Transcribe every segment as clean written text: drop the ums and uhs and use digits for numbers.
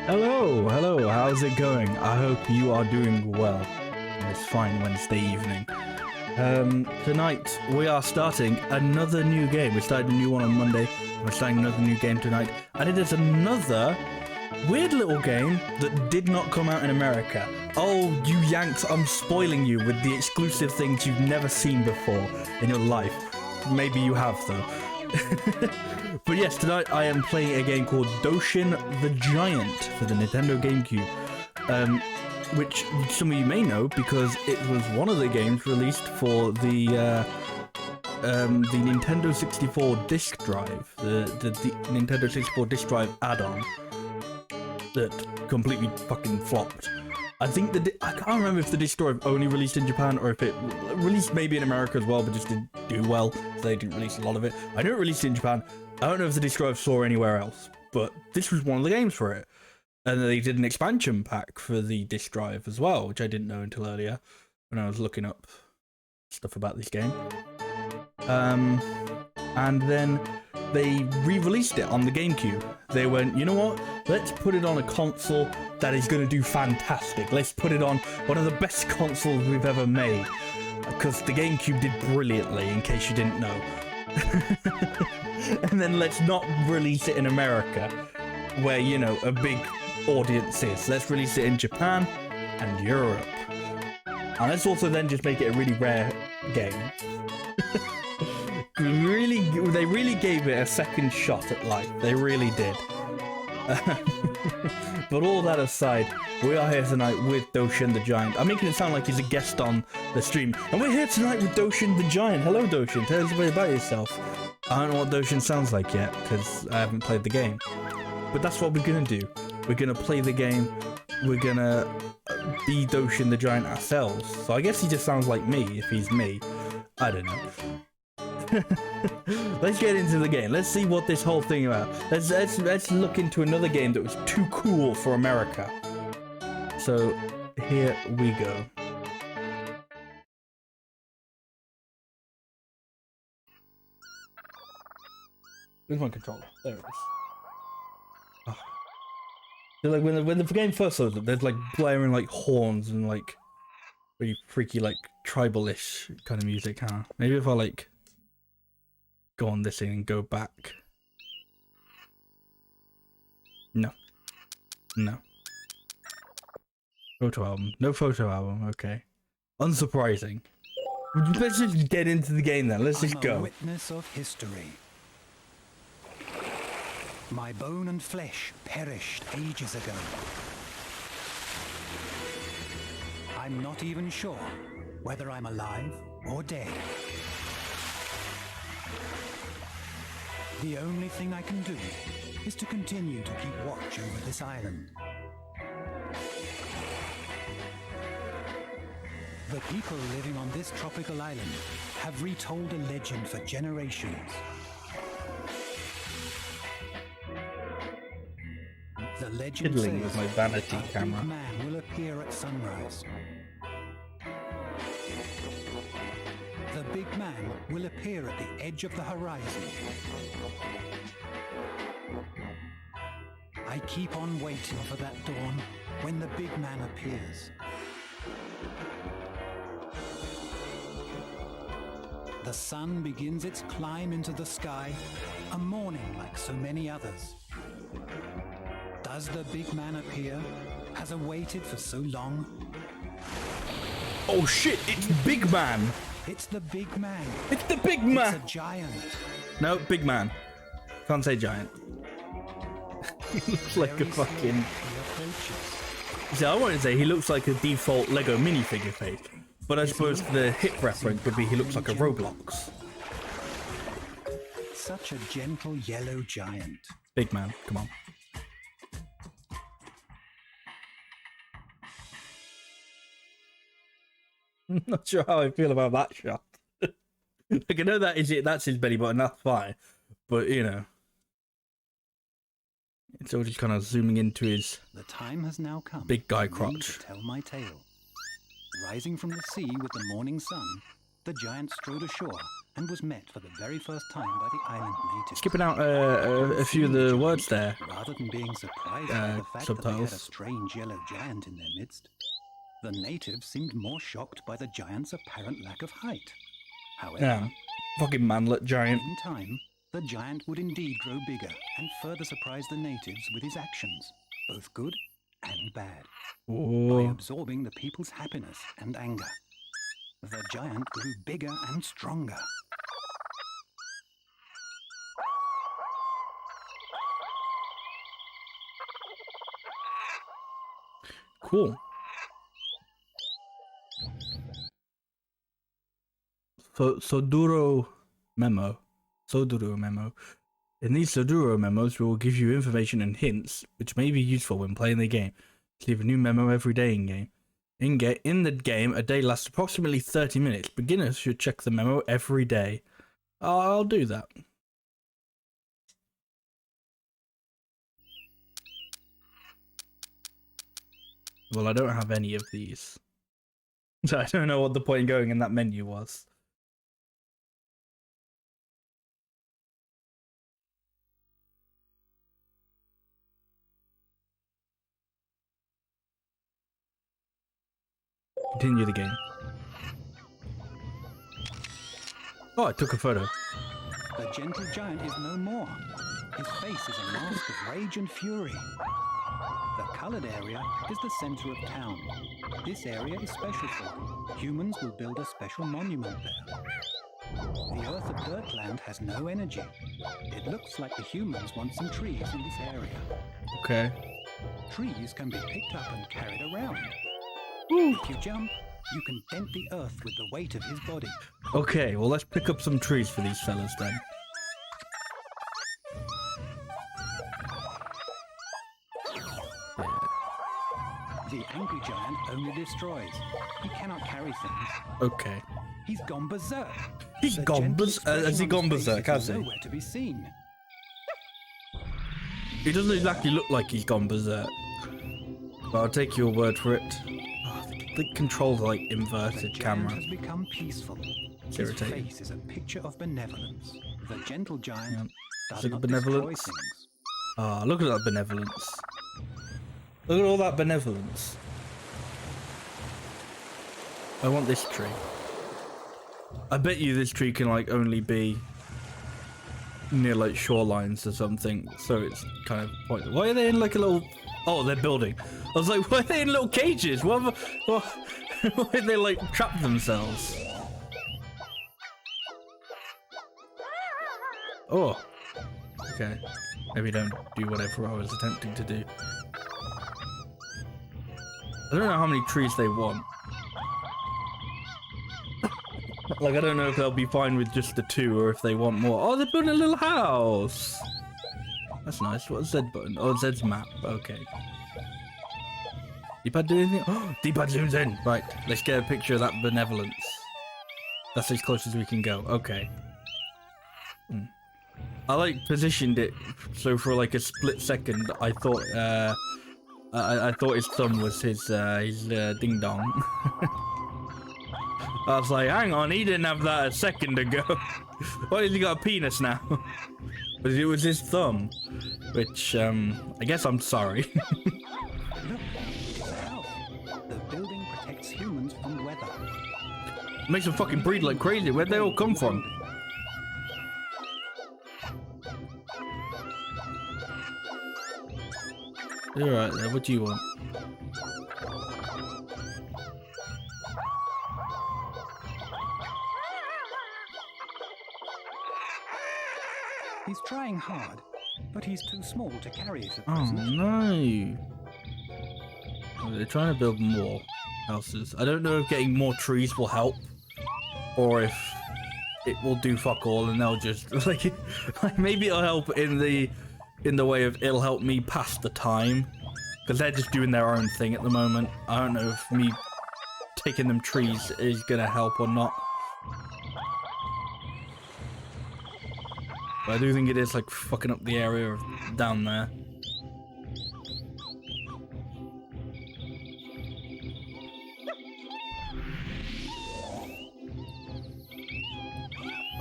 Hello, how's it going? I hope you are doing well on this fine Wednesday evening. Tonight we are starting another new game. We started a new one on Monday, we're starting another new game tonight, and it is another weird little game that did not come out in America. Oh, you Yanks, I'm spoiling you with the exclusive things you've never seen before in your life. Maybe you have, though. But yes, tonight I am playing a game called Doshin the Giant for the Nintendo GameCube, which some of you may know because it was one of the games released for the Nintendo 64 disc drive, the Nintendo 64 disc drive add-on that completely fucking flopped. I think I can't remember if the disc drive only released in Japan or if it released maybe in America as well, but just didn't do well, so they didn't release a lot of it. I know it released in Japan. I don't know if the disc drive saw anywhere else, but this was one of the games for it. And they did an expansion pack for the disc drive as well, which I didn't know until earlier when I was looking up stuff about this game. And then they re-released it on the GameCube. They went, you know what? Let's put it on a console that is going to do fantastic. Let's put it on one of the best consoles we've ever made. Because the GameCube did brilliantly, in case you didn't know. And then let's not release it in America, where, you know, a big audience is. Let's release it in Japan and Europe. And let's also then just make it a really rare game. They really gave it a second shot at life. They really did. But all that aside, we are here tonight with Doshin the Giant. I'm making it sound like he's a guest on the stream. And we're here tonight with Doshin the Giant. Hello, Doshin. Tell us a bit about yourself. I don't know what Doshin sounds like yet, because I haven't played the game. But that's what we're going to do. We're going to play the game. We're going to be Doshin the Giant ourselves. So I guess he just sounds like me, if he's me. I don't know. Let's get into the game. Let's see what this whole thing about. Let's look into another game that was too cool for America. So here we go. Where's my controller? There it is. Oh. So like when the game first loads up, there's like blaring like horns and like really freaky like tribal-ish kind of music, huh? Maybe if I like go on this thing and go back. No. Photo album. No photo album. Okay. Unsurprising. Let's just get into the game then. Let's just go. I'm a witness of history. My bone and flesh perished ages ago. I'm not even sure whether I'm alive or dead. The only thing I can do is to continue to keep watch over this island. The people living on this tropical island have retold a legend for generations. The legend Fiddling says with my vanity a camera. big man will appear at sunrise. The big man will appear at the edge of the horizon. I keep on waiting for that dawn when the big man appears. The sun begins its climb into the sky, a morning like so many others. Does the big man appear? Has I waited for so long? Oh shit, it's Big Man! It's the big man. It's the Big Man! It's a giant. No, Big Man. Can't say giant. He looks like a Very fucking... slowly he approaches. See, I wanted to say he looks like a default Lego minifigure face. But I suppose the hip reference would be he looks like a Roblox. Such a gentle yellow giant. Big Man, come on. I'm not sure how I feel about that shot. Like, I know that is it, that's his belly button, that's fine. But, you know. It's all just kind of zooming into his The time has now come. big guy for me crotch. to tell my tale. Rising from the sea with the morning sun, the giant strode ashore and was met for the very first time by the island natives. Skipping out a few of the words there. Rather than being surprised by the fact that they had a Subtitles. strange yellow giant in their midst, the natives seemed more shocked by the giant's apparent lack of height. However, Yeah, fucking manlet giant. in time, the giant would indeed grow bigger and further surprise the natives with his actions, both good and bad, by Oh, absorbing the people's happiness and anger. The giant grew bigger and stronger. cool. Soduro memo. Soduro memo. In these Soduro memos, we will give you information and hints which may be useful when playing the game. Leave a new memo every day in game. In the game, a day lasts approximately 30 minutes. Beginners should check the memo every day. I'll do that. Well, I don't have any of these. So I don't know what the point of going in that menu was. Continue the game. Oh, I took a photo. The gentle giant is no more. His face is a mask of rage and fury. The coloured area is the centre of town. This area is special for humans will build a special monument there. The earth of Dirtland has no energy. It looks like the humans want some trees in this area. Okay. Trees can be picked up and carried around. Woo. If you jump, you can dent the earth with the weight of his body. Okay, well, let's pick up some trees for these fellas then. The angry giant only destroys. He cannot carry things. Okay. He's gone berserk. He's The gone gentle berserk. Has he expression gone on his berserk? face Has is he? nowhere to be seen. He doesn't exactly look like he's gone berserk. But I'll take your word for it. Oh, the controls are like The inverted giant camera. has become peaceful. It's His irritating. face is a picture of benevolence. The gentle giant Yeah. does Look at not destroy benevolence. things. Ah, look at that benevolence. Look at all that benevolence. I want this tree. I bet you this tree can like only be near like shorelines or something, so it's kind of pointless. Why are they in like a little... Oh, they're building. I was like, why are they in little cages? Why are they like trapped themselves? Oh. Okay. Maybe don't do whatever I was attempting to do. I don't know how many trees they want. Like, I don't know if they'll be fine with just the 2 or if they want more. Oh, they're building a little house. That's nice. What's Z button? Oh, Z's map. Okay. D-pad do anything? Oh, D-pad zooms in. Right, let's get a picture of that benevolence. That's as close as we can go. Okay. I like positioned it so for like a split second I thought I thought his thumb was his ding dong. I was like, hang on, he didn't have that a second ago. Why has he got a penis now? But it was his thumb, which I guess I'm sorry. Look, it is a house. The building protects humans from weather. Makes them fucking breed like crazy. Where'd they all come from? You're right there. What do you want? He's trying hard, but he's too small to carry it at Oh present. no! Oh, they're trying to build more houses. I don't know if getting more trees will help, or if it will do fuck all and they'll just like maybe it'll help in the way of it'll help me pass the time, because they're just doing their own thing at the moment. I don't know if me taking them trees is gonna help or not. But I do think it is like fucking up the area down there.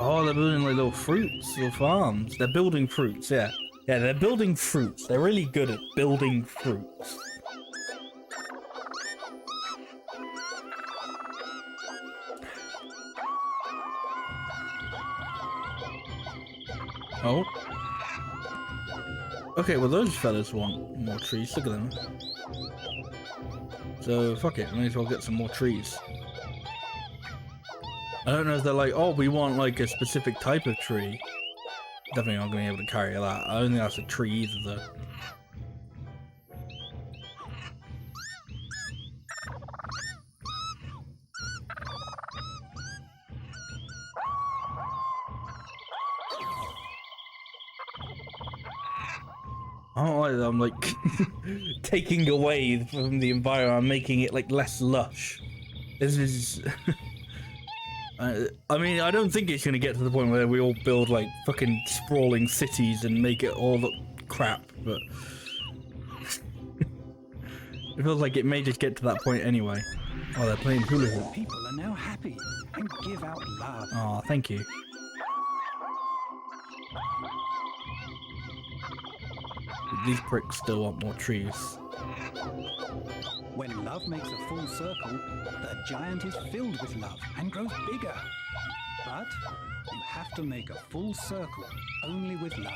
Oh, they're building like little fruits, little farms. They're building fruits, yeah. Yeah, they're building fruits. They're really good at building fruits. Oh. Okay, well those fellas want more trees. Look at them. So, fuck it. May as well get some more trees. I don't know if they're like, oh, we want like a specific type of tree. Definitely not going to be able to carry that. I don't think that's a tree either, though. I don't like that I'm like taking away from the environment. I'm making it like less lush. This is... I mean, I don't think it's going to get to the point where we all build like fucking sprawling cities and make it all look crap, but it feels like it may just get to that point anyway. Oh, they're playing hula hoop. People are now happy and give out love. Oh, thank you. These pricks still want more trees. When love makes a full circle, the giant is filled with love and grows bigger. But you have to make a full circle only with love.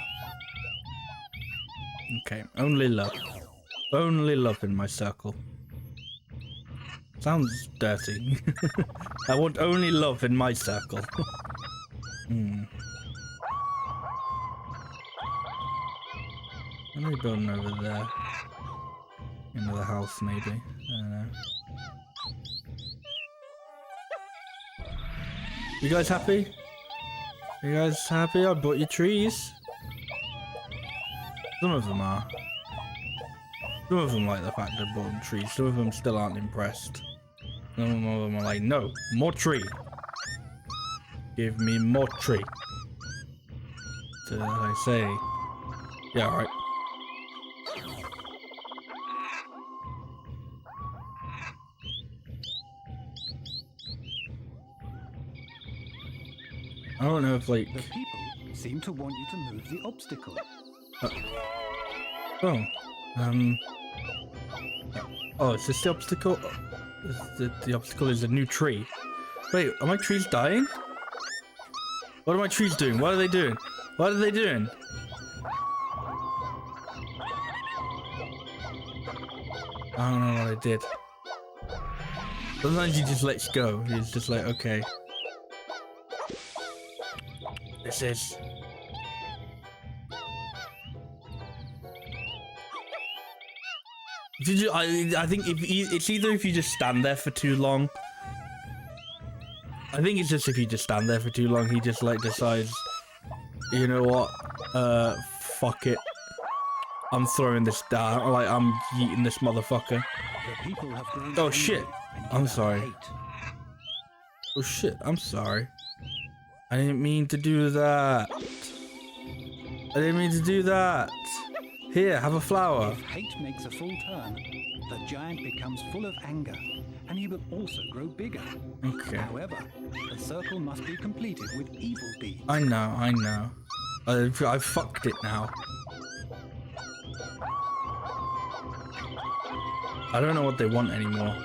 Okay, only love. Only love in my circle. Sounds dirty. I want only love in my circle. What are they building over there? Another house, maybe. I don't know. You guys happy? You guys happy? I bought you trees. Some of them are. Some of them like the fact they're building trees. Some of them still aren't impressed. Some of them are like, no, more tree. Give me more tree. So I say, yeah, alright. I don't know if like... The people seem to want you to move the obstacle. Oh, is this the obstacle? The obstacle is a new tree. Wait, are my trees dying? What are my trees doing? What are they doing? What are they doing? I don't know what I did. Sometimes he just lets go. He's just like, okay. This is... I think it's either if you just stand there for too long. I think it's just if you just stand there for too long, he just like decides, you know what, fuck it. I'm throwing this down, like I'm yeeting this motherfucker. Oh shit, I'm sorry. Oh shit, I'm sorry. I didn't mean to do that. I didn't mean to do that. Here, have a flower. If hate makes a full turn, the giant becomes full of anger, and he will also grow bigger. Okay. However, the circle must be completed with evil deeds. I know. I fucked it now. I don't know what they want anymore.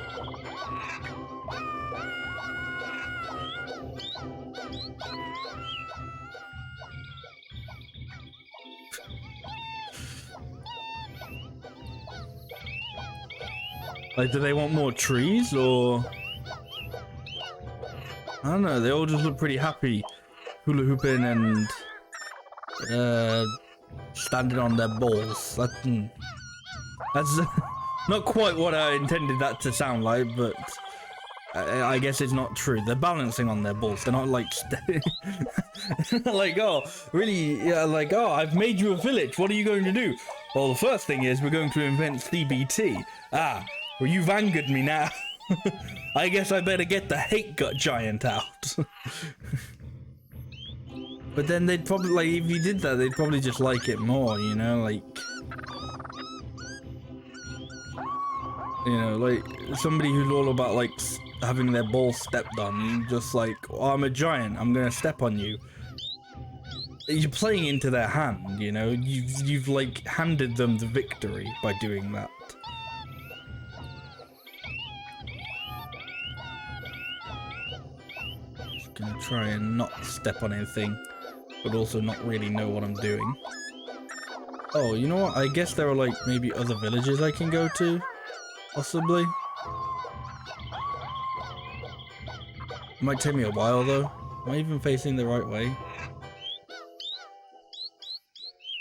Like, do they want more trees, or... I don't know, they all just look pretty happy. Hula hooping and... standing on their balls. That's not quite what I intended that to sound like, but... I guess it's not true. They're balancing on their balls. They're not like... like, oh, really, yeah, like, oh, I've made you a village. What are you going to do? Well, the first thing is we're going to invent CBT. Ah. Well, you've angered me now. I guess I better get the hate gut giant out. But then they'd probably, like, if you did that, they'd probably just like it more, you know, like... You know, like somebody who's all about like having their balls stepped on. You just like, oh, I'm a giant, I'm gonna step on you. You're playing into their hand, you know. You've like handed them the victory by doing that. Just gonna try and not step on anything, but also not really know what I'm doing. Oh, you know what? I guess there are like maybe other villages I can go to, possibly. It might take me a while though. Am I even facing the right way?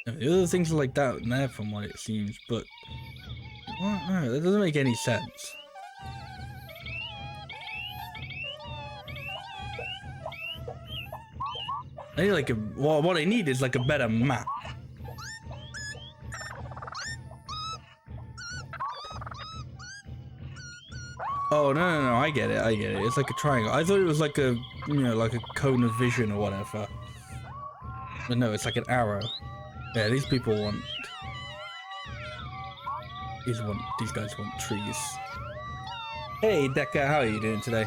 The other things are like that in there from what it seems, but no, that doesn't make any sense. I need like what I need is like a better map. Oh no, I get it. It's like a triangle. I thought it was like a, you know, like a cone of vision or whatever. But no, it's like an arrow. Yeah, these people want. These guys want trees. Hey, Decker, how are you doing today?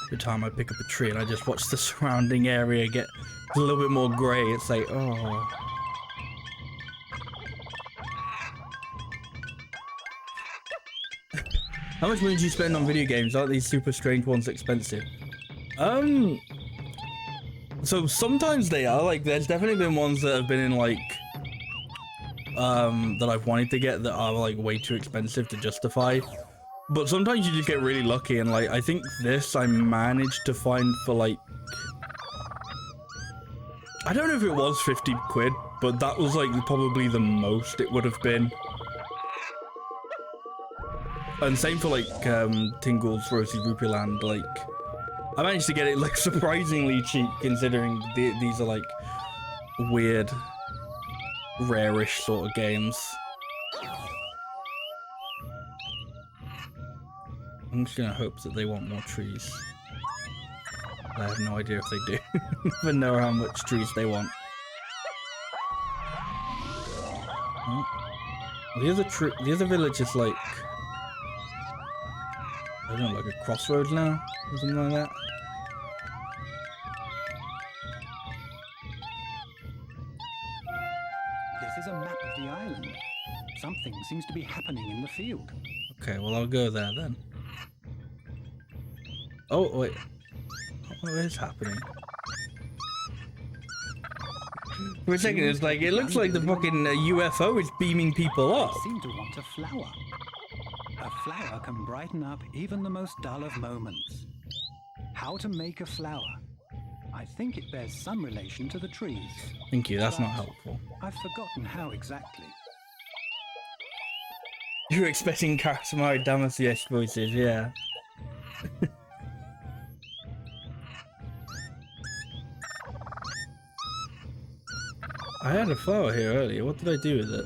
Every time I pick up a tree and I just watch the surrounding area get a little bit more grey, it's like, oh. How much money do you spend on video games? Aren't these super strange ones expensive? So sometimes they are, like, there's definitely been ones that have been in, like, that I've wanted to get that are, like, way too expensive to justify. But sometimes you just get really lucky, and, like, I think this I managed to find for, like, I don't know if it was 50 quid, but that was, like, probably the most it would have been. And same for, like, Tingle's Rosy Rupee Land, like, I managed to get it, like, surprisingly cheap, considering these are, like, weird, rare-ish sort of games. I'm just gonna hope that they want more trees. I have no idea if they do. Never know how much trees they want. Oh. The other village is like, I don't know, like a crossroads now, or something like that. This is a map of the island. Something seems to be happening in the field. Okay, well I'll go there then. Oh wait, what is happening? For a second, it's like, it looks like the fucking UFO is beaming people up. They seem to want a flower. A flower can brighten up even the most dull of moments. How to make a flower? I think it bears some relation to the trees. Thank you, that's not helpful. I've forgotten how exactly. You were expecting Karamari Damacy voices, yeah. I had a flower here earlier. What did I do with it?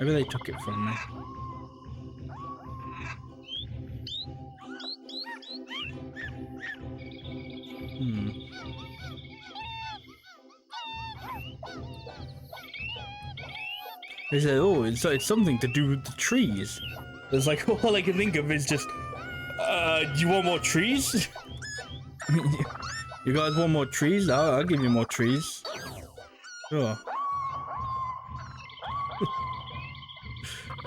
Maybe they took it from me. They said, oh, it's something to do with the trees. It's like, all I can think of is just, do you want more trees? You guys want more trees? I'll give you more trees. Sure.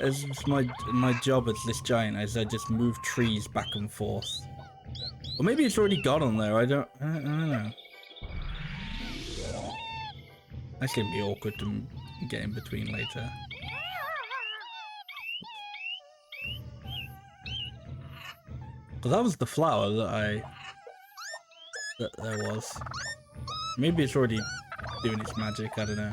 It's my job as this giant, as I just move trees back and forth. Or maybe it's already got on there. I don't know. That's gonna be awkward to get in between later. But that was the flower that there was. Maybe it's already doing its magic, I don't know.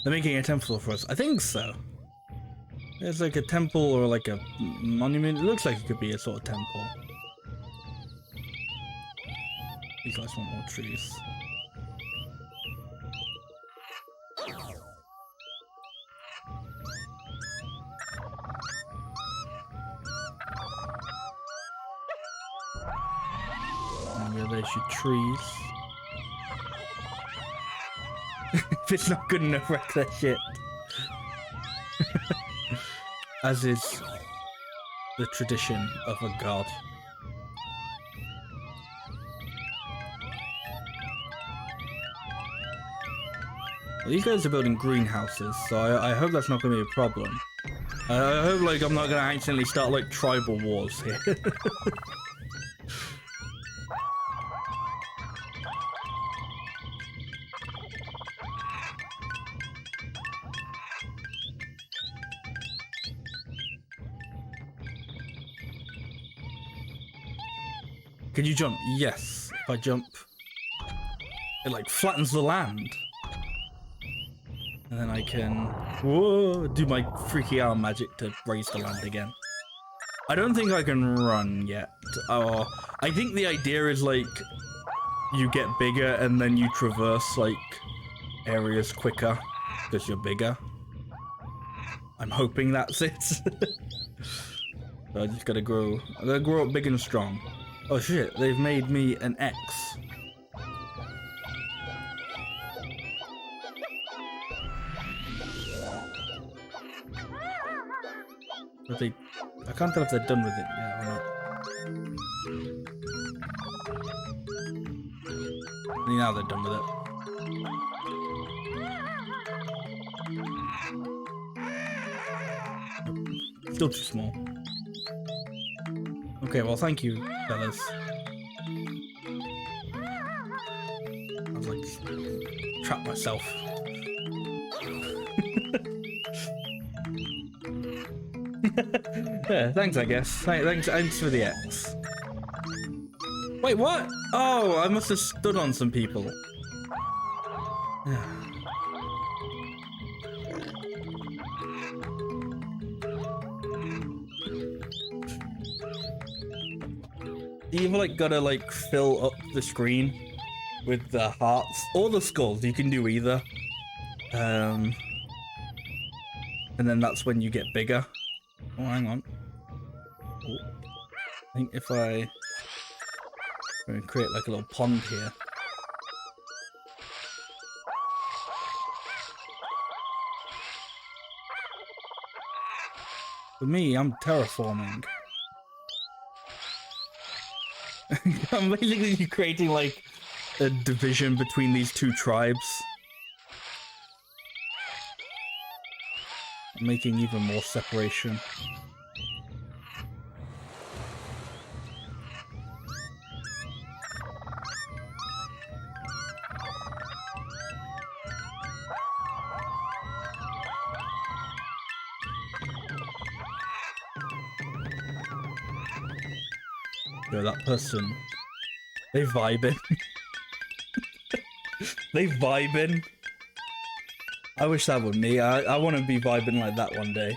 They're making a temple for us. I think so. There's like a temple or like a monument. It looks like it could be a sort of temple. These guys want more trees. There's your trees. If it's not good enough, wreck that shit. As is the tradition of a god. Well, these guys are building greenhouses, so I hope that's not going to be a problem. I hope like I'm not going to accidentally start like tribal wars here. Can you jump? Yes. If I jump, it like flattens the land. And then I can do my freaky arm magic to raise the land again. I don't think I can run yet. I think the idea is like you get bigger and then you traverse like areas quicker because you're bigger. I'm hoping that's it. So I just gotta grow. I gotta grow up big and strong. Oh shit, they've made me an X. But I can't tell if they're done with it yet or not. Now they're done with it. Still too small. Okay, well, thank you, fellas. I was like, trap myself. Yeah, thanks, I guess. Thanks for the X. Wait, what? Oh, I must have stood on some people. You've like gotta like fill up the screen with the hearts or the skulls. You can do either. And then that's when you get bigger. Oh, hang on. Oh. I think if I'm gonna create like a little pond here. For me, I'm terraforming. I'm basically creating like a division between these two tribes. Making even more separation. Yo, that person, they vibing. They vibing. I wish that were me. I want to be vibing like that one day.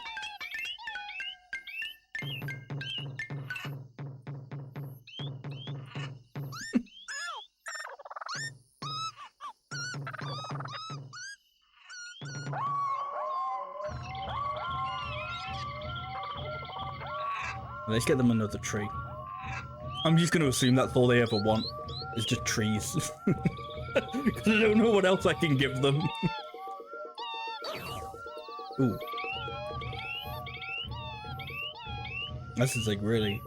Let's get them another tree. I'm just going to assume that's all they ever want. Is just trees. Because I don't know what else I can give them. Ooh. This is like really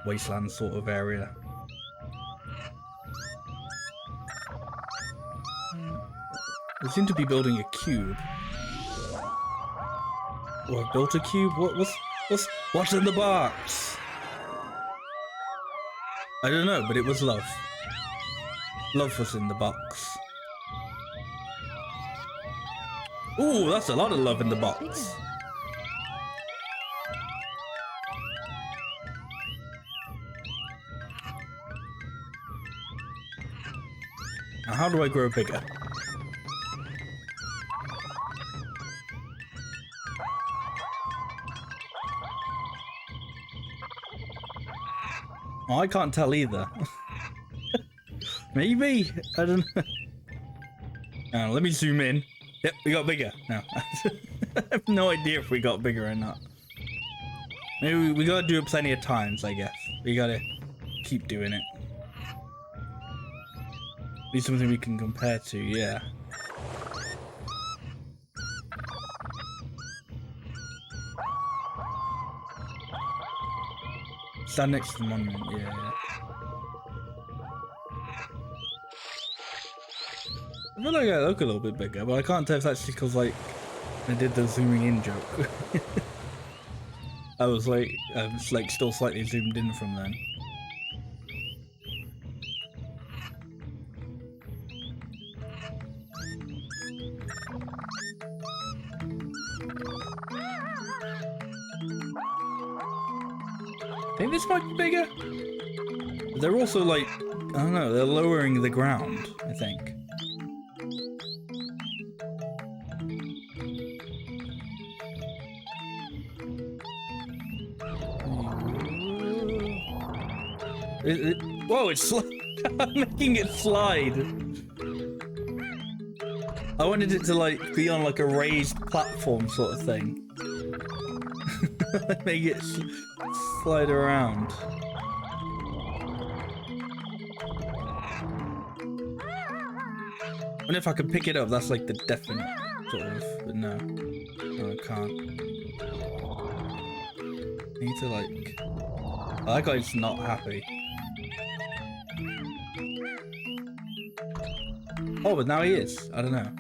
wasteland sort of area. They seem to be building a cube. Oh, I built a cube? What's in the box? I don't know, but it was love. Love was in the box. Ooh, that's a lot of love in the box. Now, how do I grow bigger? Oh, I can't tell either. Maybe? I don't know. Let me zoom in. Yep, we got bigger now. I have no idea if we got bigger or not. Maybe we gotta do it plenty of times, I guess. We gotta keep doing it. Need something we can compare to, yeah. Stand next to the monument, yeah. I feel like I look a little bit bigger, but I can't tell if that's just because, like, I did the zooming in joke. I was like still slightly zoomed in from then. I think this might be bigger. But they're also like, I don't know, they're lowering the ground, I think. Whoa, it's I'm making it slide. I wanted it to like be on like a raised platform sort of thing. Make it slide around. I wonder if I can pick it up. That's like the definite sort of, but no, I can't. I need to like. Oh, that guy's not happy. Oh, but now he is. I don't know.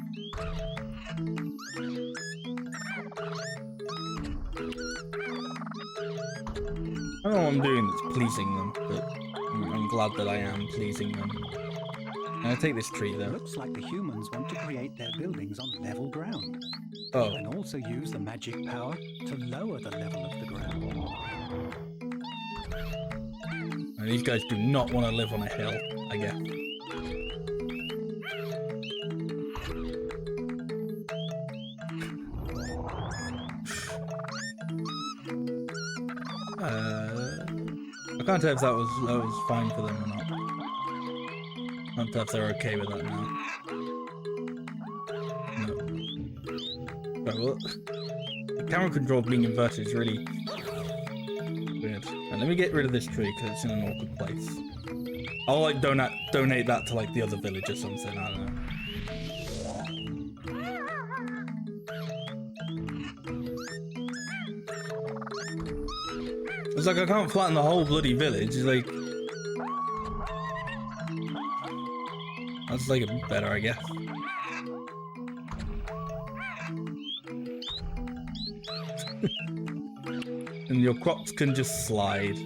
I don't know what I'm doing that's pleasing them, but I'm glad that I am pleasing them. I'm gonna take this tree though. Looks like the humans want to create their buildings on level ground. Oh. They can also use the magic power to lower the level of the ground. And these guys do not want to live on a hill, I guess. I can't tell if that was fine for them or not. I can't tell if they're okay with that now. No. Right, well, the camera control being inverted is really weird. And let me get rid of this tree because it's in an awkward place. I'll like donate that to like the other village or something. I don't know. It's like I can't flatten the whole bloody village. It's like that's like a bit better, I guess. And your crops can just slide.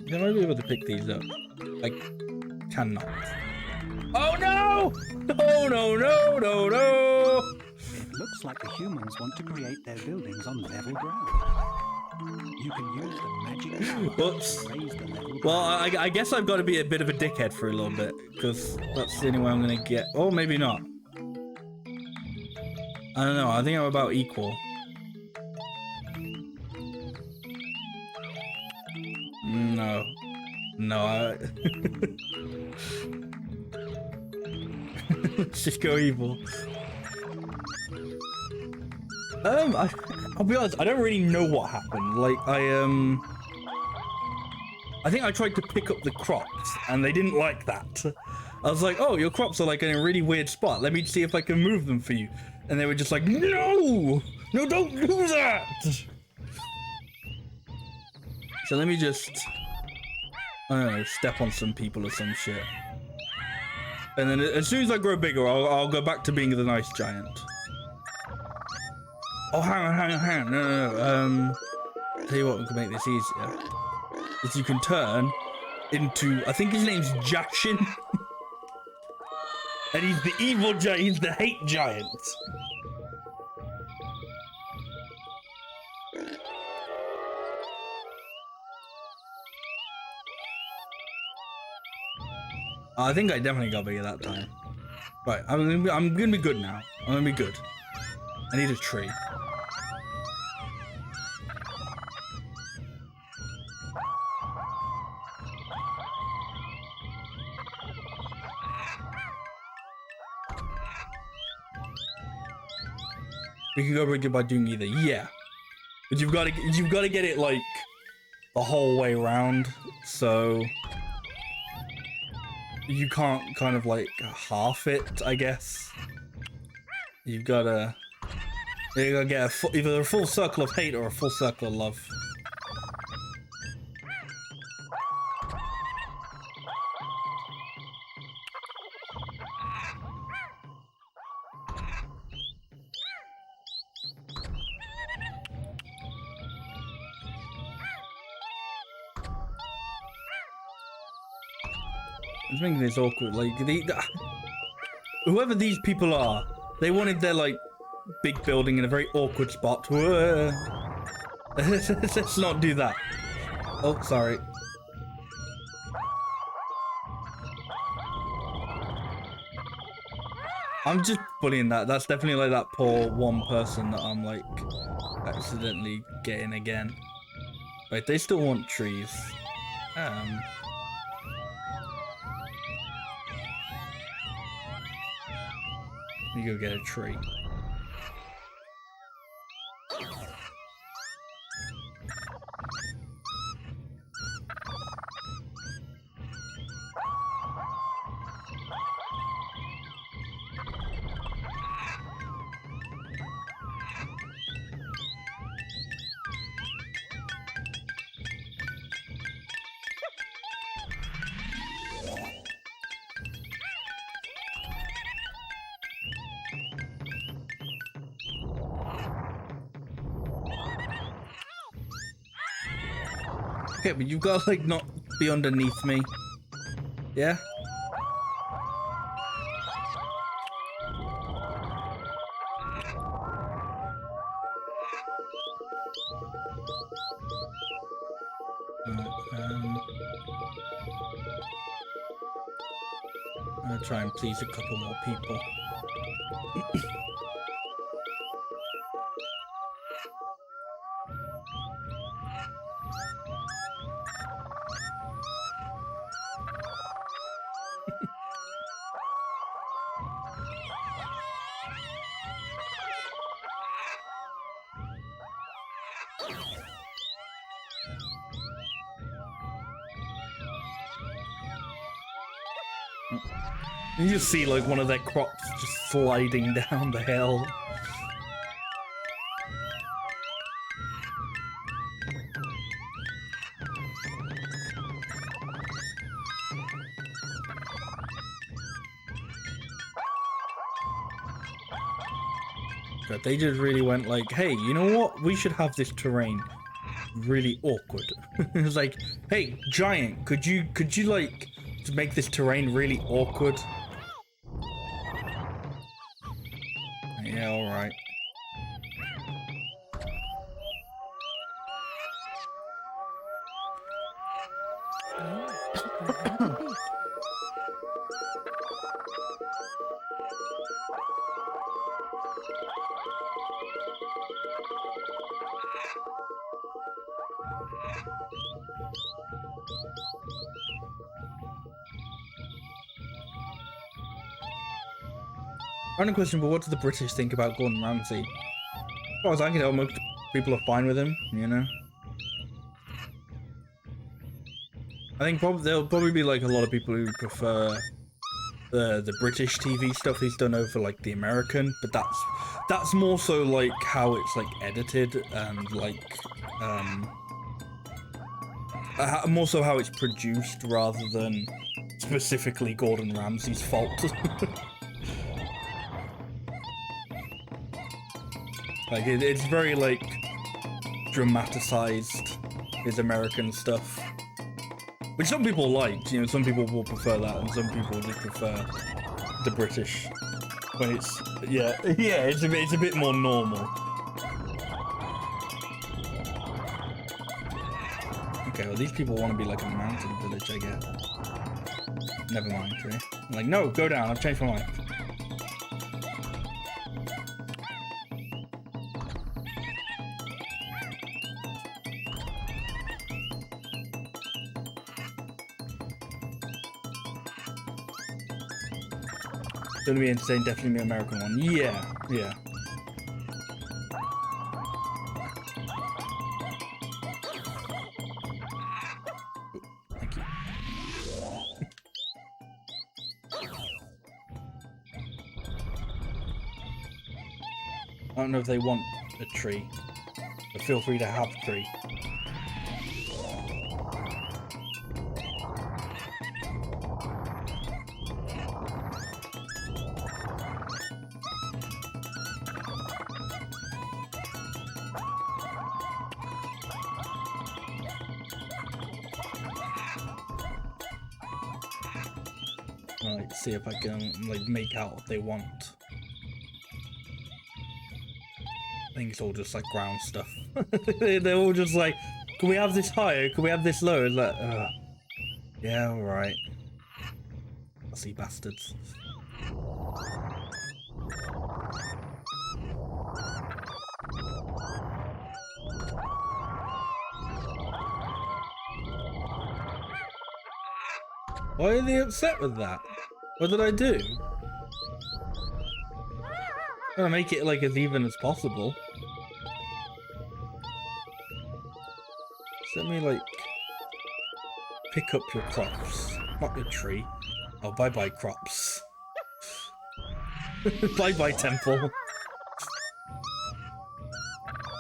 I might be able to pick these up. I cannot. Oh no! No, no, no, no, no! It looks like the humans want to create their buildings on level ground. You can use the magic power Whoops. to raise the level ground. Well, I guess I've got to be a bit of a dickhead for a little bit, because that's the only way I'm going to get... Oh, maybe not. I don't know, I think I'm about equal. No. No, Let's just go evil. I'll be honest, I don't really know what happened. Like, I think I tried to pick up the crops, and they didn't like that. I was like, oh, your crops are like in a really weird spot. Let me see if I can move them for you. And they were just like, no! No, don't do that! So let me just, I don't know, step on some people or some shit. And then as soon as I grow bigger, I'll go back to being the nice giant. Oh, hang on. No. Tell you what, we can make this easier. Is you can turn into, I think his name's Doshin. And he's the evil giant, he's the hate giant. I think I definitely got bigger that time. Right, I'm gonna be good now. I'm gonna be good. I need a tree. We can go bigger by doing either. Yeah, but you've got to get it like the whole way around, so you can't kind of like half it, I guess. You gotta get either a full circle of hate or a full circle of love. It's making this awkward. Like whoever these people are, they wanted their like big building in a very awkward spot. Let's not do that. Oh, sorry. I'm just bullying that. That's definitely like that poor one person that I'm like accidentally getting again. Right, they still want trees. You go get a tree. Okay, but you've got to like not be underneath me. Yeah? I'm gonna try and please a couple more people. You just see like one of their crops just sliding down the hill. But they just really went like, hey, you know what? We should have this terrain really awkward. It's like, hey, Giant, could you like to make this terrain really awkward? Yeah, all right. Random question, but what do the British think about Gordon Ramsay? As far as I can tell, most people are fine with him, you know? I think there'll probably be like a lot of people who prefer the British TV stuff he's done over like the American, but that's more so like how it's like edited and like more so how it's produced rather than specifically Gordon Ramsay's fault. Like it's very like dramatized, his American stuff, which some people like. You know, some people will prefer that, and some people just prefer the British. When it's it's a bit more normal. Okay, well these people want to be like a mountain village, I guess. Never mind, okay? I'm like, no, go down. I've changed my mind. Gonna be insane, definitely the American one. Yeah. I don't know if they want a tree, but feel free to have a tree. Alright, see if I can like make out what they want. I think it's all just like ground stuff. They're all just like, can we have this higher? Can we have this lower? Like, yeah, alright. Fussy bastards. Why are they upset with that? What did I do? I'm gonna make it like as even as possible. Let me like pick up your crops, not your tree. Oh, bye bye crops. Bye bye temple.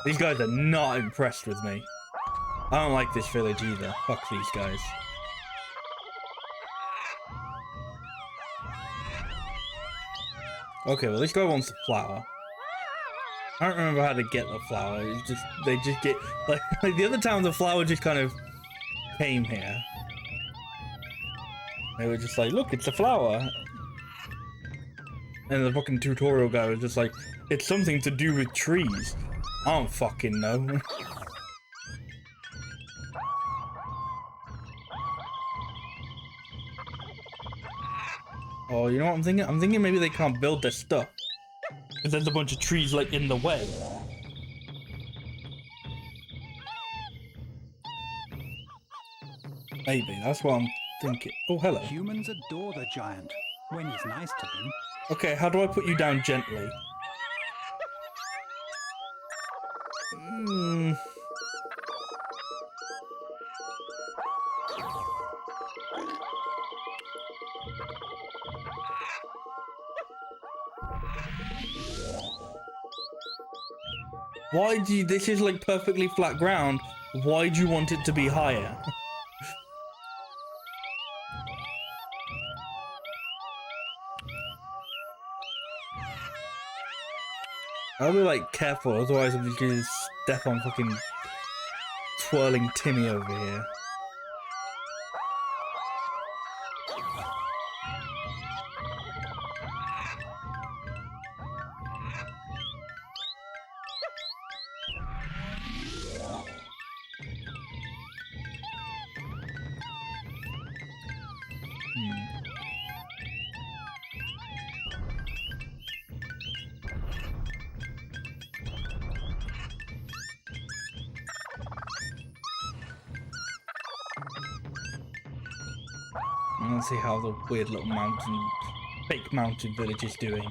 These guys are not impressed with me. I don't like this village either. Fuck these guys. Okay, well this guy wants the flower. I don't remember how to get the flower. It's just they just get like the other town. The flower just kind of came here. They were just like, look, it's a flower. And the fucking tutorial guy was just like, it's something to do with trees. I don't fucking know. Oh, you know what I'm thinking? I'm thinking maybe they can't build their stuff. Because there's a bunch of trees, like, in the way. Maybe, that's what I'm thinking. Oh, hello. Humans adore the giant when he's nice to them. Okay, how do I put you down gently? Why do you, this is like perfectly flat ground. Why do you want it to be higher? I'll be like careful, otherwise I'm just gonna step on fucking twirling Timmy over here. Let's see how the weird little mountain, fake mountain village is doing.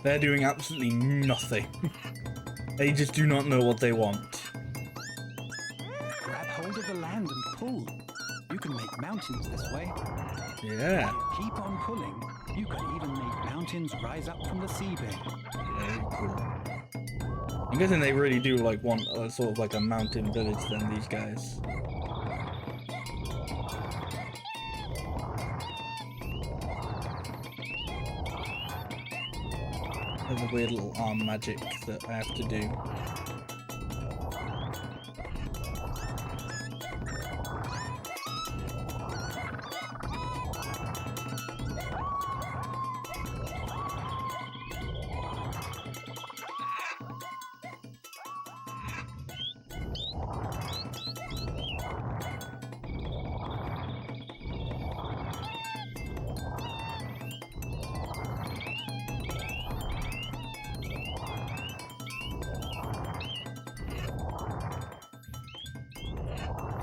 They're doing absolutely nothing. They just do not know what they want. Grab hold of the land and pull. You can make mountains this way. Yeah. If you keep on pulling, you can even make mountains rise up from the seabed. Very cool. I'm guessing they really do like want a, sort of like a mountain village then, these guys. There's a weird little arm magic that I have to do.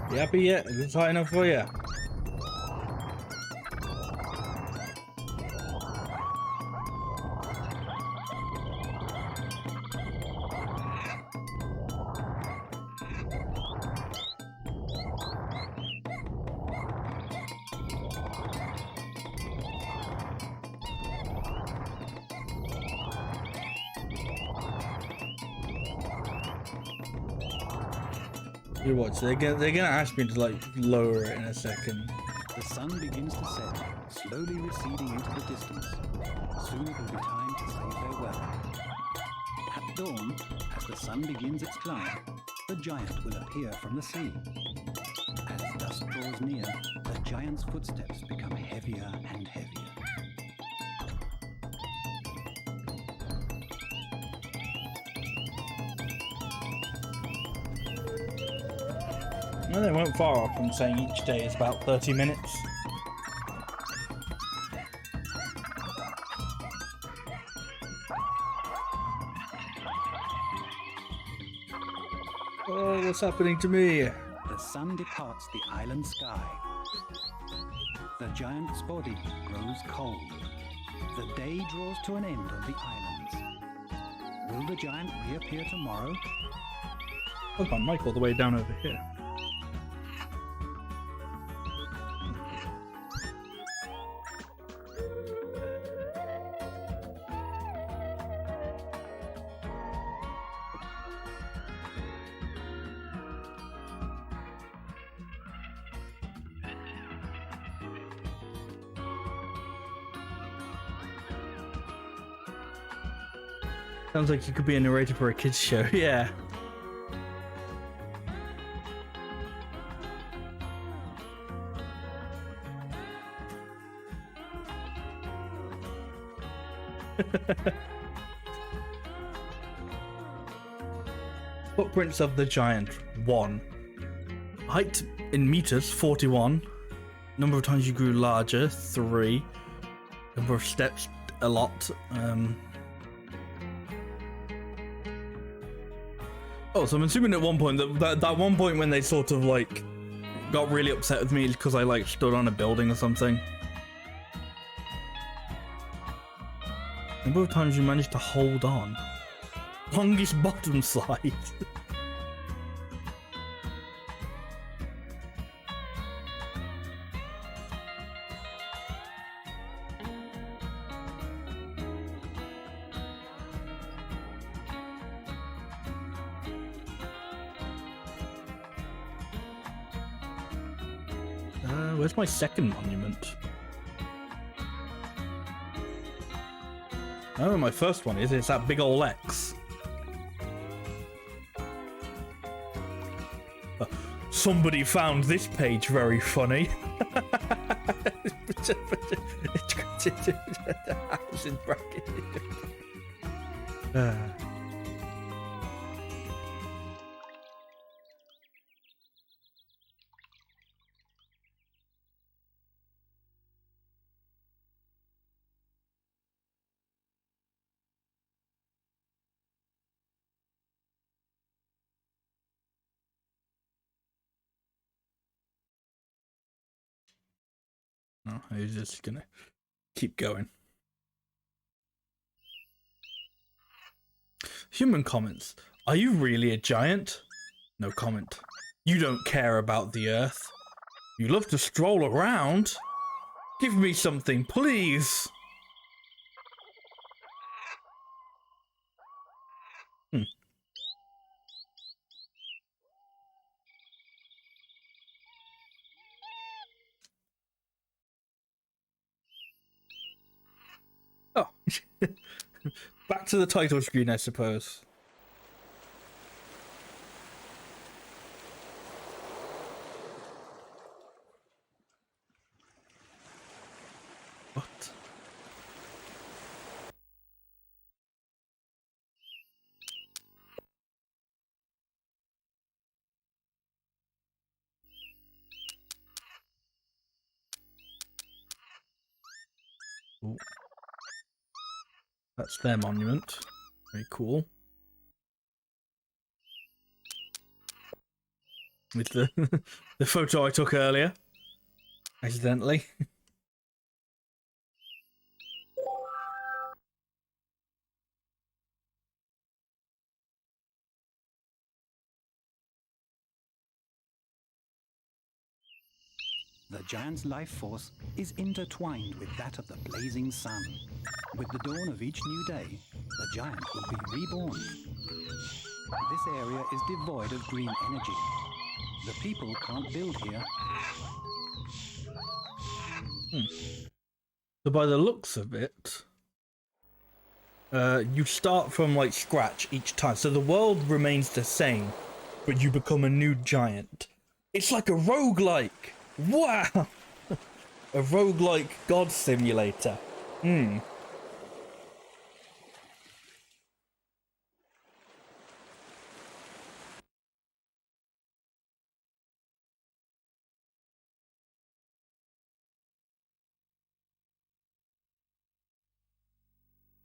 You happy yet? Is this high enough for you? You watch. They're gonna ask me to like lower it in a second. The sun begins to set, slowly receding into the distance. Soon it will be time to say farewell. At dawn, as the sun begins its climb, the giant will appear from the sea. As dusk draws near, the giant's footsteps become heavier and heavier. No, they weren't far off from saying each day is about 30 minutes. Oh, what's happening to me? The sun departs the island sky. The giant's body grows cold. The day draws to an end on the islands. Will the giant reappear tomorrow? I've got Mike all the way down over here. Sounds like you could be a narrator for a kids show, yeah. Footprints of the giant, 1. Height in meters, 41. Number of times you grew larger, 3. Number of steps, a lot. Oh, so I'm assuming at one point, that one point when they sort of like got really upset with me because I like stood on a building or something. Number of times you managed to hold on. Longest bottom slide. Where's my second monument? Oh, my first one is. It's that big ol' X. Somebody found this page very funny. House in bracket. No, he's just gonna keep going. Human comments. Are you really a giant? No comment. You don't care about the earth. You love to stroll around. Give me something, please. Oh. Back to the title screen, I suppose. What? Ooh. That's their monument. Very cool. With the the photo I took earlier, accidentally. The giant's life force is intertwined with that of the blazing sun. With the dawn of each new day, the giant will be reborn. This area is devoid of green energy. The people can't build here. So by the looks of it, you start from like scratch each time. So the world remains the same, but you become a new giant. It's like a roguelike. Wow! A roguelike god simulator.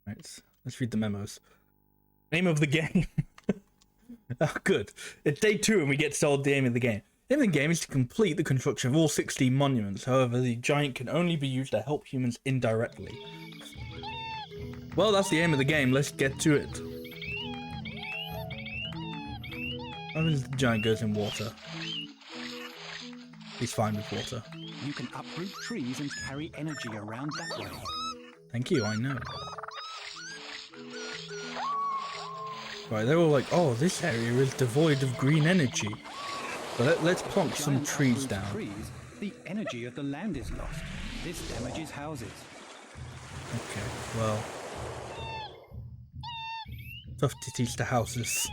Right, let's read the memos. Name of the game. Oh, good. It's day 2 and we get told the aim of the game. The aim of the game is to complete the construction of all 16 monuments. However, the giant can only be used to help humans indirectly. Well, that's the aim of the game. Let's get to it. What happens if the giant goes in water? He's fine with water. You can uproot trees and carry energy around that way. Thank you, I know. Right, they're all like, oh, this area is devoid of green energy. So let's plonk some trees down. Trees, the energy of the land is lost. This damages houses. Okay, well... tough to teach the houses.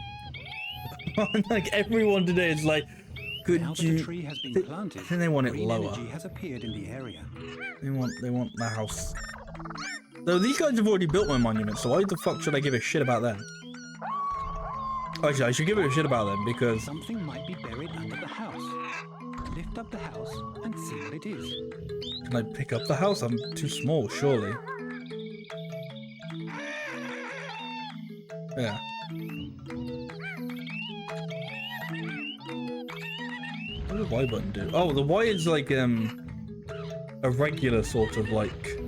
Like, everyone today is like, could Now that you... a tree has been planted, they want it green lower. energy has appeared in the area. They want the house. So these guys have already built my monument, so why the fuck should I give a shit about them? Actually, I should give a shit about them because... Something might be buried under the house. Lift up the house and see what it is. Can I pick up the house? I'm too small, surely. Yeah. What does the Y button do? Oh, the Y is like, a regular sort of like...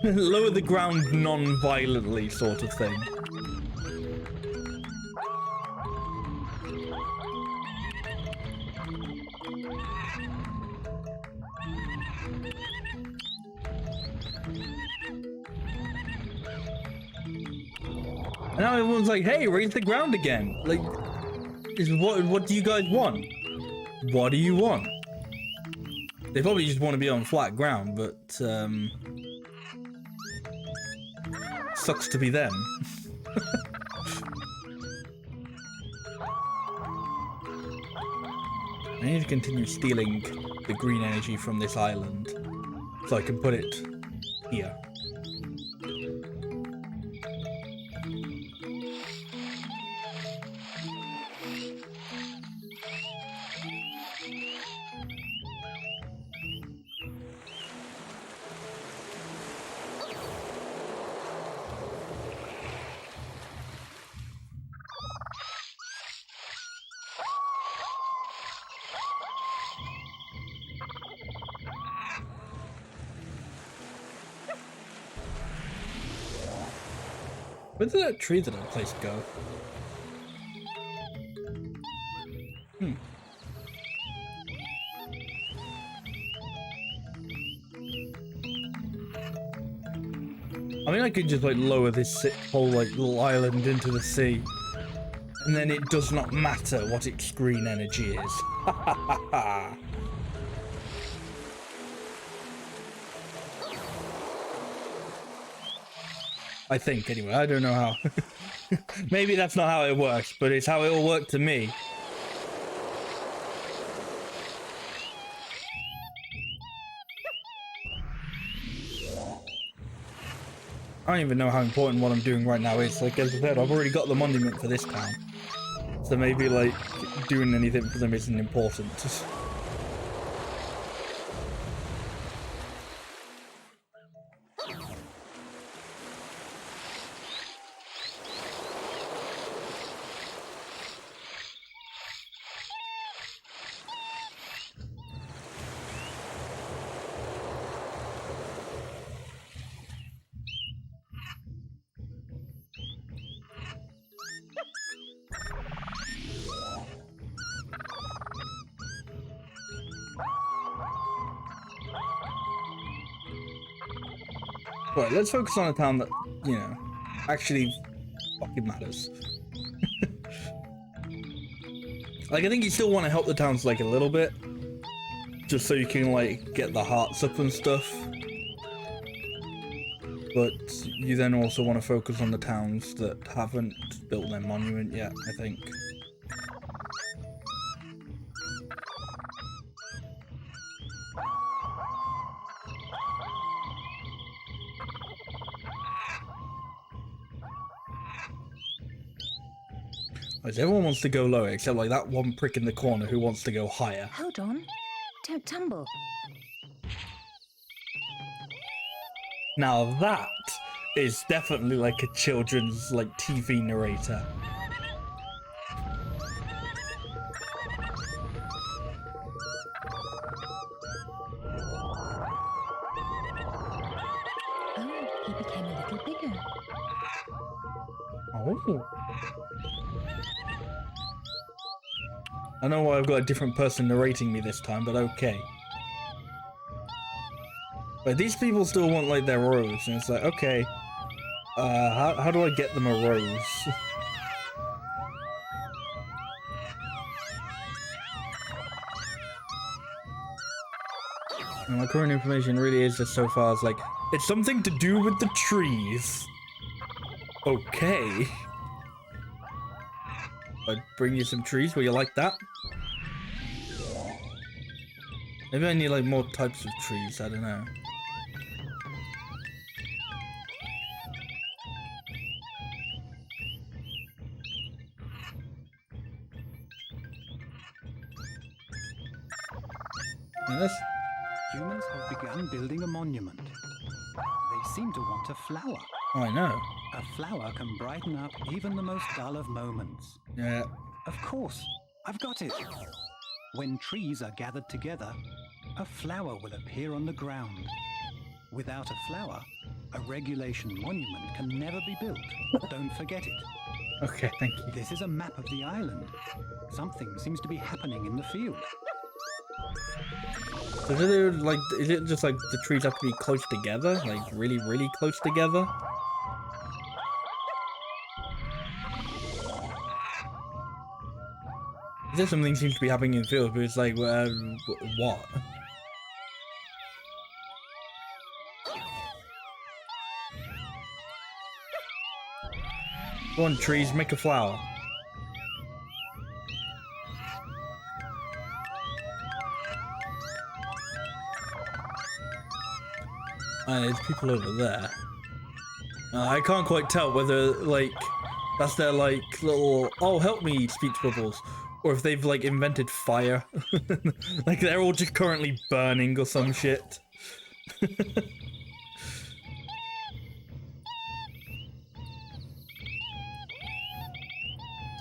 lower the ground non-violently sort of thing. And now everyone's like, hey, raise the ground again. Like, what do you guys want? What do you want? They probably just want to be on flat ground, but, sucks to be them. I need to continue stealing the green energy from this island so I can put it here. Where did that tree that I placed go? I mean, I could just like lower this whole like little island into the sea, and then it does not matter what its green energy is. Ha ha ha ha. I think, anyway. I don't know how. Maybe that's not how it works, but it's how it will work to me. I don't even know how important what I'm doing right now is. Like, as I said, I've already got the monument for this town. So maybe, like, doing anything for them isn't important. Right, let's focus on a town that, you know, actually fucking matters. Like, I think you still want to help the towns, like, a little bit. Just so you can, like, get the hearts up and stuff. But you then also want to focus on the towns that haven't built their monument yet, I think. Like, everyone wants to go lower, except like that one prick in the corner who wants to go higher. Hold on. Don't tumble. Now that is definitely like a children's like TV narrator. Oh, he became a little bigger. Oh. I know why I've got a different person narrating me this time, but okay. But these people still want like their rose, and it's like, okay, how do I get them a rose? And my current information really is just so far as like, it's something to do with the trees. Okay. I'd bring you some trees. Will you like that? Maybe I need like more types of trees. I don't know. Yes. Humans have begun building a monument. They seem to want a flower. Oh, I know. A flower can brighten up even the most dull of moments. Yeah. Of course, I've got it. When trees are gathered together, a flower will appear on the ground. Without a flower, a regulation monument can never be built. Don't forget it. Okay, thank you. This is a map of the island. Something seems to be happening in the field. So do they, like, is it just like the trees have to be close together? Like really, really close together? Is there something seems to be happening in the field, but it's like, what? Go on, trees, make a flower. There's people over there. I can't quite tell whether, like, that's their, like, little, oh, help me, speech bubbles. Or if they've, like, invented fire. Like, they're all just currently burning or some shit.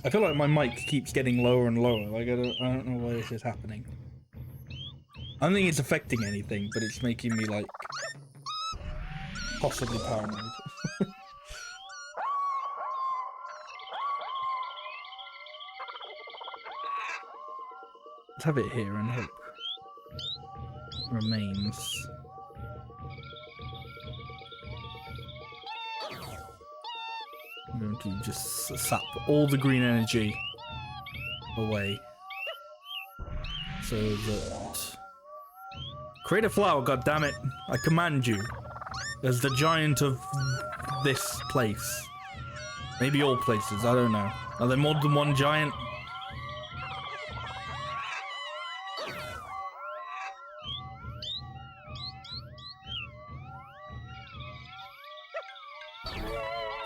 I feel like my mic keeps getting lower and lower. Like, I don't know why this is happening. I don't think it's affecting anything, but it's making me, like, possibly paranoid. Let's have it here and hope remains. I'm going to just sap all the green energy away so that create a flower, goddammit! I command you, as the giant of this place. Maybe all places, I don't know. Are there more than one giant?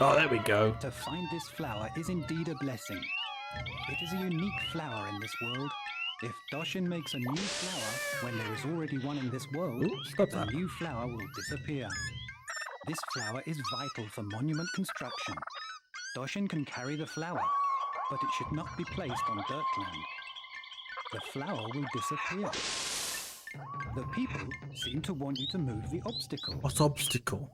Oh, there we go. To find this flower is indeed a blessing. It is a unique flower in this world. If Doshin makes a new flower when there is already one in this world, Ooh, stop the that. new flower will disappear. This flower is vital for monument construction. Doshin can carry the flower, but it should not be placed on dirt land. The flower will disappear. The people seem to want you to move the obstacle. What obstacle?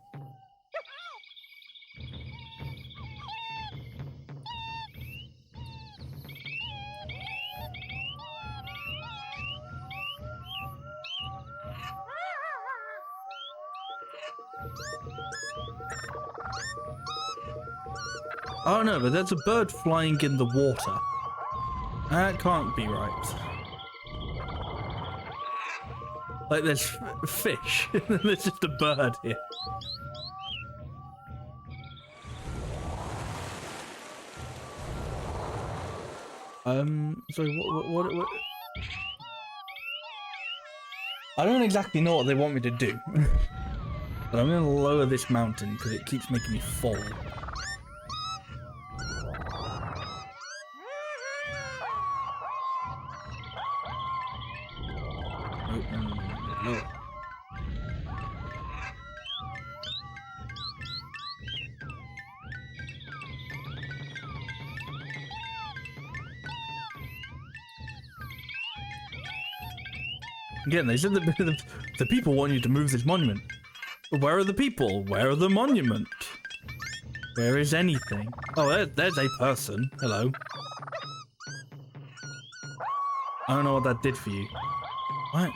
Oh no, but there's a bird flying in the water. That can't be right. Like there's fish, there's just a bird here. So what? I don't exactly know what they want me to do. But I'm gonna lower this mountain because it keeps making me fall. No. Again, they said that the people want you to move this monument. Where are the people? Where are the monument? Where is anything? Oh, there's a person. Hello. I don't know what that did for you. What?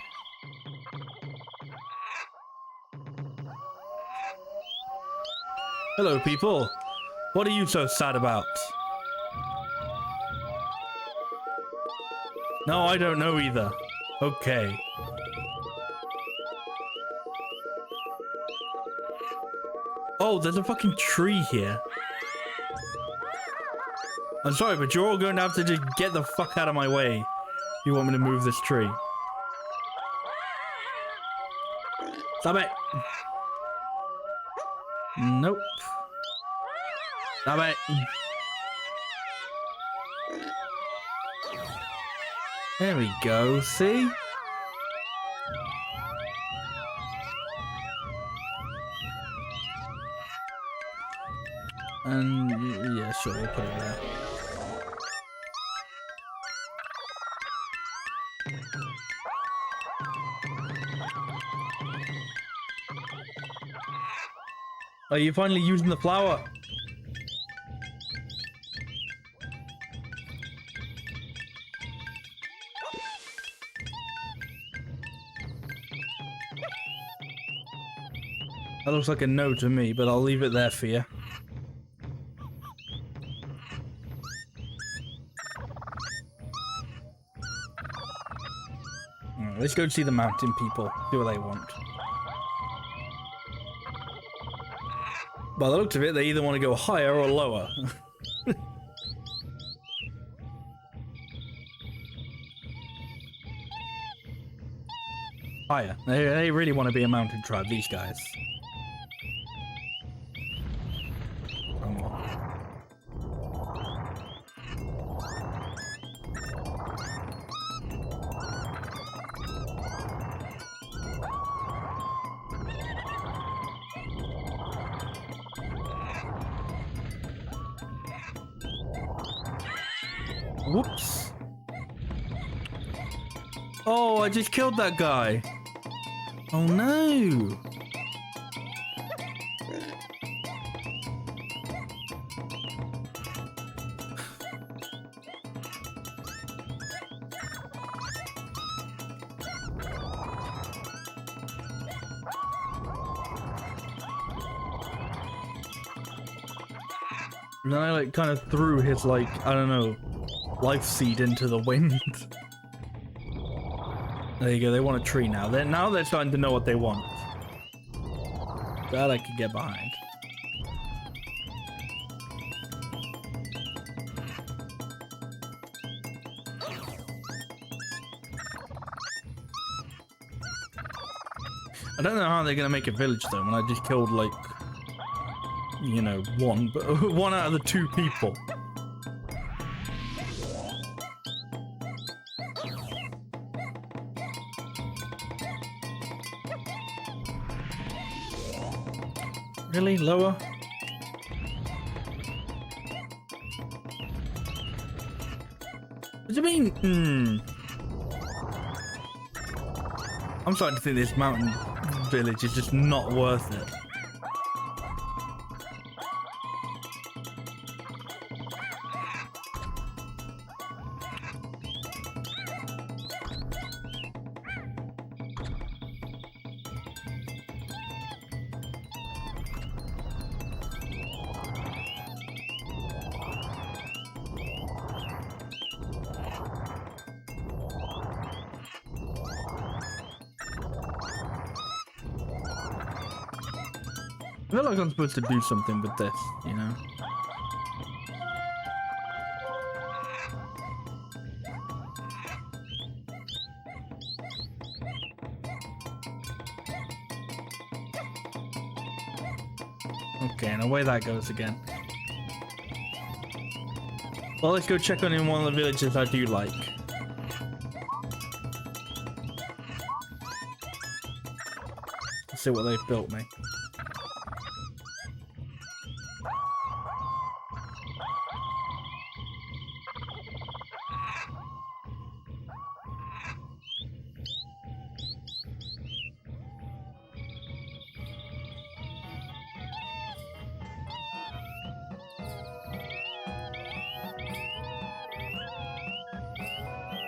Hello, people. What are you so sad about? No, I don't know either. Okay. Oh, there's a fucking tree here. I'm sorry, but you're all going to have to just get the fuck out of my way if you want me to move this tree. Stop it. Nope. Stop it. There we go, see? And yeah, sure, we'll put it there. Are you finally using the flower? That looks like a no to me, but I'll leave it there for you. Let's go see the mountain people, see what they want. By the looks of it, they either want to go higher or lower. Higher. They really want to be a mountain tribe, these guys. Whoops. Oh, I just killed that guy. Oh no. And then I like kind of threw his like, I don't know, life seed into the wind. There you go, they want a tree now. Now they're starting to know what they want. That I could get behind. I don't know how they're gonna make a village though when I just killed like, you know, one out of the two people. Really? Lower? What do you mean? I'm starting to think this mountain village is just not worth it. I feel like I'm supposed to do something with this, you know? Okay, and away that goes again. Well, let's go check on in one of the villages I do like. Let's see what they've built me.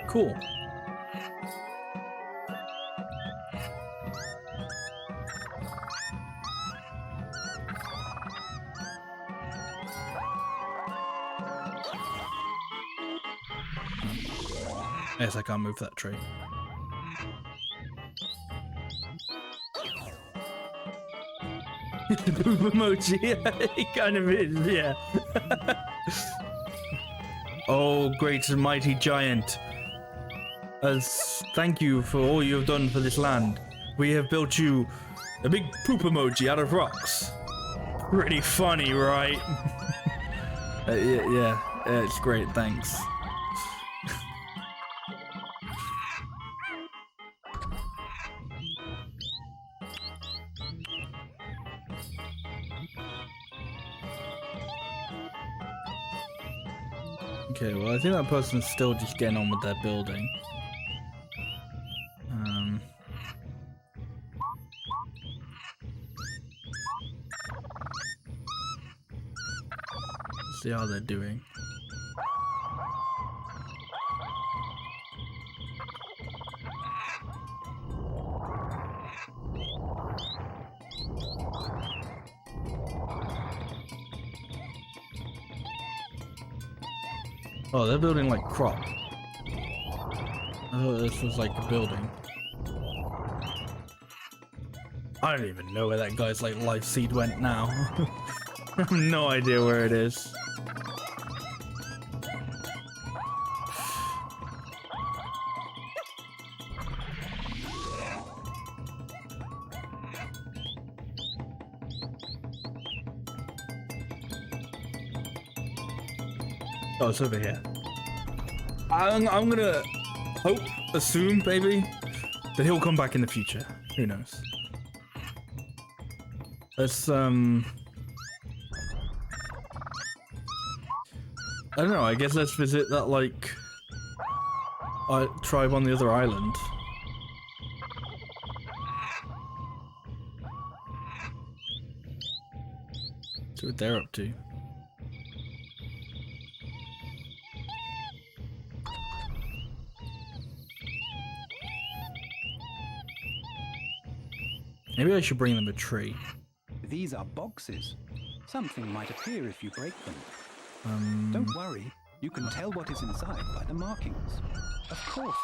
Cool. Yes, I can't move that tree. The poop emoji, it kind of is, yeah. Oh, great and mighty giant. As thank you for all you have done for this land, we have built you a big poop emoji out of rocks. Pretty funny, right? Yeah, it's great, thanks. Okay, well, I think that person's still just getting on with their building. See how they're doing. Oh, they're building like crop. I thought this was like a building. I don't even know where that guy's like life seed went now. I have no idea where it is. Oh, it's over here. I'm gonna assume, maybe, that he'll come back in the future. Who knows? Let's, I don't know, I guess let's visit that, like, tribe on the other island. See what they're up to. Maybe I should bring them a tree. These are boxes. Something might appear if you break them. Don't worry, you can tell what is inside by the markings. Of course,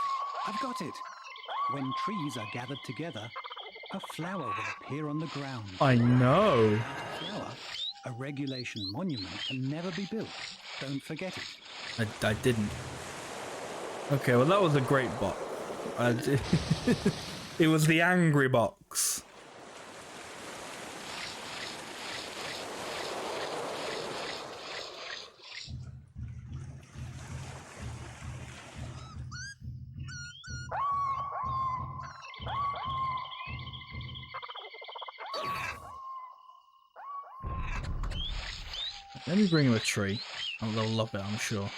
I've got it. When trees are gathered together, a flower will appear on the ground. I know. Without a flower, a regulation monument can never be built. Don't forget it. I didn't. Okay, well that was a great box. It was the angry box. Let me bring him a tree. Oh, they'll love it, I'm sure.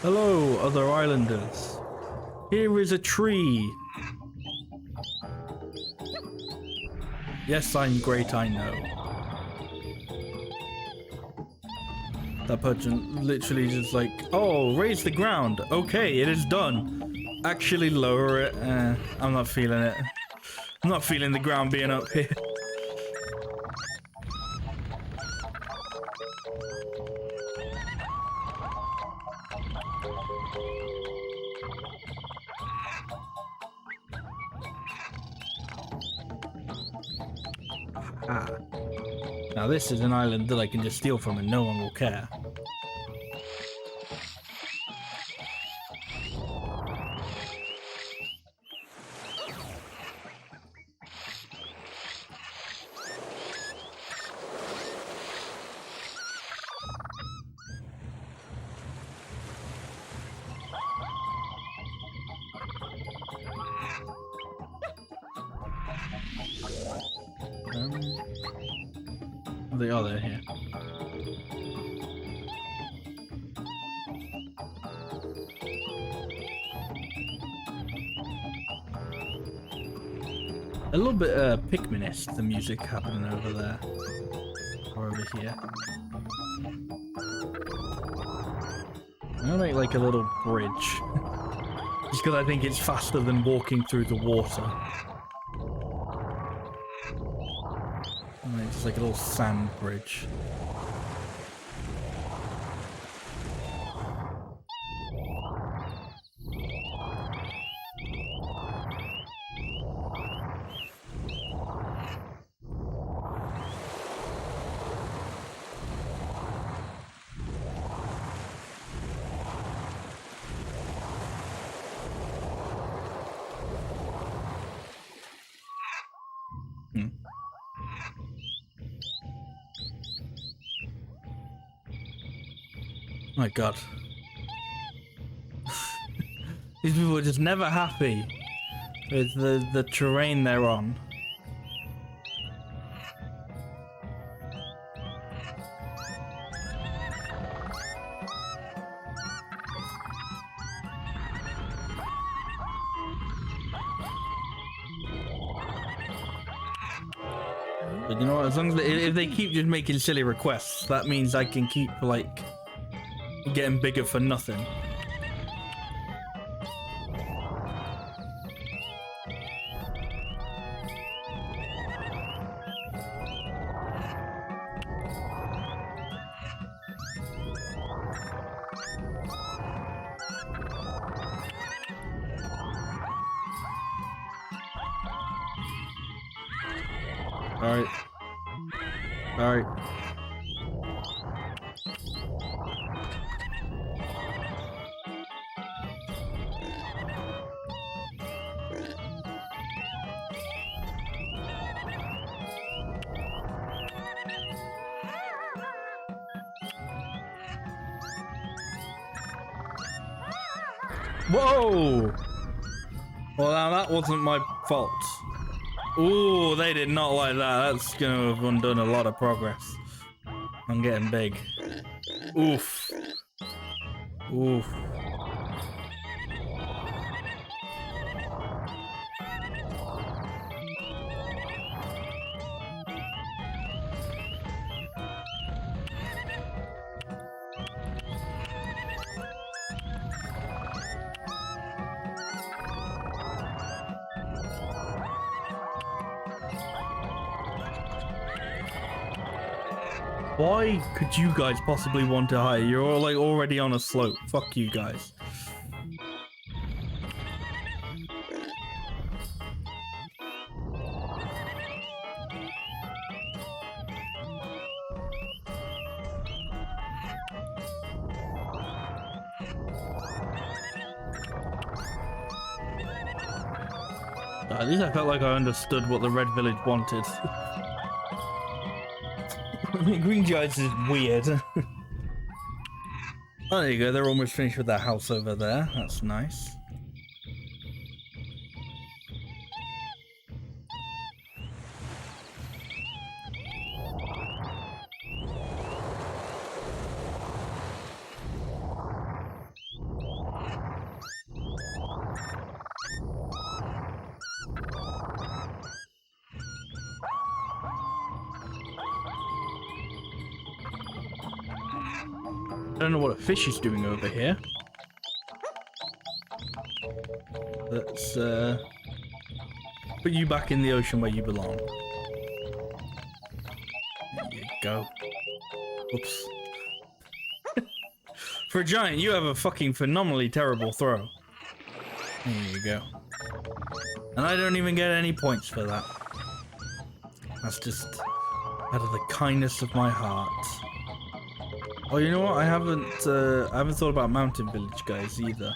Hello, other islanders. Here is a tree. Yes, I'm great, I know. That person literally just like Oh, raise the ground. Okay, it is done. Actually lower it. I'm not feeling it. I'm not feeling the ground being up here. Ah. Now this is an island that I can just steal from and no one will care. They are there here. A little bit Pikmin-esque, the music happening over there. Or over here. I'm gonna make like a little bridge. Just because I think it's faster than walking through the water. Just like a little sand bridge. My god. These people are just never happy with the terrain they're on. But you know what, as long as if they keep just making silly requests, that means I can keep like getting bigger for nothing. Alright. Alright. Whoa! Well, now that wasn't my fault. Ooh, they did not like that. That's gonna have undone a lot of progress. I'm getting big. Oof. Oof. Why could you guys possibly want to hire? You're all like already on a slope. Fuck you guys. At least I felt like I understood what the Red Village wanted. Green Giants is weird. Oh, there you go. They're almost finished with that house over there. That's nice. don't know what a fish is doing over here. Let's put you back in the ocean where you belong. There you go. Oops. For a giant, you have a fucking phenomenally terrible throw. There you go. And I don't even get any points for that. That's just out of the kindness of my heart. Oh, you know what? I haven't thought about Mountain Village, guys, either.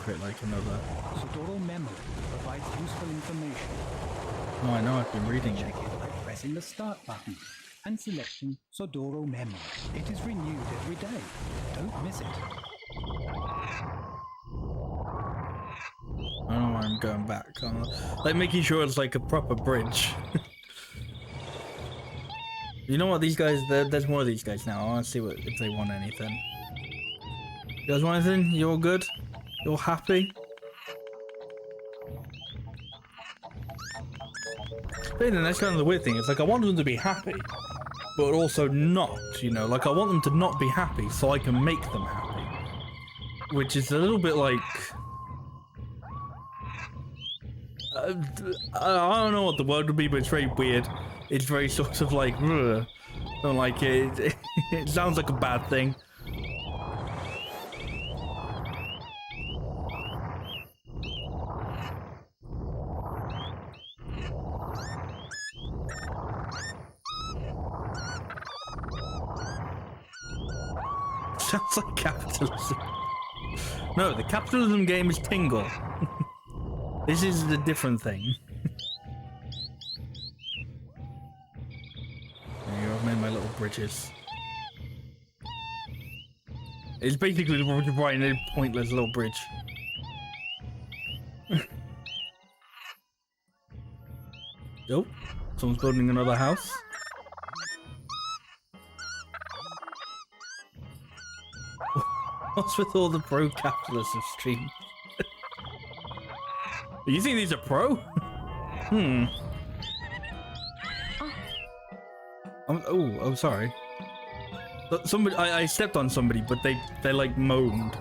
Create like another. Sodoro Memo provides useful information. Oh, I know. I've been reading it. Check it by pressing the start button and selecting Sodoro Memo. It is renewed every day. Don't miss it. I don't know why I'm going back. Like making sure it's like a proper bridge. You know what? These guys. There's more of these guys now. I want to see if they want anything. You guys want anything? You all good? You're happy? But then that's kind of the weird thing. It's like I want them to be happy, but also not, you know? Like I want them to not be happy so I can make them happy. Which is a little bit like... I don't know what the word would be, but it's very weird. It's very sort of like... Ugh. Don't like it. It sounds like a bad thing. Sounds like capitalism. No, the capitalism game is Tingle. This is a different thing. There you go, I've made my little bridges. It's basically right in a pointless little bridge. Oh, someone's building another house. What's with all the pro-capitalism streams? You think these are pro? Oh, sorry. But somebody, I stepped on somebody, but they like moaned.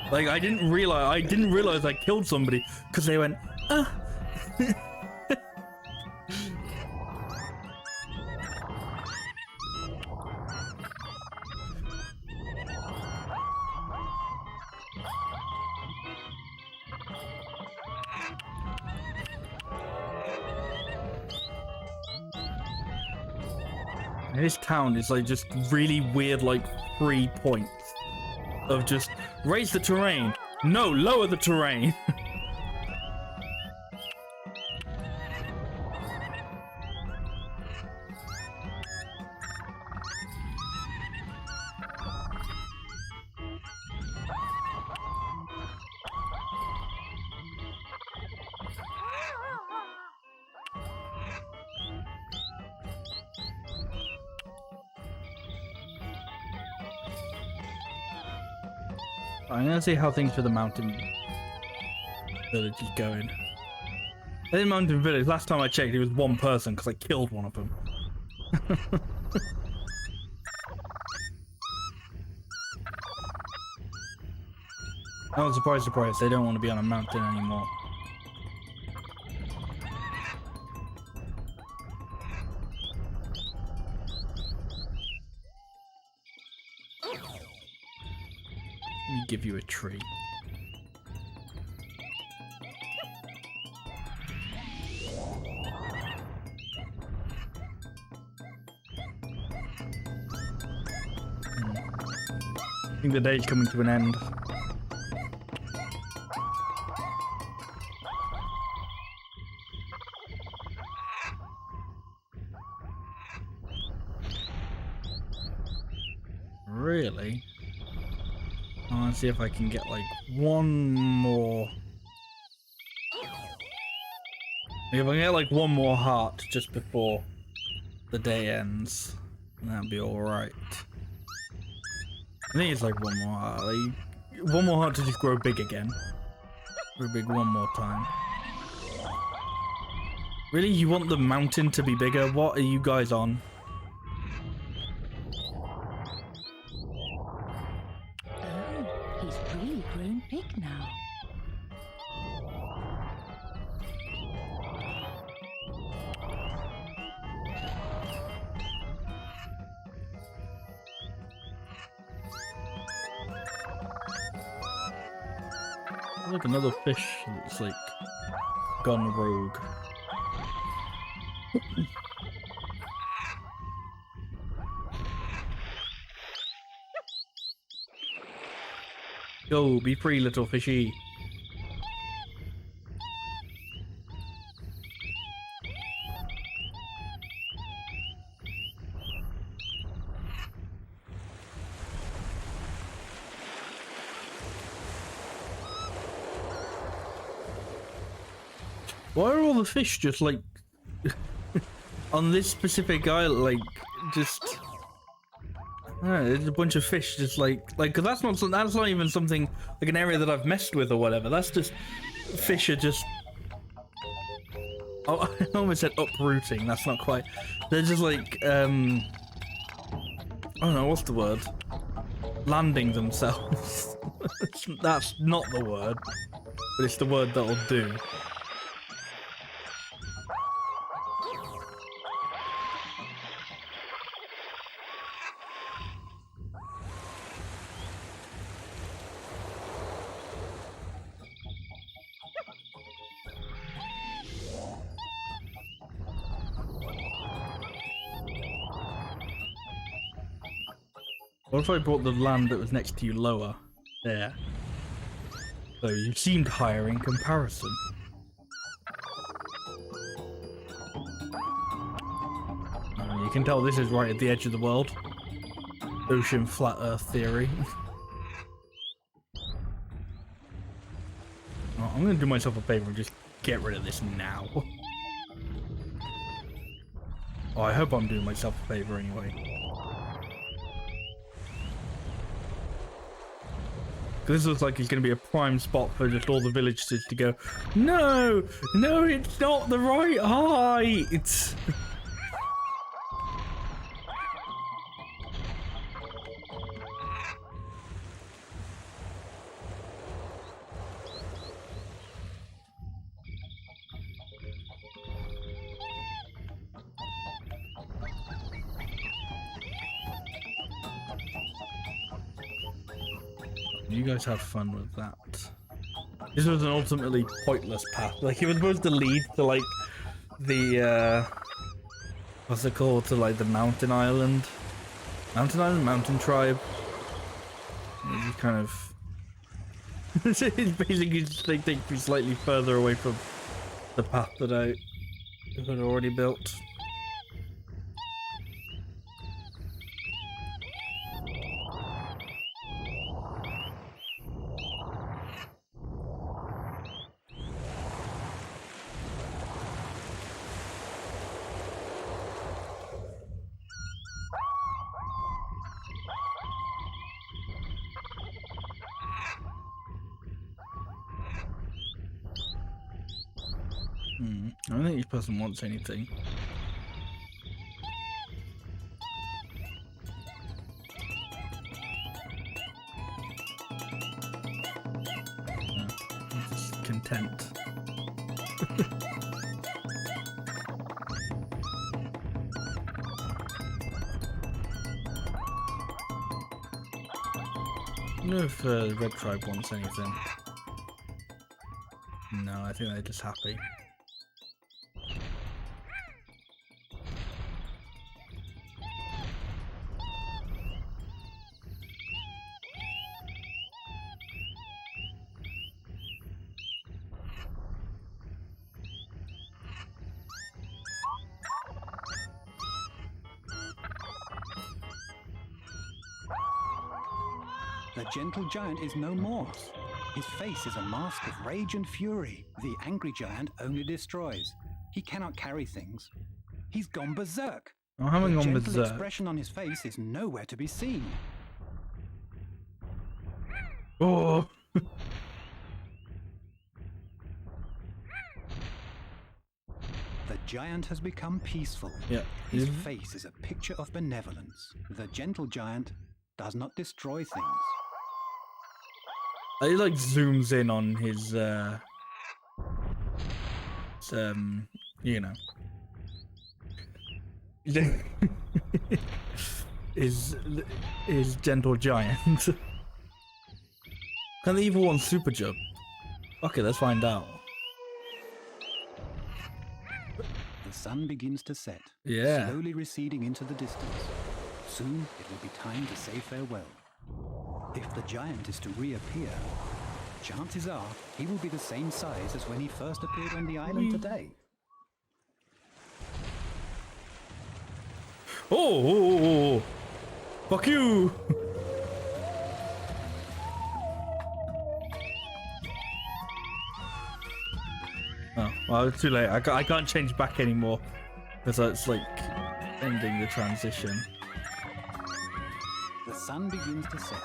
Like I didn't realize I killed somebody because they went, ah. This town is like just really weird, like 3 points of just raise the terrain. No, lower the terrain. I'm gonna see how things for the mountain village is going. In mountain village, last time I checked, it was one person because I killed one of them. Oh, surprise, surprise! They don't want to be on a mountain anymore. Let me give you a tree. I think the day's coming to an end. Really? I want to see if I can get like one more. If I can get like one more heart just before the day ends, that'd be alright. I think it's like one more heart. Like, one more heart to just grow big again. Grow big one more time. Really? You want the mountain to be bigger? What are you guys on? Oh, he's really grown big now. Look, another fish that's like gone rogue. Go, be free, little fishy. Why are all the fish just like on this specific island? Like, just there's a bunch of fish just like. Cause that's not even something like an area that I've messed with or whatever. That's just fish are just. Oh, I almost said uprooting. That's not quite. They're just like I don't know what's the word. Landing themselves. That's not the word, but it's the word that'll do. What if I brought the land that was next to you lower? There. So you seemed higher in comparison. You can tell this is right at the edge of the world. Ocean flat earth theory. Oh, I'm gonna do myself a favor and just get rid of this now. Oh, I hope I'm doing myself a favor anyway. This looks like it's going to be a prime spot for just all the villagers to go, no, no, it's not the right height. You guys have fun with that. This was an ultimately pointless path. Like, it was supposed to lead to, like, the, what's it called? To, like, the mountain island? Mountain island? Mountain tribe? You kind of... It's basically just, like, take you slightly further away from the path that I had already built. I don't think this person wants anything. No, he's just content. I don't know if the Red Tribe wants anything. No, I think they're just happy. The gentle giant is no more. His face is a mask of rage and fury. The angry giant only destroys. He cannot carry things. He's gone berserk. I haven't The gone gentle berserk. expression on his face is nowhere to be seen. Oh. The giant has become peaceful. Yeah. His face is a picture of benevolence. The gentle giant does not destroy things. He like zooms in on his you know. his gentle giant. Can the evil one super jump? Okay, let's find out. The sun begins to set, Yeah. slowly receding into the distance. Soon it will be time to say farewell. If the giant is to reappear, chances are he will be the same size as when he first appeared on the island today. Oh, fuck you! Oh, well, it's too late. I can't change back anymore because it's like ending the transition. The sun begins to set,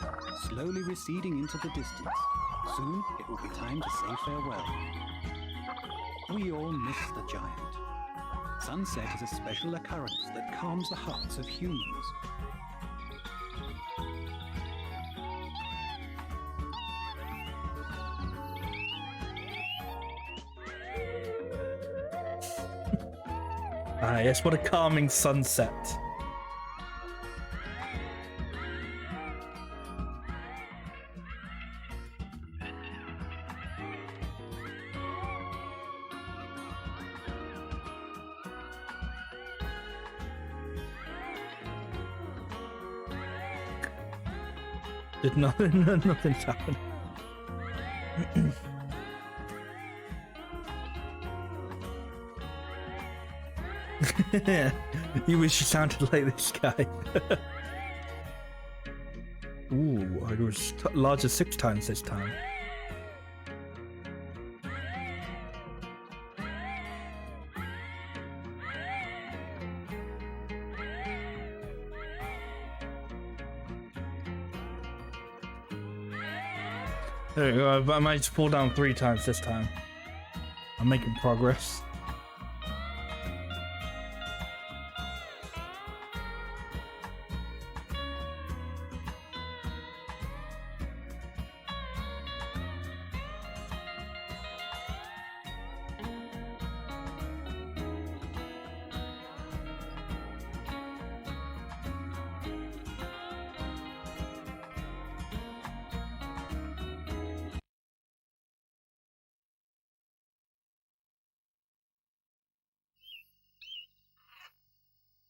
slowly receding into the distance. Soon it will be time to say farewell. We all miss the giant. Sunset is a special occurrence that calms the hearts of humans. Ah, yes, what a calming sunset. Did nothing's happened. You wish you sounded like this guy. Ooh, I was larger 6 times this time. There we go, I managed to pull down 3 times this time. I'm making progress.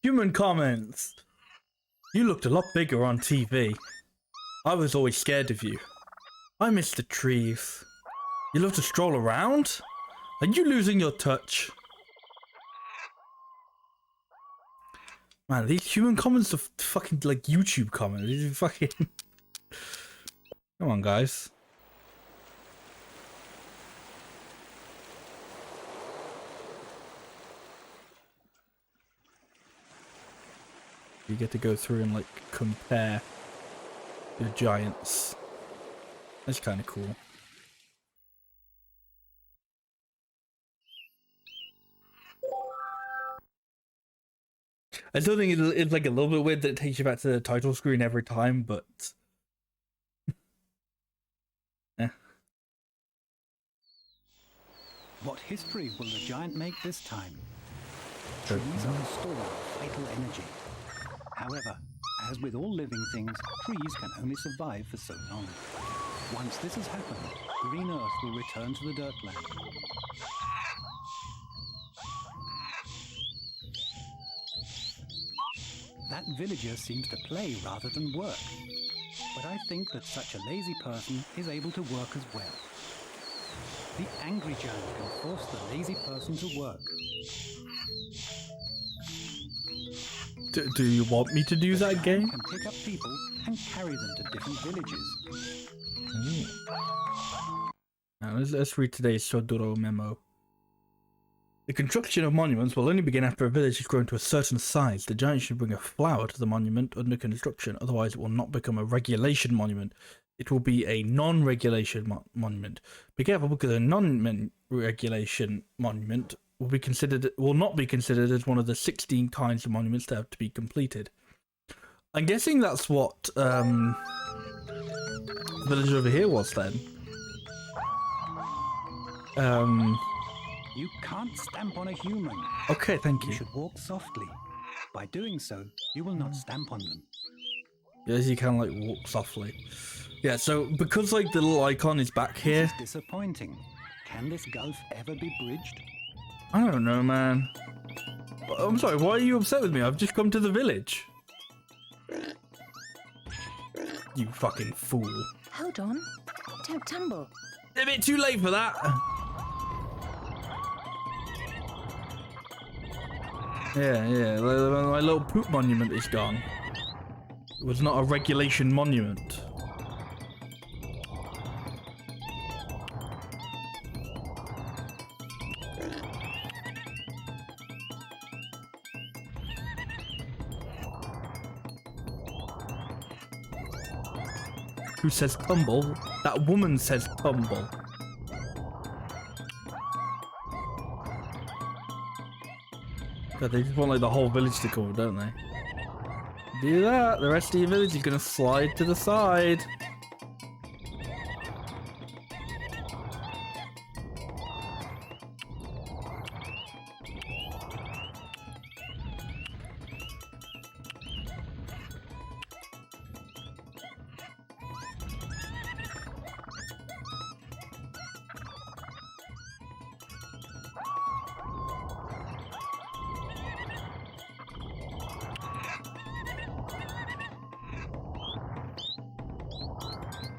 Human comments. You looked a lot bigger on TV. I was always scared of you. I miss the trees. You love to stroll around? Are you losing your touch? Man, these human comments are fucking like YouTube comments. These are fucking... Come on, guys. You get to go through and like compare the giants. That's kind of cool. I still think it's like a little bit weird that it takes you back to the title screen every time, but yeah. What history will the giant make this time? Trees are a store of vital energy. However, as with all living things, trees can only survive for so long. Once this has happened, green earth will return to the dirt land. That villager seems to play rather than work. But I think that such a lazy person is able to work as well. The angry giant can force the lazy person to work. Do you want me to do that game? Can pick up people and carry them to different villages. Now let's read today's Sodoro memo. The construction of monuments will only begin after a village has grown to a certain size. The giant should bring a flower to the monument under construction, otherwise it will not become a regulation monument. it will be a non-regulation monument. Be careful, because a non-regulation monument will not be considered as one of the 16 kinds of monuments that have to be completed. I'm guessing that's what the village over here was then. You can't stamp on a human. Okay, thank You you. should walk softly. By doing so, you will not stamp on them. Yes, you can like walk softly. Yeah, so because like the little icon is back here, This is disappointing. Can this gulf ever be bridged? I don't know, man. I'm sorry, why are you upset with me? I've just come to the village. You fucking fool. Hold on. Don't tumble. A bit too late for that. Yeah, my little poop monument is gone. It was not a regulation monument. Who says tumble? That woman says tumble. God, they just want like the whole village to come, don't they? Do that, the rest of your village is gonna slide to the side.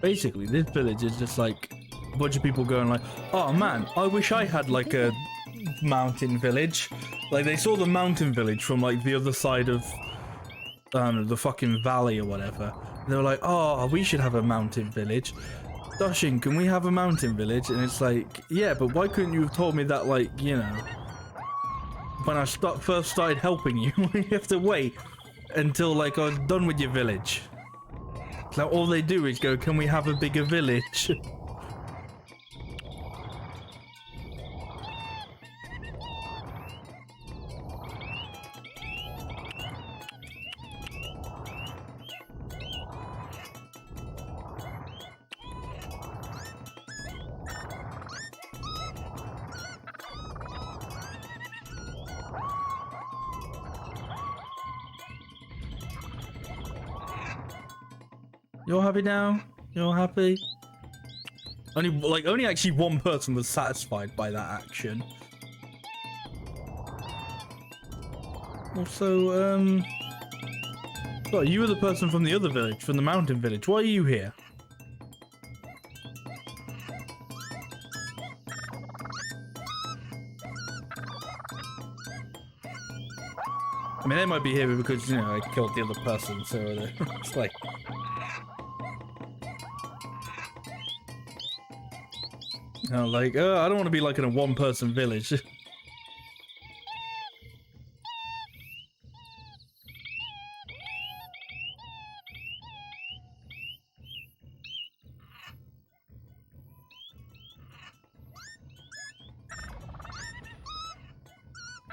Basically, this village is just like a bunch of people going like, oh man, I wish I had like a mountain village. Like they saw the mountain village from like the other side of, I don't know, the fucking valley or whatever. They were like, oh, we should have a mountain village. Doshin, can we have a mountain village? And it's like, yeah, but why couldn't you have told me that, like, you know, when I first started helping you? You have to wait until like I was done with your village. So all they do is go, can we have a bigger village? You're happy now? You're happy? Only actually one person was satisfied by that action. Also, well, you were the person from the other village, from the mountain village. Why are you here? I mean, they might be here because, you know, I killed the other person, so it's like... You know, like, I don't want to be like in a one-person village.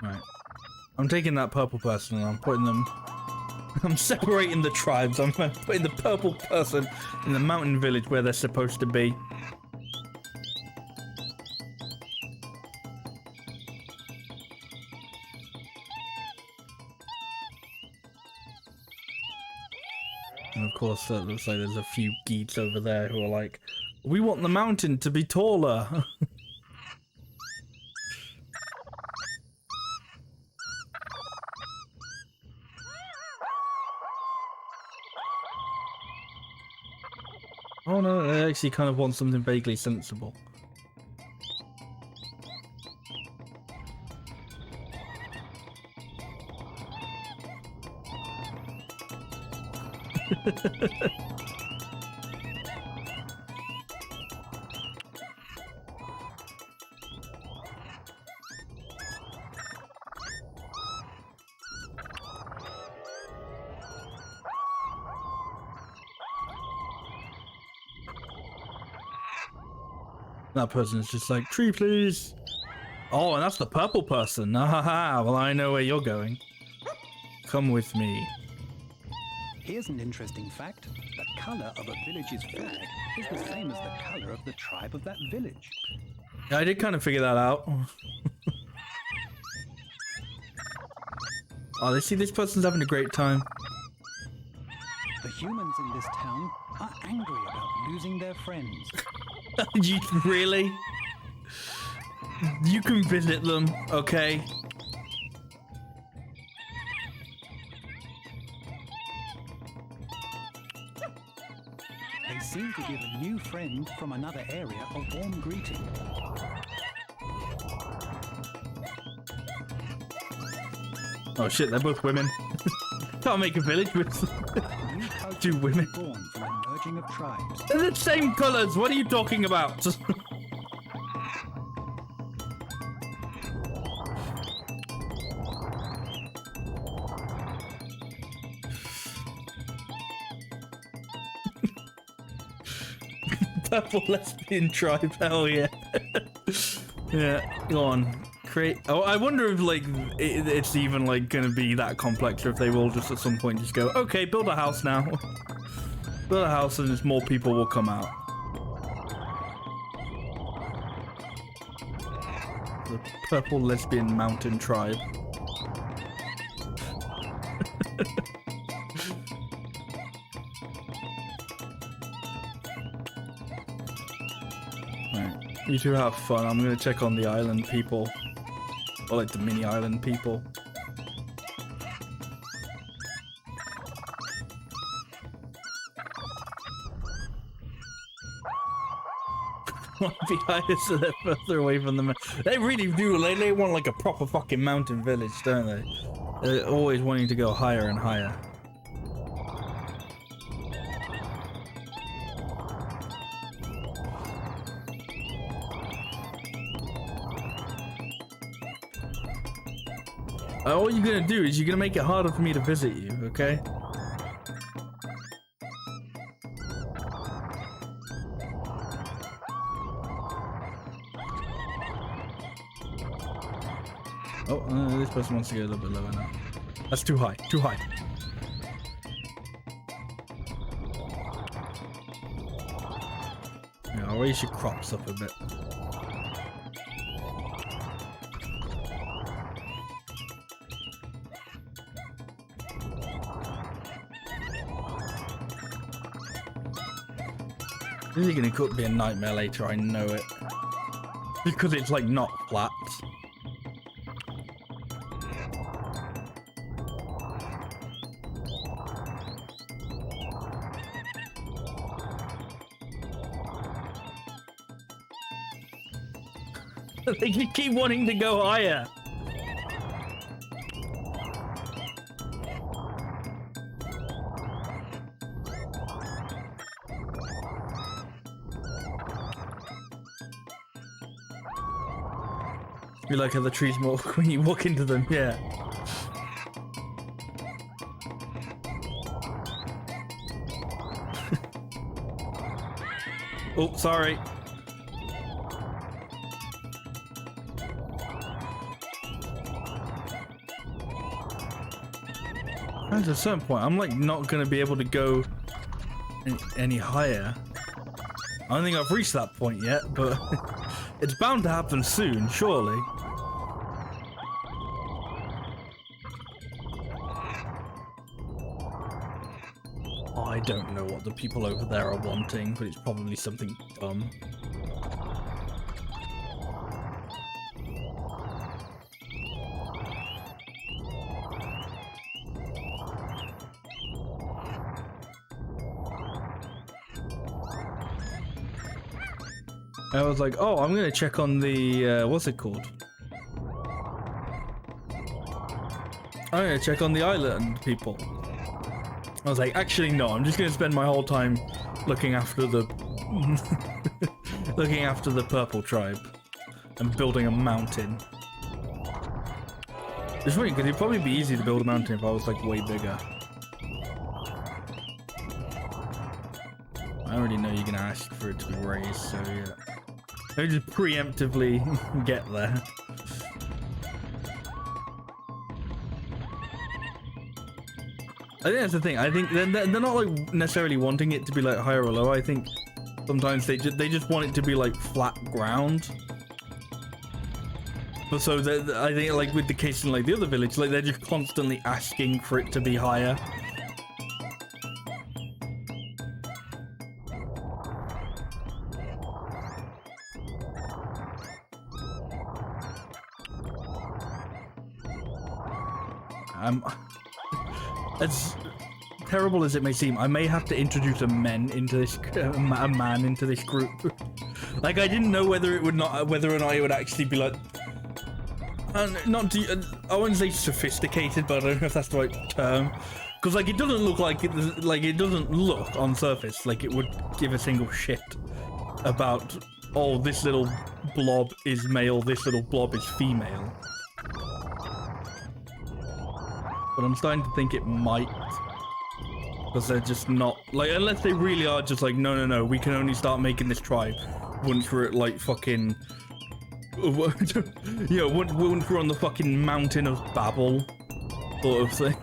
Right. I'm taking that purple person and I'm putting them... I'm separating the tribes. I'm putting the purple person in the mountain village where they're supposed to be. And of course, it looks like there's a few geeks over there who are like, we want the mountain to be taller. Oh no, they actually kind of want something vaguely sensible. That person's just like, tree please. Oh, and that's the purple person. Ah, well, I know where you're going. Come with me. Here's an interesting fact. The colour of a village's flag is the same as the colour of the tribe of that village. I did kind of figure that out. Oh, they see this person's having a great time. The humans in this town are angry about losing their friends. You really? You can visit them, okay? They seem to give a new friend from another area a warm greeting. Oh shit, they're both women. Can't make a village with New culture two women. born from a merging of tribes. They're the same colours. What are you talking about? Purple lesbian tribe. Hell yeah. Yeah. Go on. Create. Oh, I wonder if like it's even like gonna be that complex, or if they will just at some point just go, okay, build a house now. Build a house, and just more people will come out. The purple lesbian mountain tribe. Right. You two have fun. I'm gonna check on the island people. Or like the mini island people. Be higher so they're further away from the They really do. They want like a proper fucking mountain village, don't they? They're always wanting to go higher and higher. All you're gonna do is you're gonna make it harder for me to visit you, okay? Oh, this person wants to get a little bit lower now. That's too high, too high. Yeah, I'll raise your crops up a bit. This is gonna be a nightmare later, I know it. Because it's like not flat. They keep wanting to go higher. You like how the trees more when you walk into them, yeah. Oh, sorry. At a certain point, I'm like not gonna be able to go any higher. I don't think I've reached that point yet, but it's bound to happen soon, surely. I don't know what the people over there are wanting, but it's probably something dumb. I was like, oh, I'm gonna check on the, what's it called? I'm gonna check on the island people. I was like, actually, no, I'm just gonna spend my whole time looking after the, looking after the purple tribe and building a mountain. It's funny, because it'd probably be easy to build a mountain if I was like way bigger. I already know you're gonna ask for it to be raised, so yeah. They just preemptively get there. I think that's the thing. I think they're not like necessarily wanting it to be like higher or lower. I think sometimes they just want it to be like flat ground. But so I think like with the case in like the other village, like they're just constantly asking for it to be higher. As terrible as it may seem, I may have to introduce a man into this group. Like I didn't know whether or not it would actually be like, I wouldn't say sophisticated, but I don't know if that's the right term. Because like it doesn't look like it doesn't look on surface like it would give a single shit about, oh, this little blob is male, this little blob is female. But I'm starting to think it might, because they're just not like, unless they really are just like, no, we can only start making this tribe once we're at like fucking, you know, once we're on the fucking mountain of Babel, sort of thing.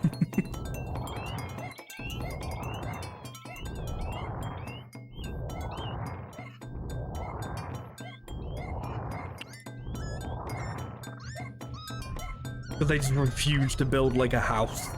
Because they just refuse to build like a house.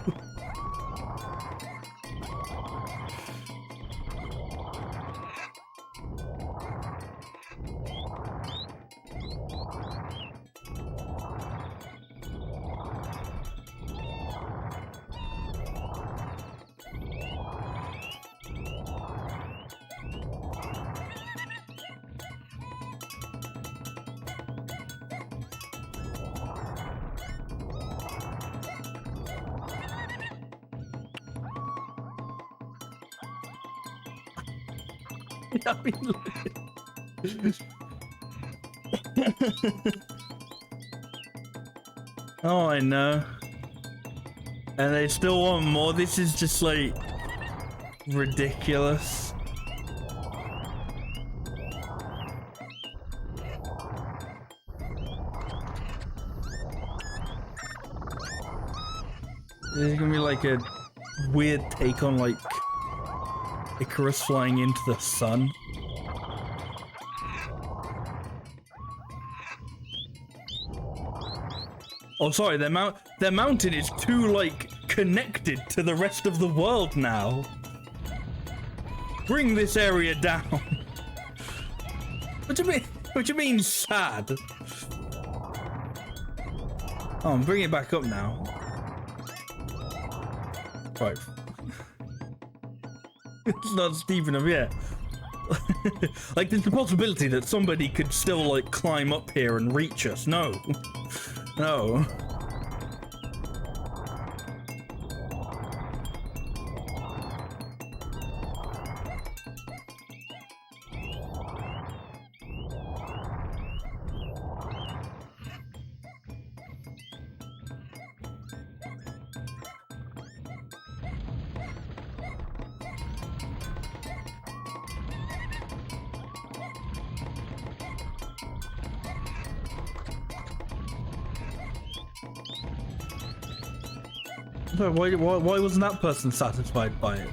I mean, oh, I know. And they still want more. This is just like ridiculous. There's gonna be like a weird take on like Icarus flying into the sun. Oh, sorry, their mountain is too, like, connected to the rest of the world now. Bring this area down. What do you mean? What do you mean, sad? Oh, I'm bringing it back up now. Right. It's not steep enough yet. Like, there's the possibility that somebody could still, like, climb up here and reach us. No. No. Why wasn't that person satisfied by it?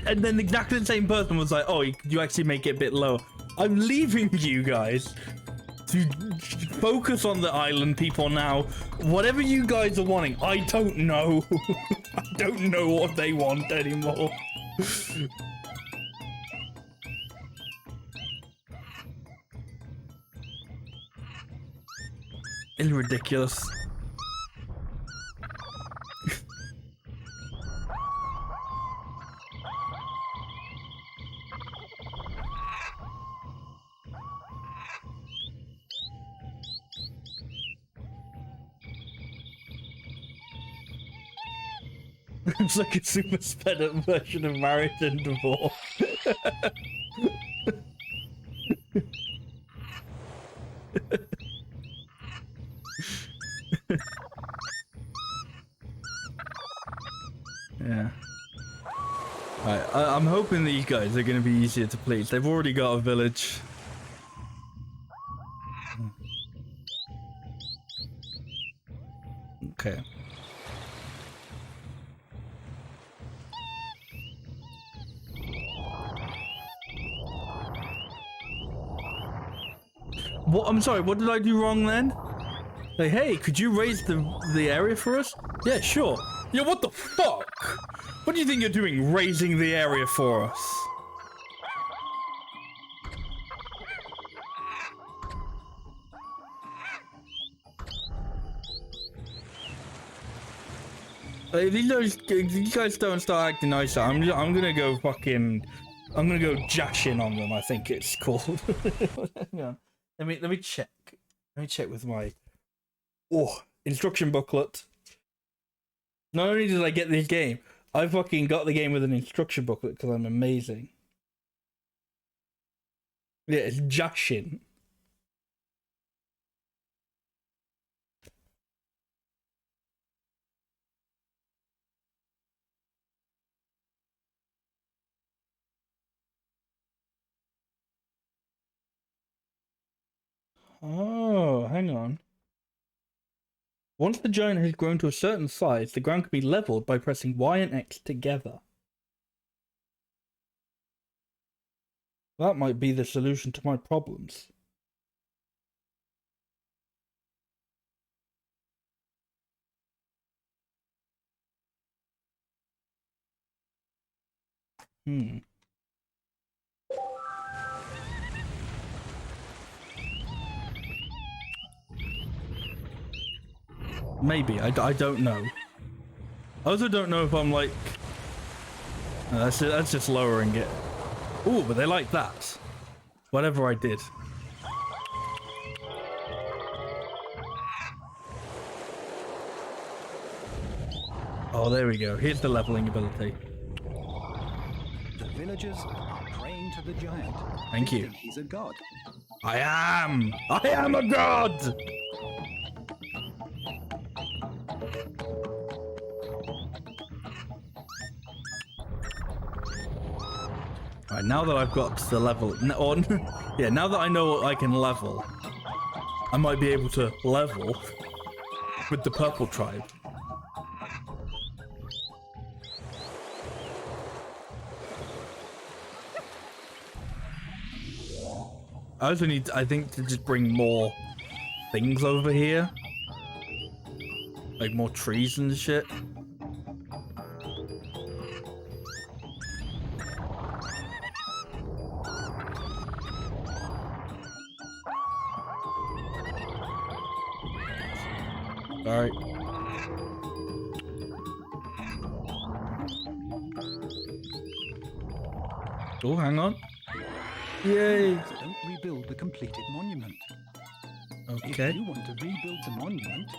And then exactly the same person was like, oh, you actually make it a bit lower. I'm leaving you guys to focus on the island people now. Whatever you guys are wanting, I don't know. I don't know what they want anymore. It's ridiculous. It's like a super sped up version of Married and Divorced. Yeah. Right, I'm hoping these guys are going to be easier to please. They've already got a village. Okay. What? I'm sorry, what did I do wrong then? Like, hey, could you raise the area for us? Yeah, sure. Yeah, what the fuck? What do you think you're doing, raising the area for us? Like, if these guys don't start acting nicer, I'm gonna go fucking, I'm gonna go jashing on them. I think it's called. Hang on. Let me check. Let me check with my instruction booklet. Not only did I get this game, I fucking got the game with an instruction booklet because I'm amazing. Yeah, it's jashing. Oh, hang on. Once the giant has grown to a certain size, the ground can be leveled by pressing Y and X together. That might be the solution to my problems. Maybe. I don't know. I also don't know if I'm like... No, that's just lowering it. Ooh, but they like that. Whatever I did. Oh, there we go. Here's the leveling ability. The villagers are praying to the giant. Thank you. Think he's a god. I am a god! Alright, now that I've got the level, yeah, now that I know what I can level, I might be able to level with the purple tribe. I also need, I think, to just bring more things over here. Like more trees and shit. Alright. Oh, hang on. Yay! Don't rebuild the completed monument. Okay. If you want to rebuild the monument,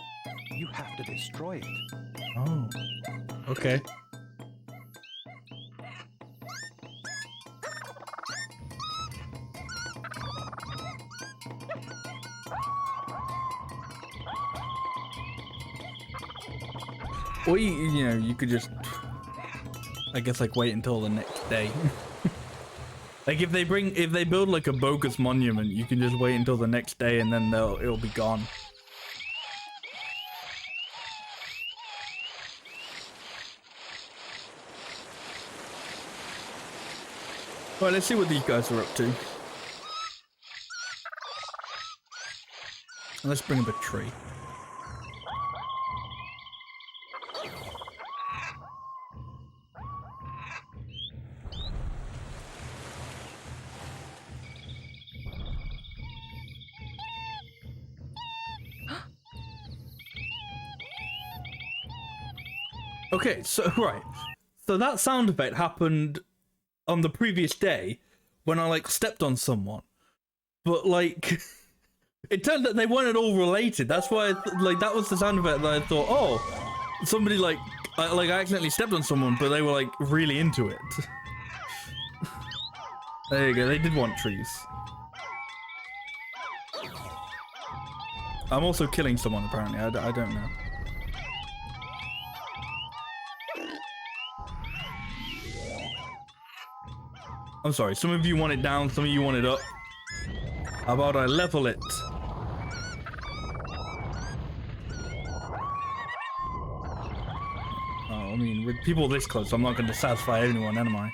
you have to destroy it. Oh. Okay. Or you know, you could just, I guess, like wait until the next day. Like if they build like a bogus monument, you can just wait until the next day and then it'll be gone. Well, let's see what these guys are up to. Let's bring up a tree. Okay, so right. So that sound effect happened on the previous day when I like stepped on someone. But like it turned out they weren't at all related. That's why like that was the sound effect that I thought, oh, somebody like I accidentally stepped on someone, but they were like really into it. There you go. They did want trees. I'm also killing someone apparently. I don't know. I'm sorry. Some of you want it down. Some of you want it up. How about I level it? Oh, I mean, with people this close, I'm not going to satisfy anyone, am I?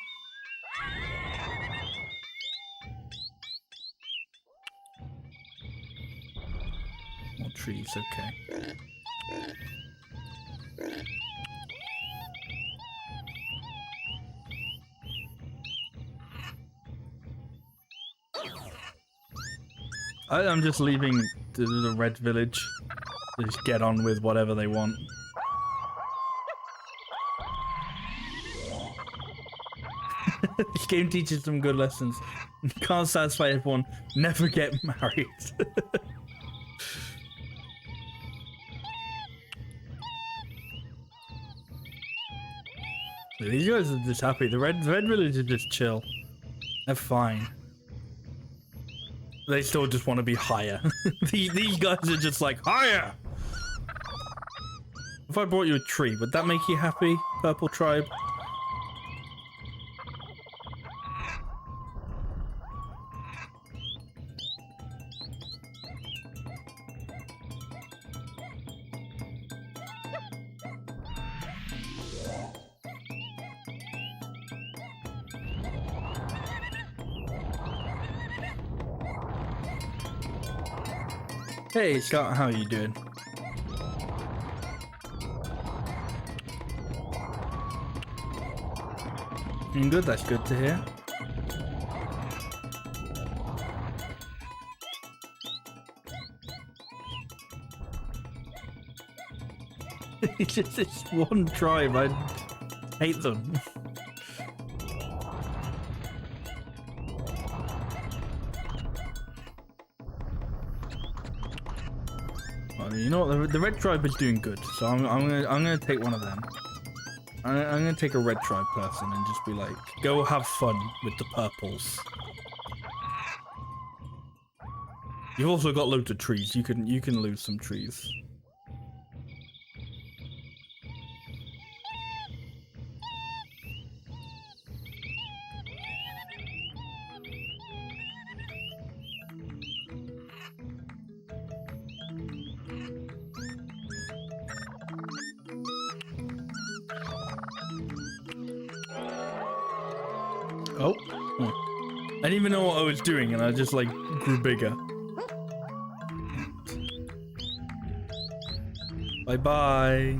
More trees, okay. I'm just leaving the red village. They just get on with whatever they want. This game teaches some good lessons. Can't satisfy everyone. Never get married. These guys are just happy. The red village is just chill. They're fine. They still just want to be higher. These guys are just like, higher! If I brought you a tree, would that make you happy, Purple Tribe? Hey Scott, how are you doing? Doing good, that's good to hear. It's just this one tribe, I hate them. You know what? The red tribe is doing good, so I'm gonna take one of them. I'm gonna take a red tribe person and just be like, go have fun with the purples. You've also got loads of trees. You can lose some trees. Oh, I didn't even know what I was doing, and I just like grew bigger. Bye bye.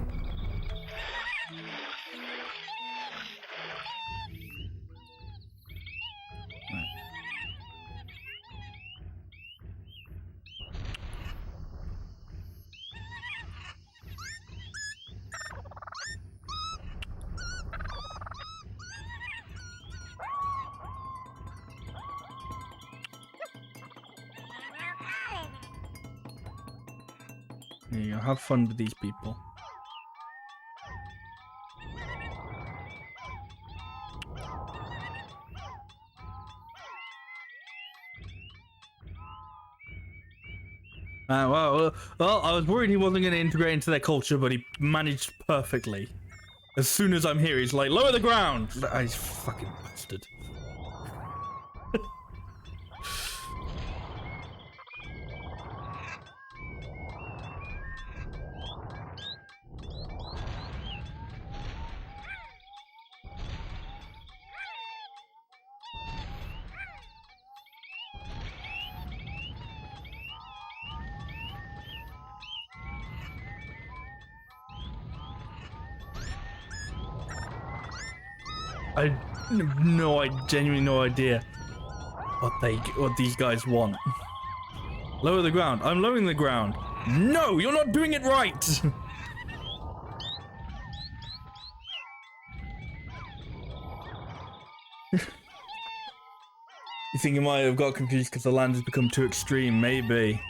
There you go, have fun with these people. Well, I was worried he wasn't going to integrate into their culture, but he managed perfectly. As soon as I'm here, he's like, lower the ground! He's fucking bastard. I have genuinely no idea what these guys want. Lower the ground. I'm lowering the ground. No, you're not doing it right. You think you might have got confused because the land has become too extreme? Maybe.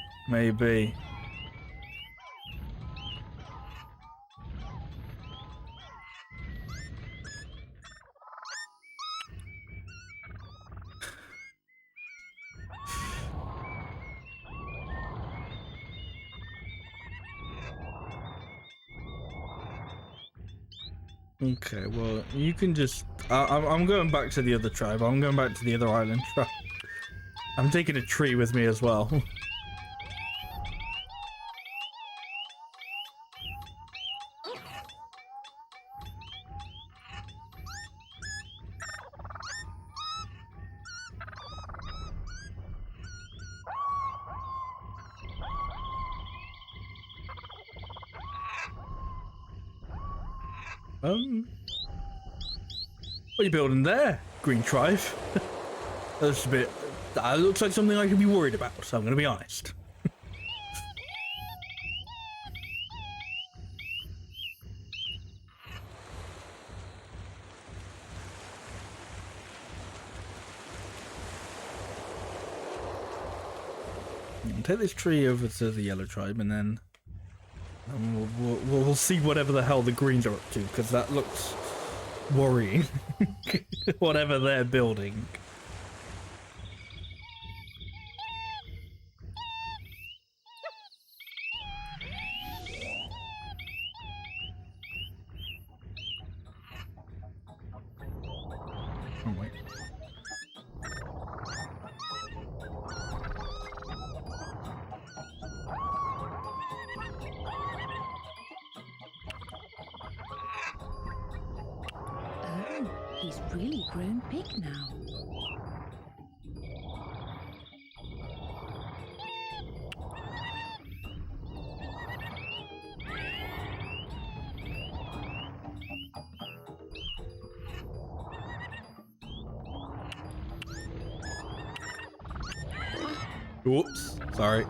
Okay, well, you can just... I'm going back to the other tribe. I'm going back to the other island tribe. I'm taking a tree with me as well. What are you building there, Green Tribe? That's a bit... That looks like something I could be worried about, so I'm going to be honest. I'll take this tree over to the Yellow Tribe, and then we'll see whatever the hell the Greens are up to, because that looks worrying. Whatever they're building. Oh, wait. Oh, he's really grown big now. Oops, sorry.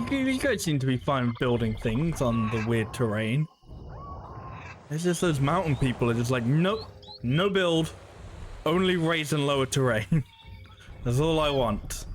You guys seem to be fine building things on the weird terrain. It's just those mountain people are just like, nope, no build, only raise and lower terrain. That's all I want.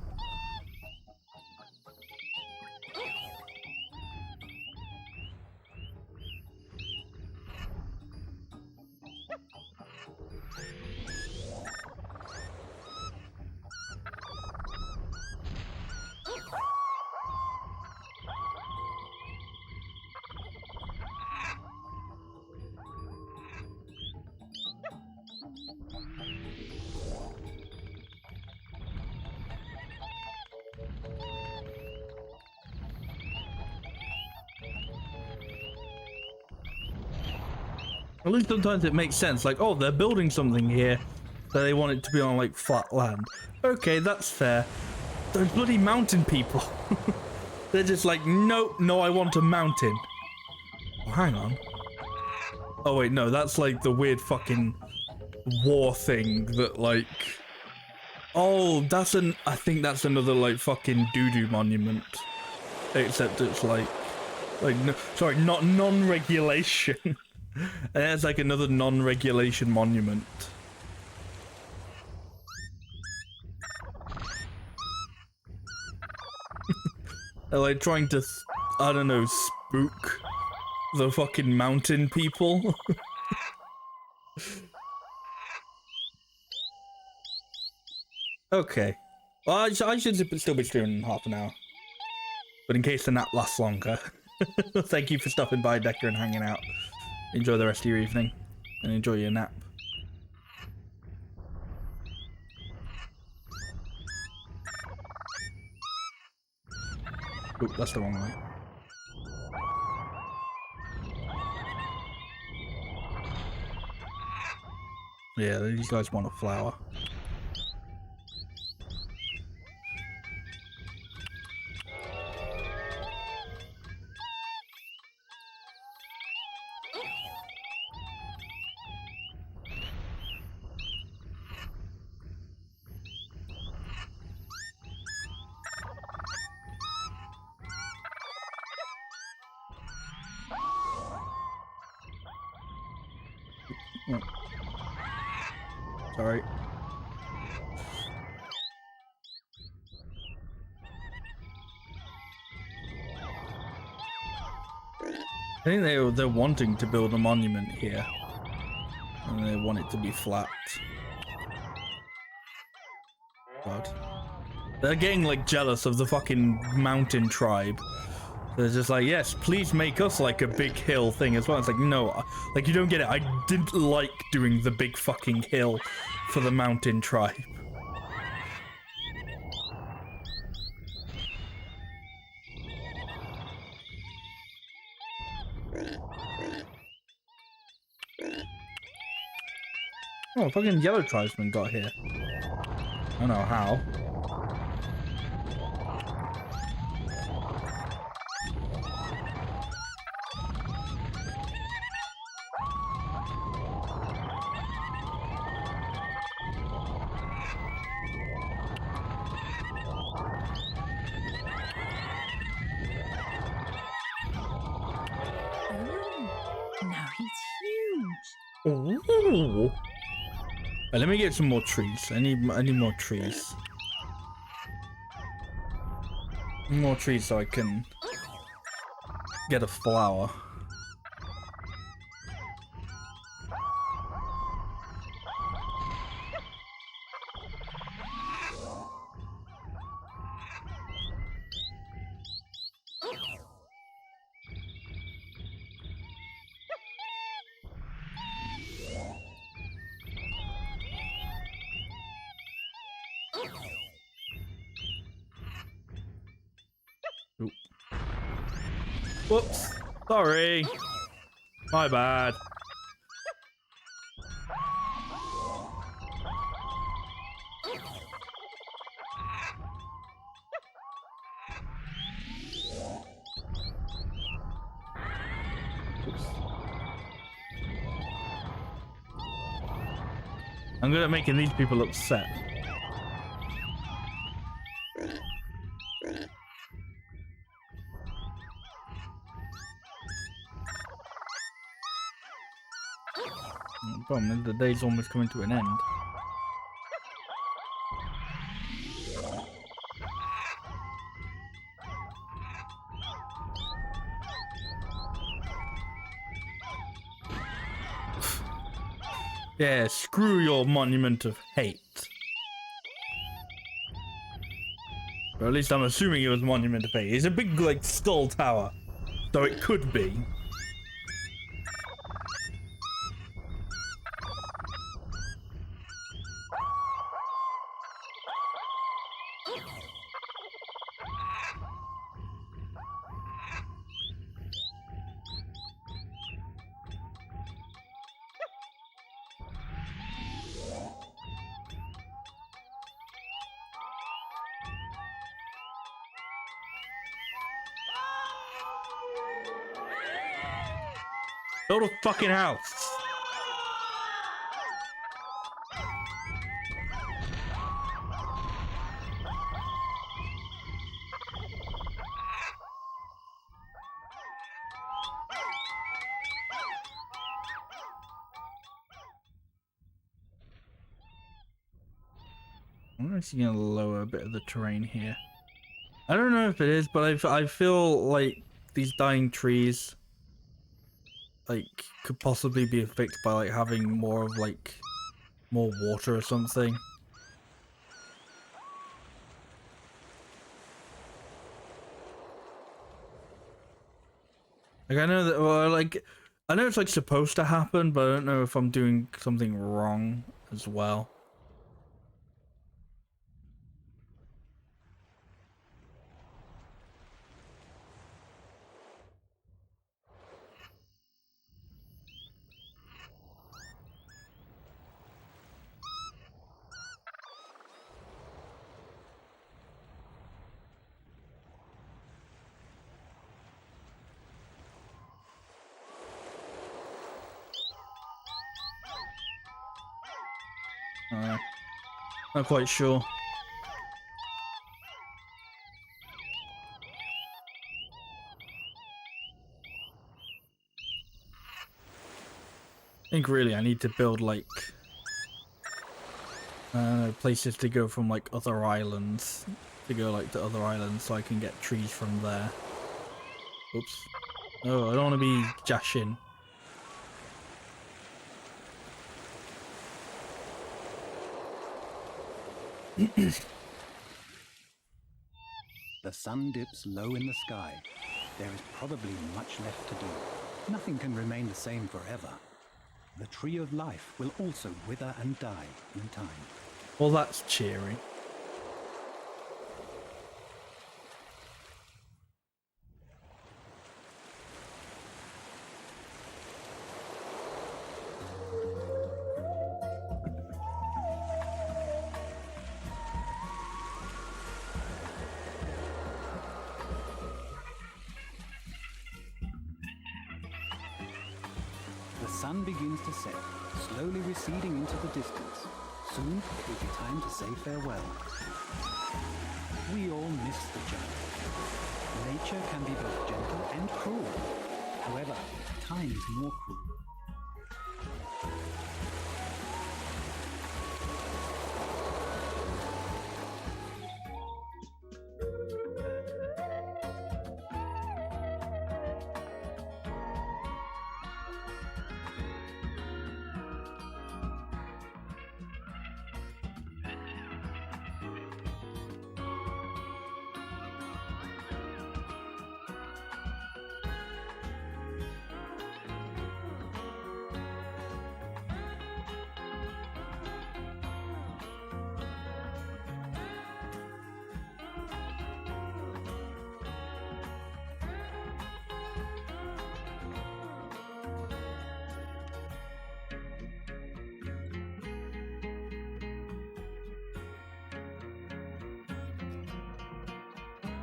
At least sometimes it makes sense, like, oh, they're building something here, so they want it to be on, like, flat land. Okay, that's fair. Those bloody mountain people. They're just like, nope, no, I want a mountain. Oh, hang on. Oh, wait, no, that's, like, the weird fucking war thing that, like... Oh, that's I think that's another, like, fucking doo-doo monument. Except it's, like, no, sorry, not non-regulation. And it's like another non-regulation monument. They're like trying to, I don't know, spook the fucking mountain people. Okay. Well, I should still be streaming in half an hour. But in case the nap lasts longer. Thank you for stopping by, Decker, and hanging out. Enjoy the rest of your evening, and enjoy your nap. Oop, that's the wrong way. Yeah, these guys want a flower. Oh. Sorry. I think they're wanting to build a monument here, and they want it to be flat. God, they're getting like jealous of the fucking mountain tribe. They're just like, yes, please make us like a big hill thing as well. It's like, no, like you don't get it. I didn't like doing the big fucking hill for the mountain tribe. Oh, fucking yellow tribesman got here. I don't know how. Oh, now he's huge. Ooh. Right, let me get some more trees. I need more trees. More trees so I can get a flower. Oop. Whoops. Sorry. My bad. Oops. I'm good at making these people upset. Problem is the day's almost coming to an end. Yeah, screw your monument of hate. Or at least I'm assuming it was monument of hate. It's a big, like, skull tower. So it could be. Build a fucking house. I'm actually gonna lower a bit of the terrain here. I don't know if it is, but I feel like these dying trees like could possibly be fixed by like having more of like more water or something. Like I know that well, like I know it's like supposed to happen, but I don't know if I'm doing something wrong as well. Not quite sure. I think really I need to build like places to go from like other islands to go like to other islands so I can get trees from there. Oops. Oh, I don't want to be Jashin. The sun dips low in the sky. There is probably much left to do. Nothing can remain the same forever. The tree of life will also wither and die in time. Well, that's cheery. The sun begins to set, slowly receding into the distance. Soon it will be time to say farewell. We all miss the giant. Nature can be both gentle and cruel. However, time is more cruel.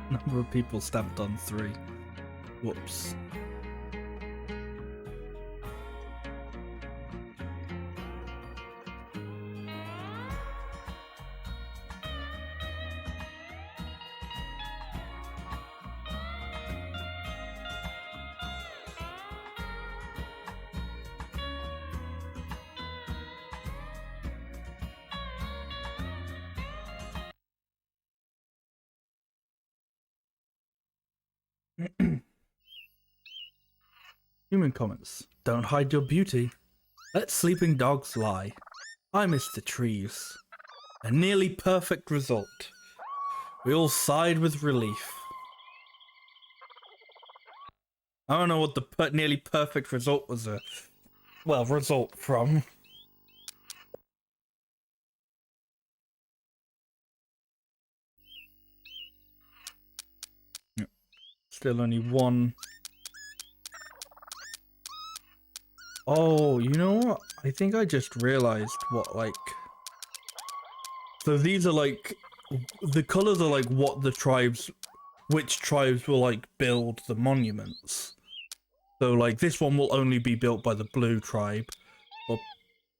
Number of people stamped on 3. Whoops. Human comments. Don't hide your beauty. Let sleeping dogs lie. I miss the trees. A nearly perfect result. We all sighed with relief. I don't know what the nearly perfect result was result from. Yep. Still only one. Oh, you know what? I think I just realized what, like... So these are, like... The colors are, like, what the tribes... Which tribes will, like, build the monuments. So, like, this one will only be built by the blue tribe. Or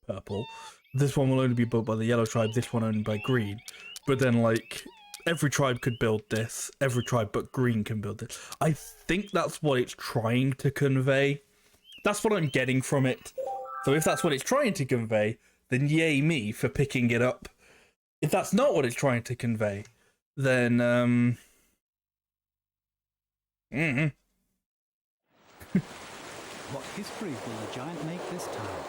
purple. This one will only be built by the yellow tribe. This one only by green. But then, like... Every tribe could build this. Every tribe but green can build this. I think that's what it's trying to convey. That's what I'm getting from it. So if that's what it's trying to convey, then yay me for picking it up. If that's not what it's trying to convey, then What history will the giant make this time?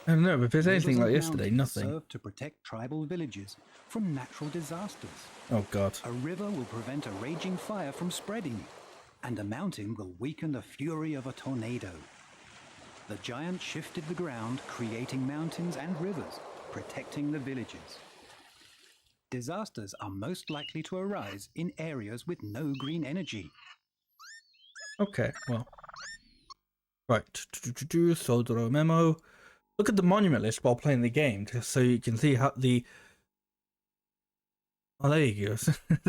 I don't know, but if it's anything Rivers like and yesterday, mountains nothing. serve to protect tribal villages from natural disasters. Oh god. A river will prevent a raging fire from spreading, and a mountain will weaken the fury of a tornado. The giant shifted the ground, creating mountains and rivers, protecting the villages. Disasters are most likely to arise in areas with no green energy. Okay, well. Right. Sodro memo. Look at the monument list while playing the game, just so you can see how the... Oh, there you go.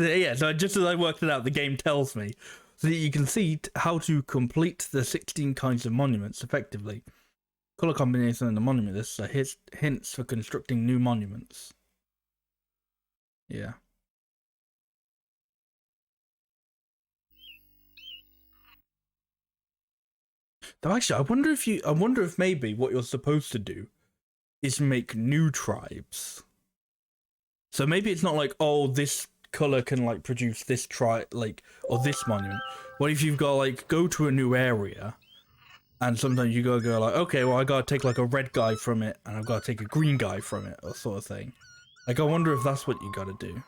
Yeah, so just as I worked it out, the game tells me. So that you can see how to complete the 16 kinds of monuments effectively. Color combination in the monument list are hints for constructing new monuments. Yeah. Though actually, I wonder if maybe what you're supposed to do is make new tribes. So maybe it's not like, oh, this color can like produce this or this monument. What if you've got like go to a new area, and sometimes you gotta go like, okay, well I gotta take like a red guy from it, and I've gotta take a green guy from it, or sort of thing. Like I wonder if that's what you gotta do.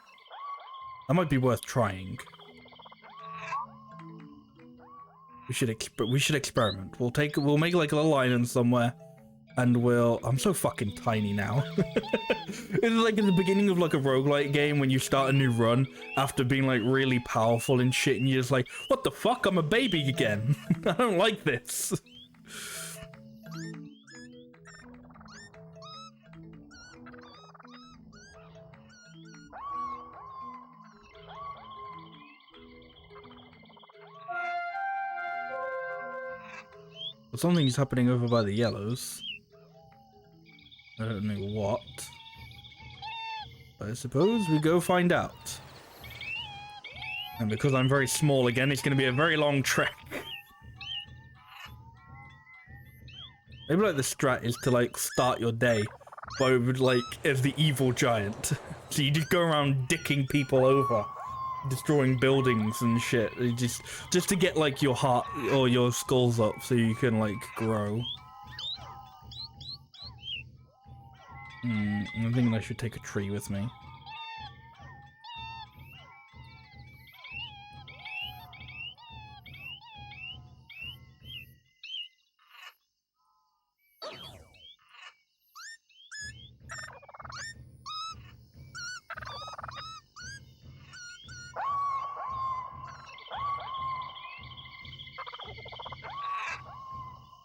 That might be worth trying. We should experiment. We'll make like a little island somewhere, and I'm so fucking tiny now. It's like in the beginning of like a roguelike game when you start a new run after being like really powerful and shit, and you're just like, what the fuck? I'm a baby again. I don't like this. Something's happening over by the yellows. I don't know what. But I suppose we go find out. And because I'm very small again, it's going to be a very long trek. Maybe like the strat is to like start your day by like as the evil giant. So you just go around dicking people over, destroying buildings and shit. Just to get like your heart or your skulls up so you can like grow. I'm thinking I should take a tree with me.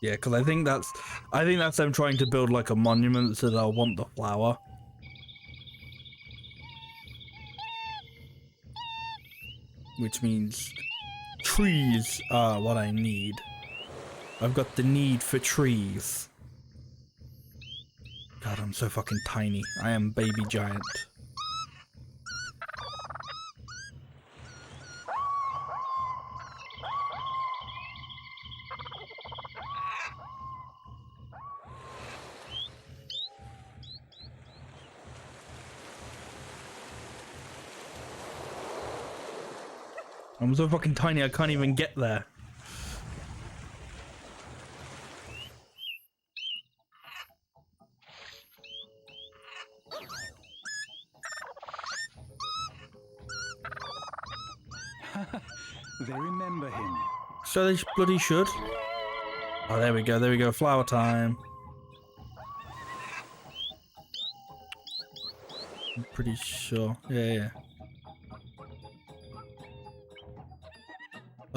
Yeah, because I think that's them trying to build like a monument, so they'll want the flower. Which means trees are what I need. I've got the need for trees. God, I'm so fucking tiny. I am baby giant. I'm so fucking tiny, I can't even get there. They remember him. So they bloody should. Oh, there we go, flower time. I'm pretty sure, yeah.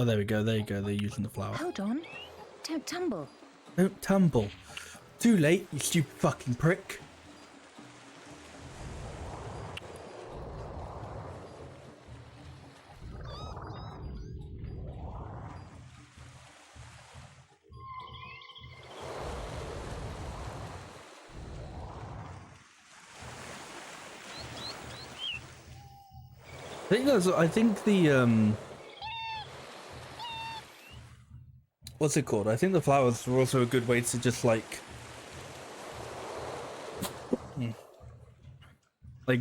Oh, there we go, they're using the flower. Hold on. Don't tumble. Don't tumble. Too late, you stupid fucking prick. I think the what's it called? I think the flowers are also a good way to just like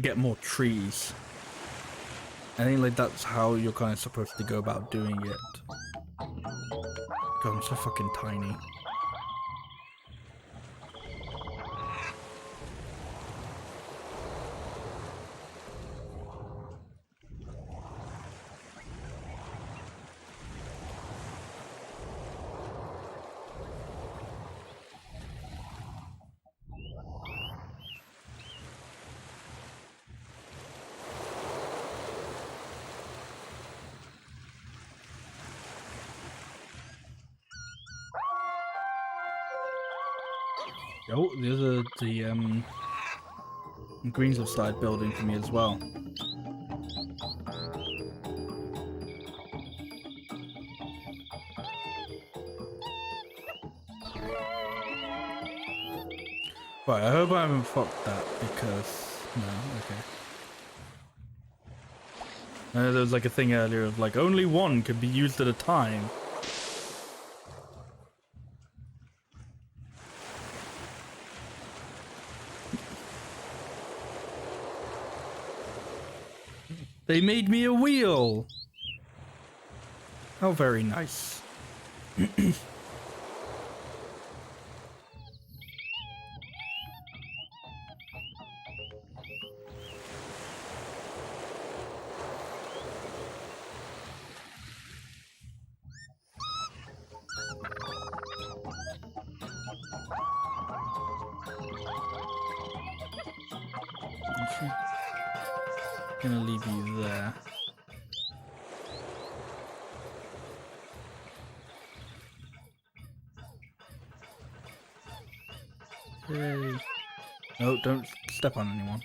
get more trees. I think like that's how you're kind of supposed to go about doing it. God, I'm so fucking tiny. Oh, the greens have started building for me as well. Right, I hope I haven't fucked that because no, okay. I know there was like a thing earlier of like only one could be used at a time. They made me a wheel. How very nice. Gonna leave you there. Yay. No, don't step on anyone.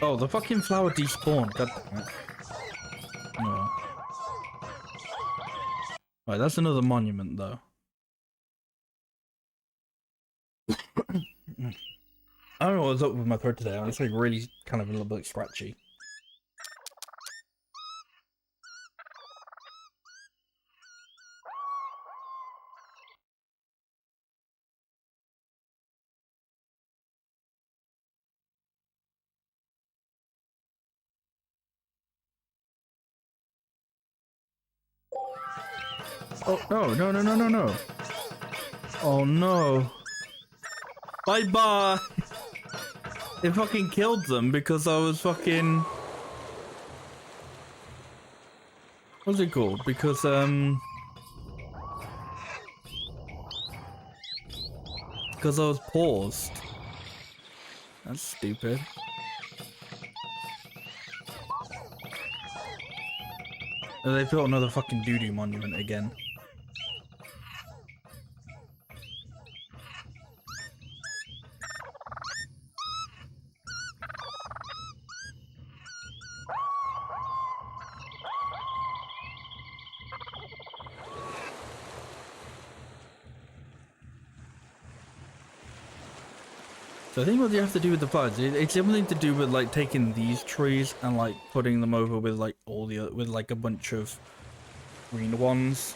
Oh, the fucking flower despawned. God damn it. Oh. Right, that's another monument, though. I don't know what was up with my throat today. It's like really kind of a little bit scratchy. Oh, no, no, no, no, no, no. Oh, no. Bye-bye. It fucking killed them because I was fucking... What's it called? Because, Because I was paused. That's stupid. And they built another fucking doo-doo monument again. So I think what you have to do with the flowers, it's something to do with like taking these trees and like putting them over with like all the other, with like a bunch of green ones.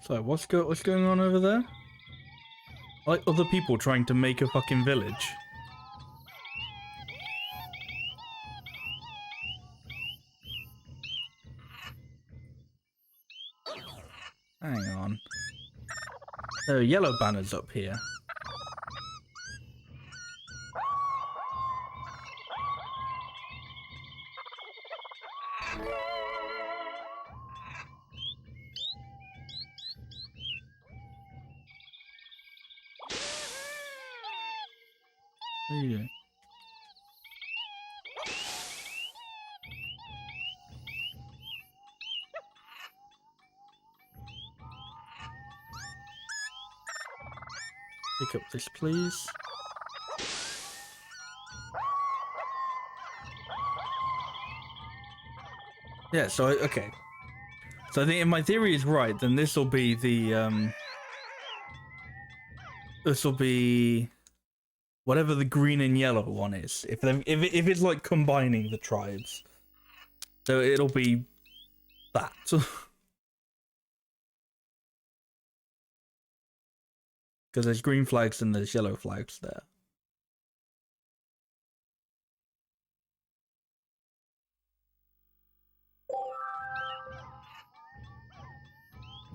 So what's going on over there? Like other people trying to make a fucking village. Hang on. There are yellow banners up here. There you go. Pick up this, please. Yeah, so, okay. So I think if my theory is right, then this will be the, this will be whatever the green and yellow one is. If it's like combining the tribes. So it'll be that. Because there's green flags and there's yellow flags there.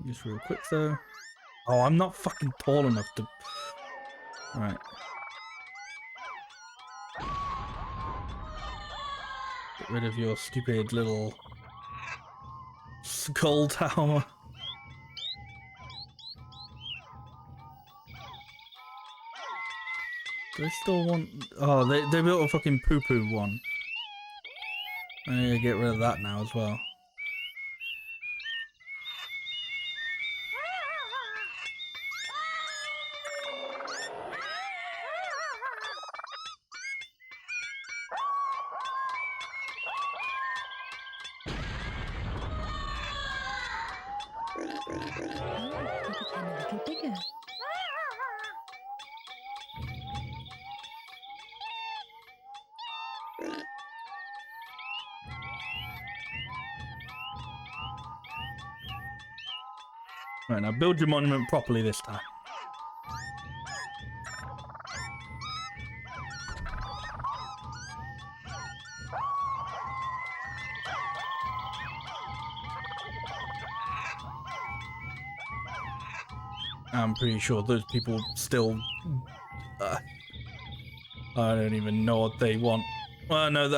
Just real quick though. Oh, I'm not fucking tall enough to... Alright. Get rid of your stupid little... skull tower. Do they still want... Oh, they built a fucking poo-poo one. I need to get rid of that now as well. he became a little bigger. Right, now build your monument properly this time. I'm pretty sure those people still... I don't even know what they want. Well, no,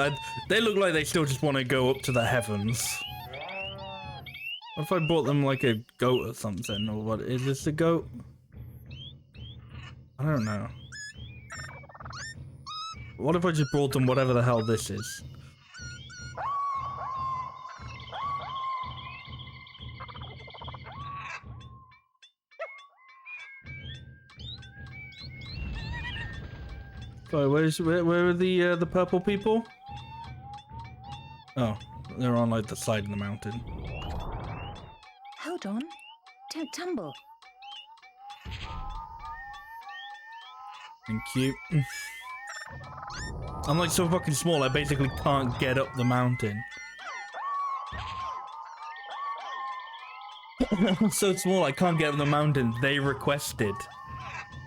they look like they still just want to go up to the heavens. What if I brought them like a goat or something? Or what? Is this a goat? I don't know. What if I just brought them whatever the hell this is? Sorry, where are the purple people? Oh, they're on like the side of the mountain. Hold on. Don't tumble. Thank you. I'm like so fucking small, I basically can't get up the mountain. I'm so small, I can't get up the mountain they requested.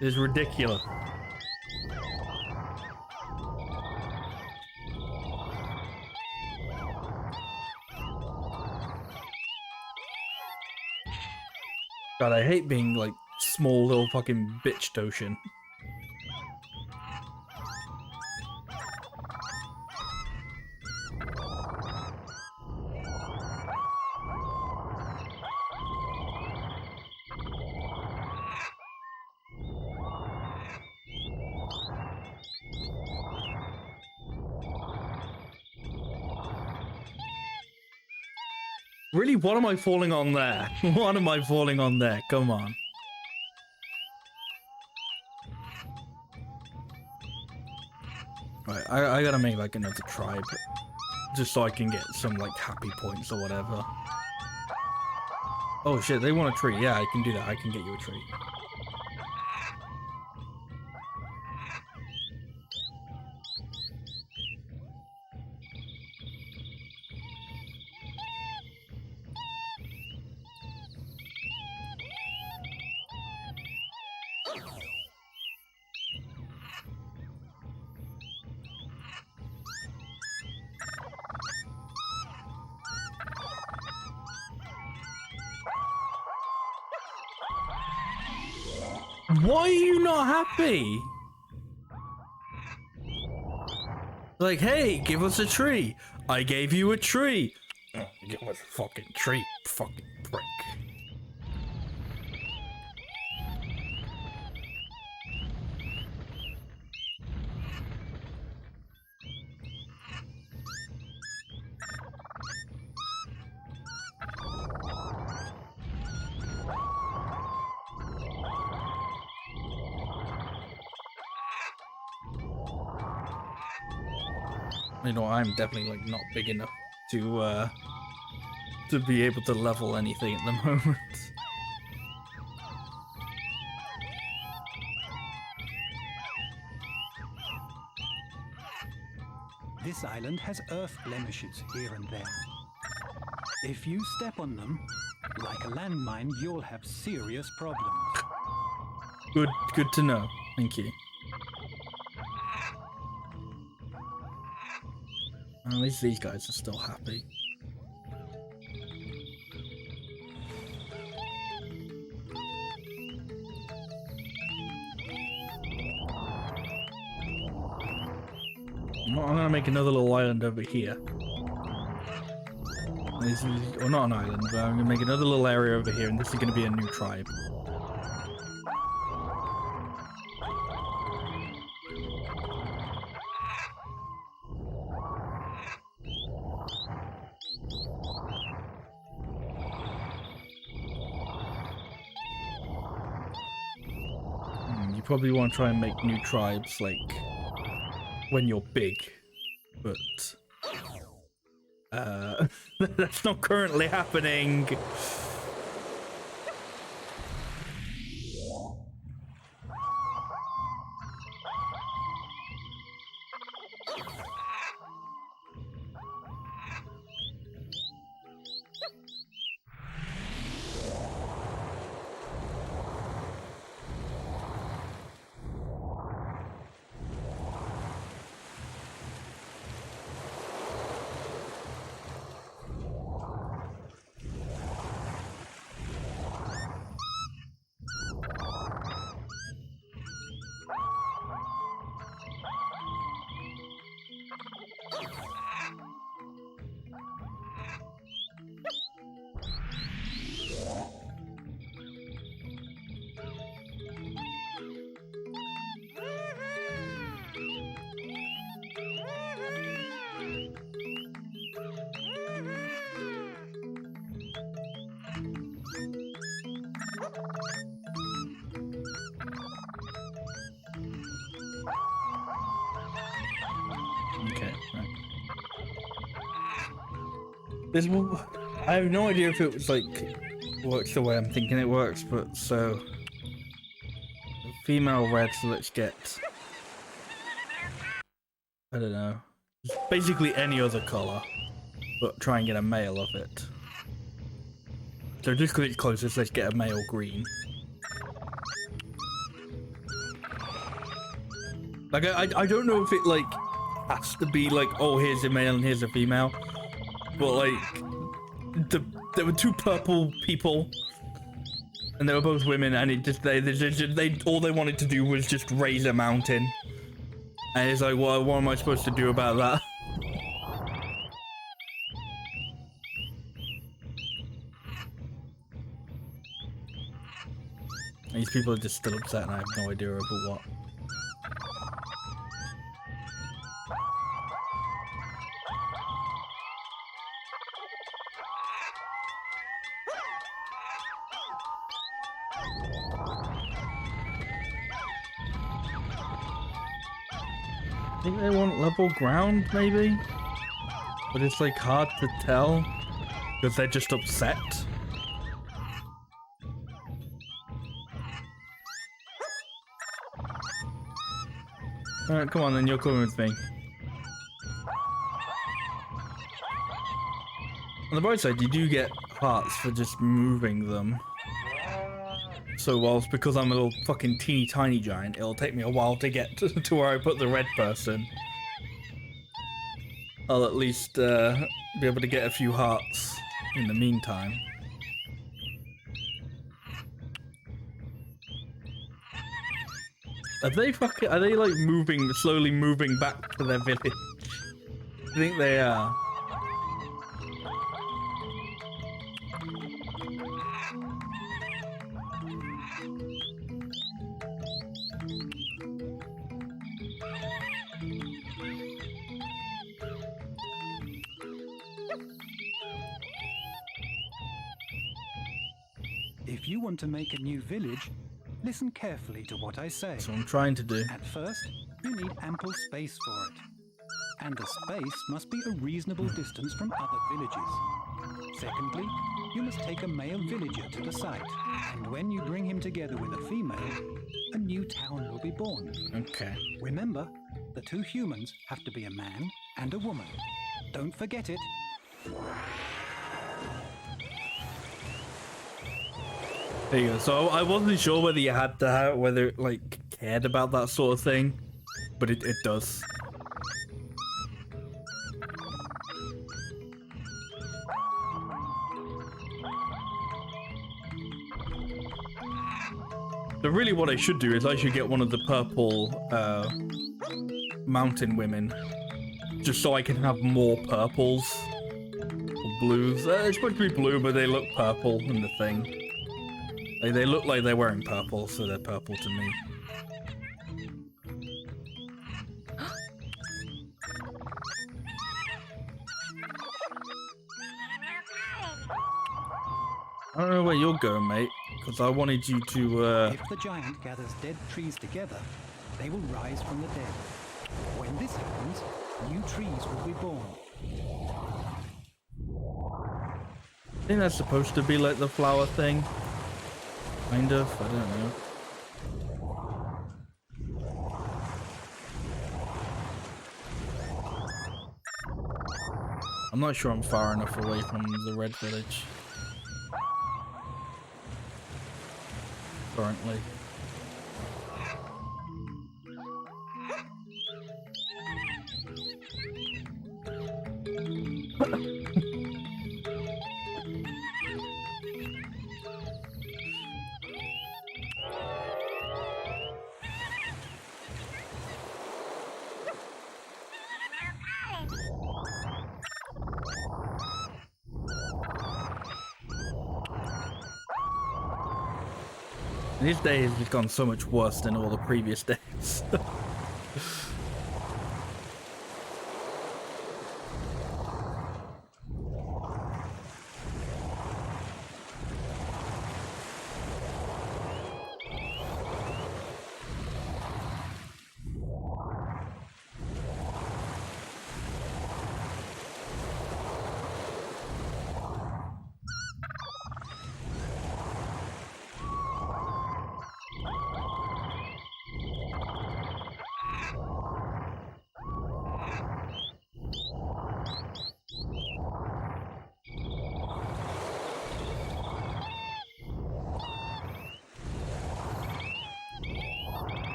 It's ridiculous. God, I hate being like small little fucking bitch Doshin. Really, what am I falling on there? What am I falling on there? Come on. Right, I gotta make like another tribe. Just so I can get some like happy points or whatever. Oh shit, they want a tree. Yeah, I can do that. I can get you a tree. Why are you not happy? Like, hey, give us a tree. I gave you a tree. Oh, give us a fucking tree, fucking prick. You know, I'm definitely like not big enough to be able to level anything at the moment. This island has earth blemishes here and there. If you step on them, like a landmine, you'll have serious problems. Good to know. Thank you. At least these guys are still happy. I'm gonna make another little island over here. This is, or not an island, but I'm gonna make another little area over here, and this is gonna be a new tribe. You probably want to try and make new tribes, like, when you're big, but that's not currently happening. There's one. I have no idea if it was like works the way I'm thinking it works, but so female red. So let's get. I don't know. It's basically any other color, but try and get a male of it. So just because it's closest, let's get a male green. Like I don't know if it like has to be like, oh, here's a male and here's a female, but like there were two purple people and they were both women, and it just they all they wanted to do was just raise a mountain, and it's like, well, what am I supposed to do about that? And these people are just still upset, and I have no idea about what. I think they want level ground, maybe? But it's like hard to tell because they're just upset. Alright, come on then, you're coming with me. On the bright side, you do get hearts for just moving them. So whilst, because I'm a little fucking teeny tiny giant, it'll take me a while to get to where I put the red person. I'll at least be able to get a few hearts in the meantime. Are they like moving, slowly moving back to their village? I think they are. If you want to make a new village, listen carefully to what I say. That's what I'm trying to do. At first, you need ample space for it. And the space must be a reasonable distance from other villages. Secondly, you must take a male villager to the site. And when you bring him together with a female, a new town will be born. Okay. Remember, the two humans have to be a man and a woman. Don't forget it. There you go. So I wasn't sure whether you had to have, whether it like cared about that sort of thing, but it does. So really what I should do is I should get one of the purple mountain women, just so I can have more purples or blues. It's supposed to be blue, but they look purple in the thing. They look like they're wearing purple, so they're purple to me. I don't know where you're going, mate, because I wanted you to, If the giant gathers dead trees together, they will rise from the dead. When this happens, new trees will be born. I think that's supposed to be like the flower thing. Kind of, I don't know. I'm not sure I'm far enough away from the red village. Currently. This day has just gone so much worse than all the previous days.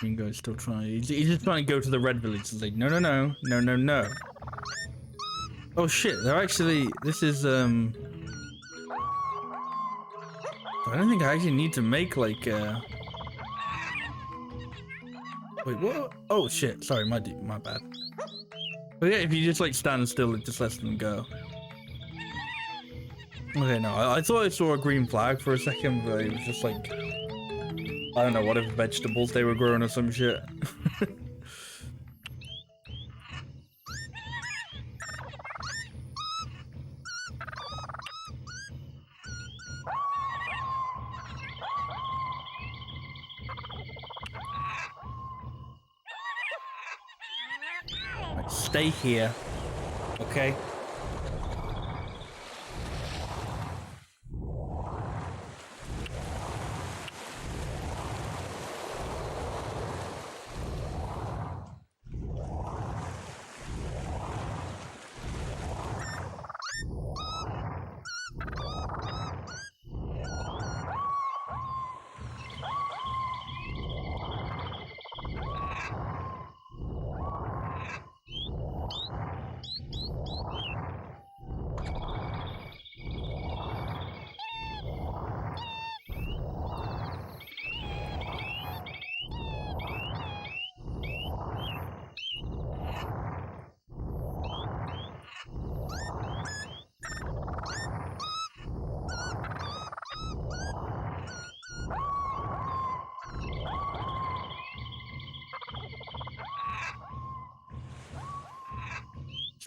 Ringo's still trying. He's just trying to go to the red village. He's like, no, no, no, no, no, no. Oh shit! They're actually. This is I don't think I actually need to make like. Wait, what? Oh shit! Sorry, my bad. But yeah, if you just like stand still, it just lets them go. Okay, no, I thought I saw a green flag for a second, but it was just like, I don't know, whatever vegetables they were growing or some shit. Right, stay here, okay?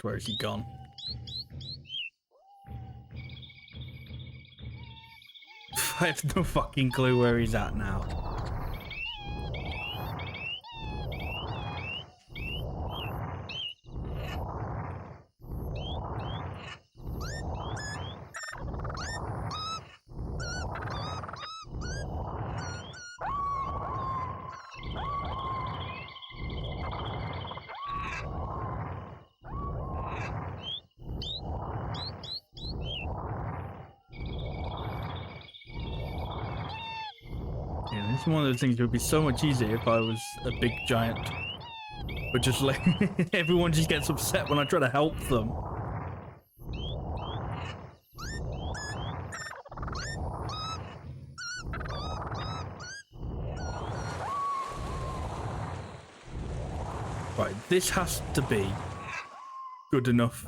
Where is he gone? I have no fucking clue where he's at now. Yeah, this is one of those things that would be so much easier if I was a big giant. But just like, everyone just gets upset when I try to help them. Right, this has to be good enough.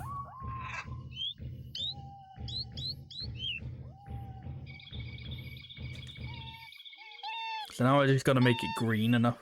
So now I just gotta make it green enough.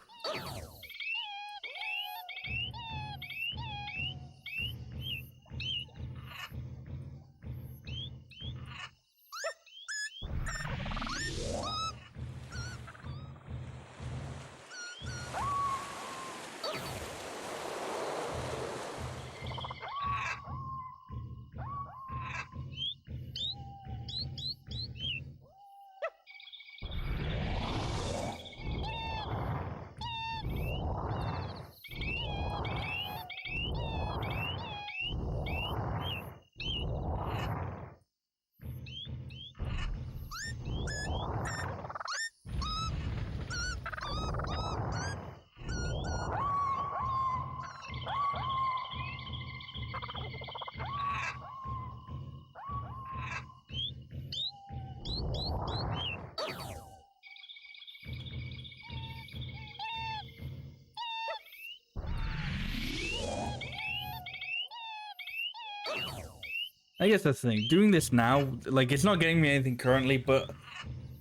I guess that's the thing. Doing this now, like, it's not getting me anything currently, but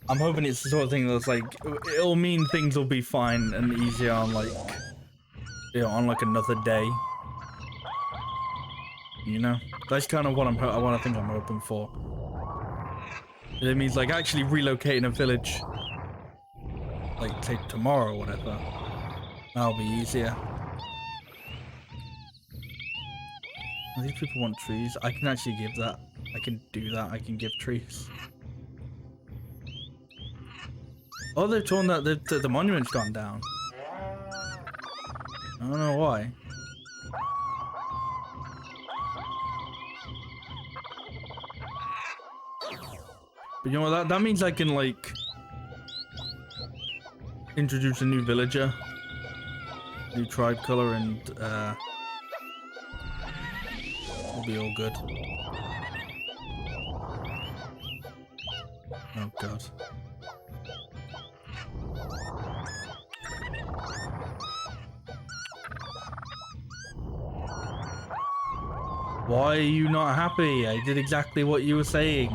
I'm hoping it's the sort of thing that's like, it'll mean things will be fine and easier on like, you know, on like another day. You know, that's kind of what I think I'm hoping for. It means like actually relocating a village, like say tomorrow or whatever. That'll be easier. These people want trees. I can actually give that. I can do that. I can give trees. Oh, they've torn that. The monument's gone down. I don't know why. But you know what? That means I can like introduce a new villager New tribe color and we'll be all good. Oh god. Why are you not happy? I did exactly what you were saying.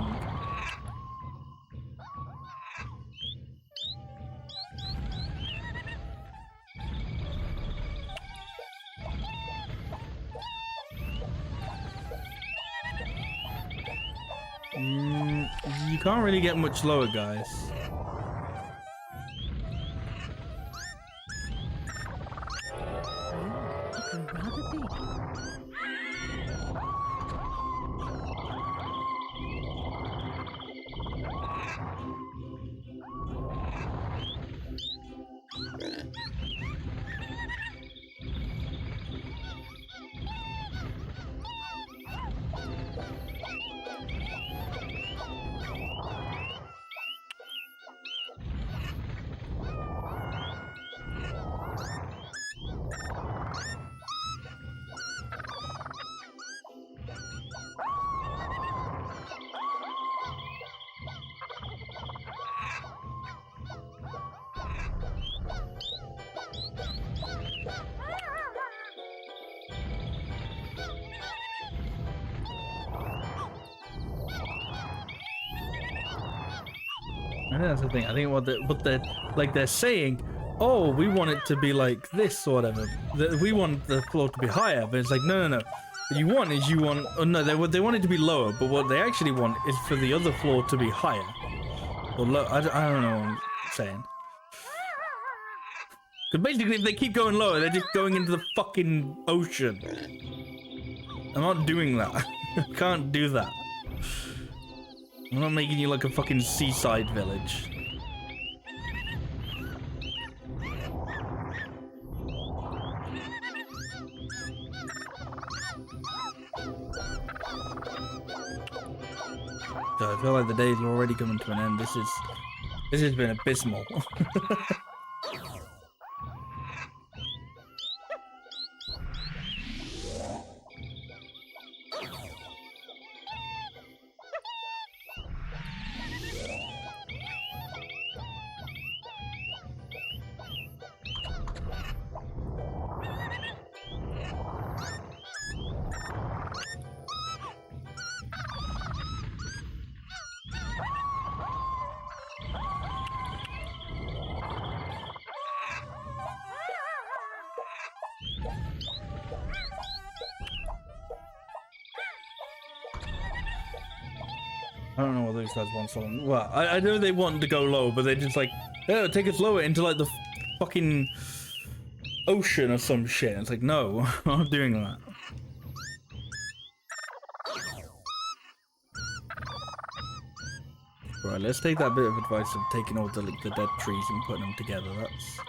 You can't really get much lower, guys. Oh, it grew rather big. I think that's the thing. I think what they're saying, oh, we want it to be like this or whatever. We want the floor to be higher, but it's like no. What you want is oh no, they want it to be lower, but what they actually want is for the other floor to be higher or low. I don't know what I'm saying. Because basically, if they keep going lower, they're just going into the fucking ocean. I'm not doing that. I can't do that. I'm not making you like a fucking seaside village. So I feel like the days are already coming to an end. This has been abysmal. I don't know what those guys want. Someone. Well, I know they want to go low, but they're just like, oh, take us lower into like the fucking ocean or some shit. It's like, no, I'm not doing that. Right, let's take that bit of advice of taking all the dead trees and putting them together. That's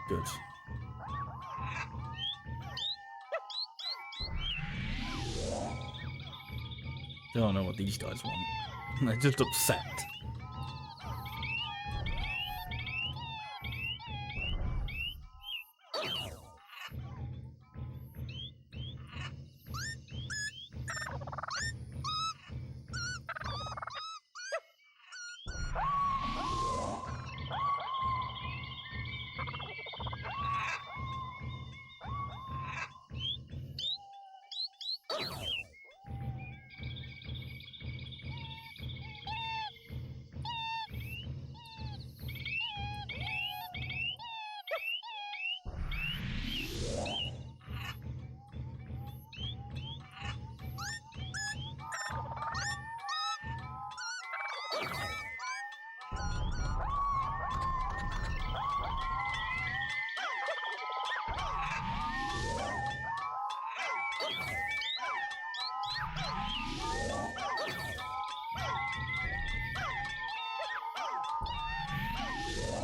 good. I don't know what these guys want. They're just upset.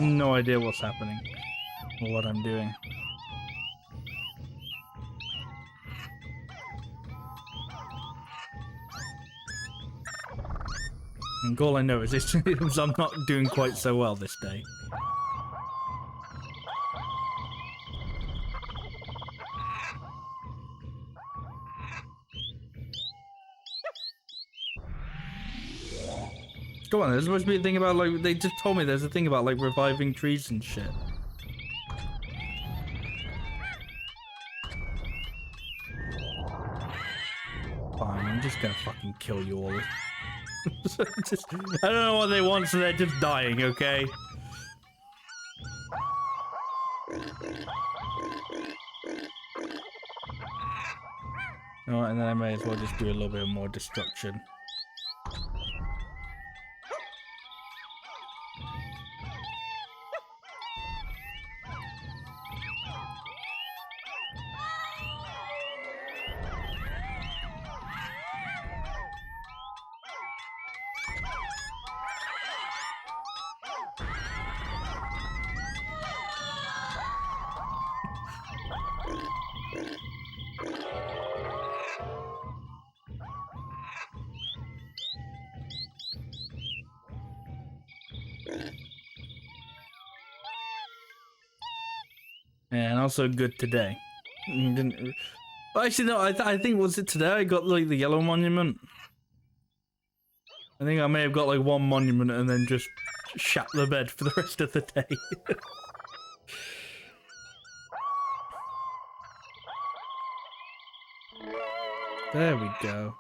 No idea what's happening or what I'm doing. And all I know is I'm not doing quite so well this day. Come on, there's supposed to be a thing about, like, they just told me there's a thing about, like, reviving trees and shit. Fine, I'm just gonna fucking kill you all. I don't know what they want, so they're just dying, okay? Alright, and then I may as well just do a little bit more destruction. Yeah, and also good today. Didn't... But actually, no, I think, was it today I got, like, the yellow monument? I think I may have got, like, one monument and then just shat the bed for the rest of the day. There we go.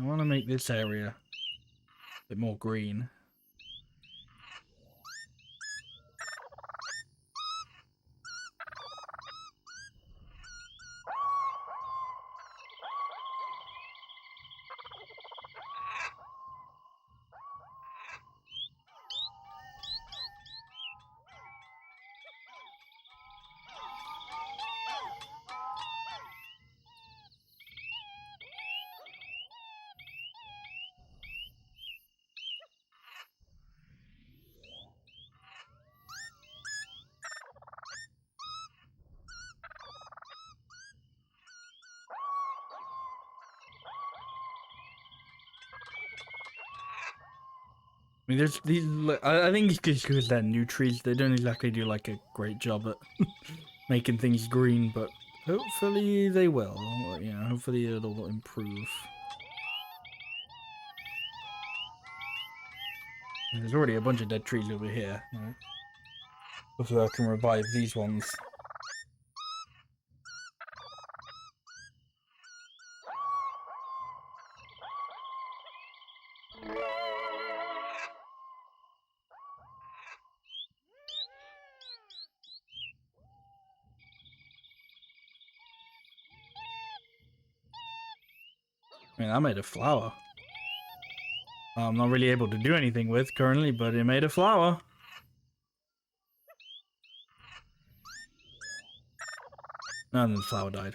I want to make this area a bit more green. I mean, there's these. I think it's because they're new trees. They don't exactly do like a great job at making things green, but hopefully they will. You know, hopefully it'll improve. And there's already a bunch of dead trees over here. Right? Hopefully I can revive these ones. I mean, I made a flower. I'm not really able to do anything with currently, but it made a flower. And then the flower died.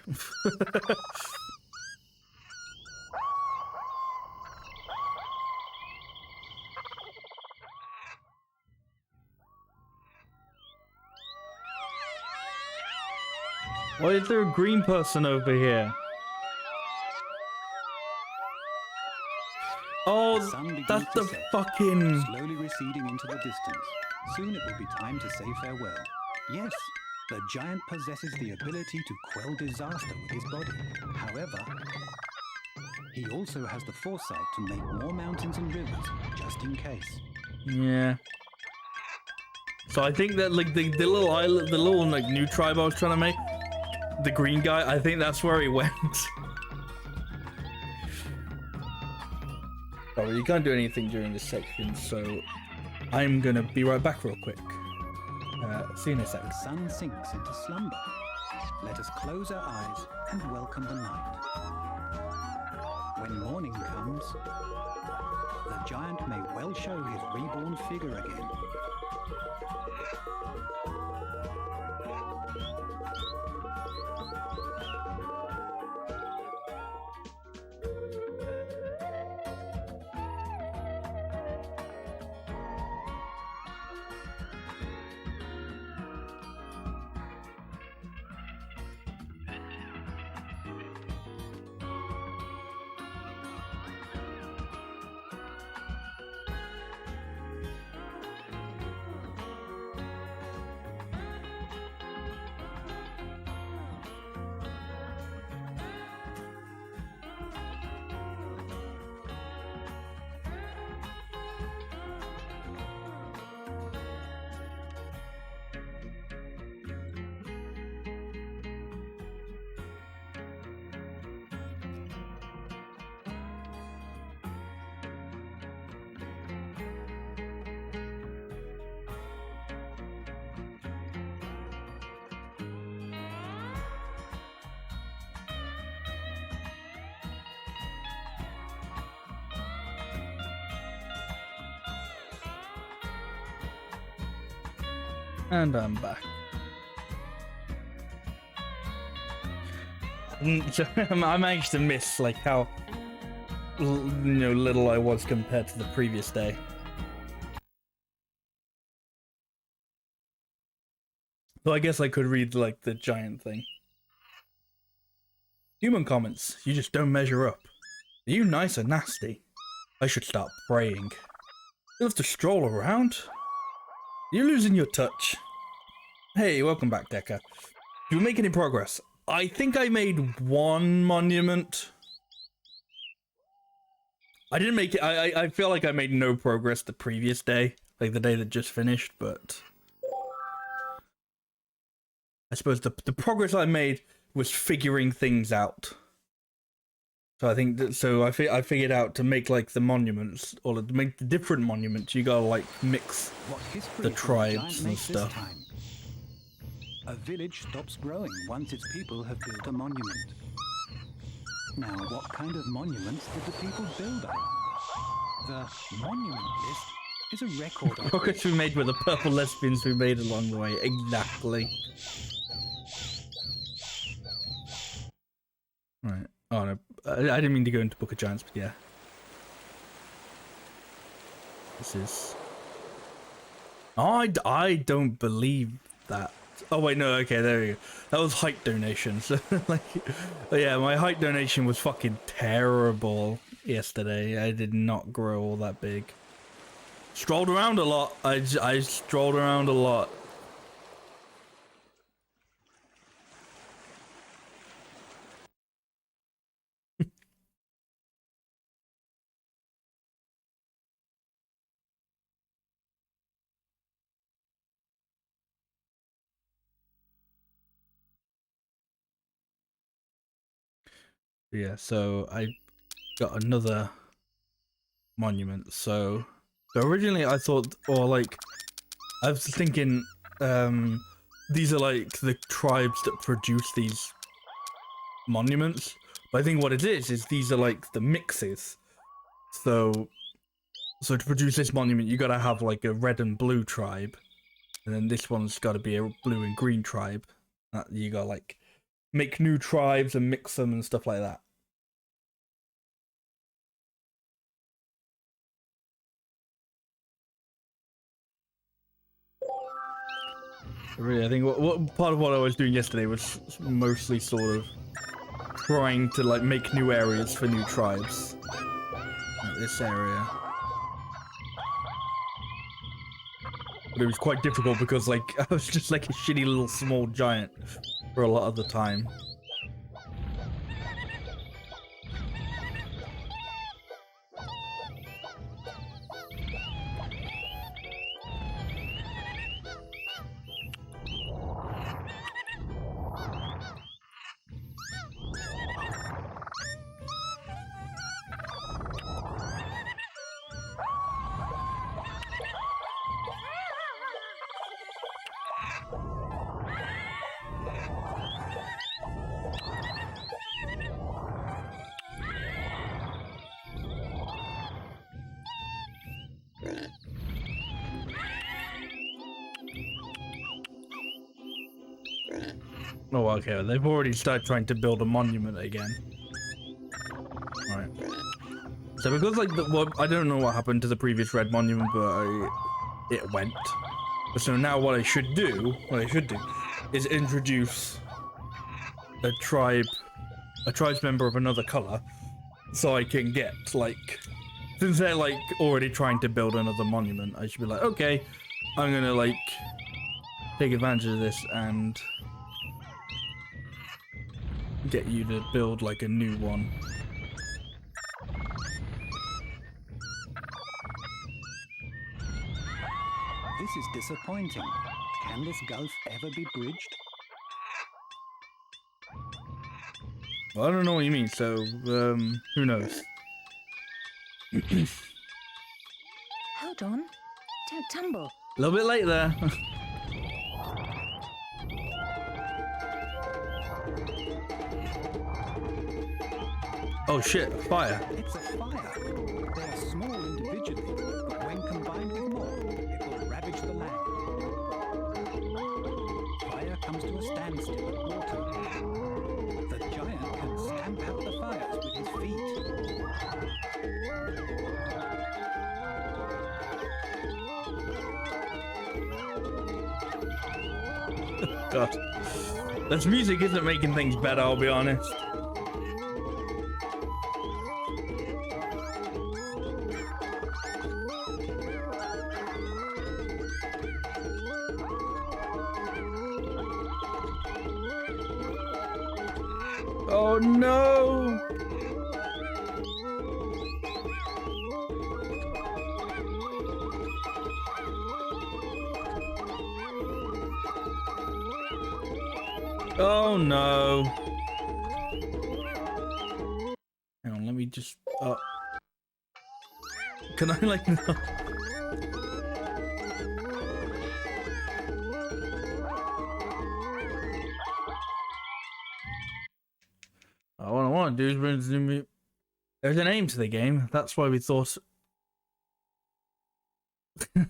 Why is there a green person over here? Oh, that's the fucking... Slowly receding into the distance. Soon it will be time to say farewell. Yes, the giant possesses the ability to quell disaster with his body. However, he also has the foresight to make more mountains and rivers, just in case. Yeah. So I think that, like, the little island, the little, like, new tribe I was trying to make, the green guy, I think that's where he went. Oh, you can't do anything during this section, so I'm gonna be right back real quick. See you in a second. The sun sinks into slumber. Let us close our eyes and welcome the night. When morning comes, the giant may well show his reborn figure again. And I'm back. So I managed to miss like how little I was compared to the previous day. So I guess I could read like the giant thing. Human comments. You just don't measure up. Are you nice or nasty? I should start praying. You have to stroll around? You're losing your touch. Hey, welcome back, Decker. Did you make any progress? I think I made one monument. I didn't make it. I feel like I made no progress the previous day, like the day that just finished, but I suppose the progress I made was figuring things out. So I think that, so I figured out to make like the monuments, or to make the different monuments, you gotta like mix the tribes and stuff. A village stops growing once its people have built a monument. Now, what kind of monuments did the people build on? The monument list is a record of Progress we made with the purple lesbians we made along the way. Exactly. Right. Oh no, I didn't mean to go into Book of Giants, but yeah. This is... Oh, I don't believe that. Oh wait, no, okay, there we go. That was height donations. Like, yeah, my height donation was fucking terrible yesterday. I did not grow all that big. Strolled around a lot. I strolled around a lot. Yeah, so I got another monument. So originally I thought, or like, I was thinking, these are like the tribes that produce these monuments. But I think what it is these are like the mixes. So to produce this monument, you gotta have like a red and blue tribe, and then this one's gotta be a blue and green tribe. You gotta like make new tribes and mix them and stuff like that. Really, I think what part of what I was doing yesterday was mostly sort of trying to like make new areas for new tribes. Like this area. But it was quite difficult because like I was just like a shitty little small giant for a lot of the time. Oh, okay, they've already started trying to build a monument again. Right. So because like I don't know what happened to the previous red monument, but it went. So now what I should do, is introduce a tribes member of another color, so I can get like, since they're like already trying to build another monument, I should be like, okay, I'm gonna like take advantage of this and get you to build like a new one. This is disappointing. Can this gulf ever be bridged? Well, I don't know what you mean, so who knows? Hold on. Don't tumble. A little bit late there. Oh shit, fire. It's a fire. They are small individually, but when combined with more, it will ravage the land. comes to a standstill at water. The giant can stamp out the fires with his feet. God. This music isn't making things better, I'll be honest. Oh no! Oh no! Hang on, let me just. Can I like? What I want to do is there's an aim to the game. That's why we thought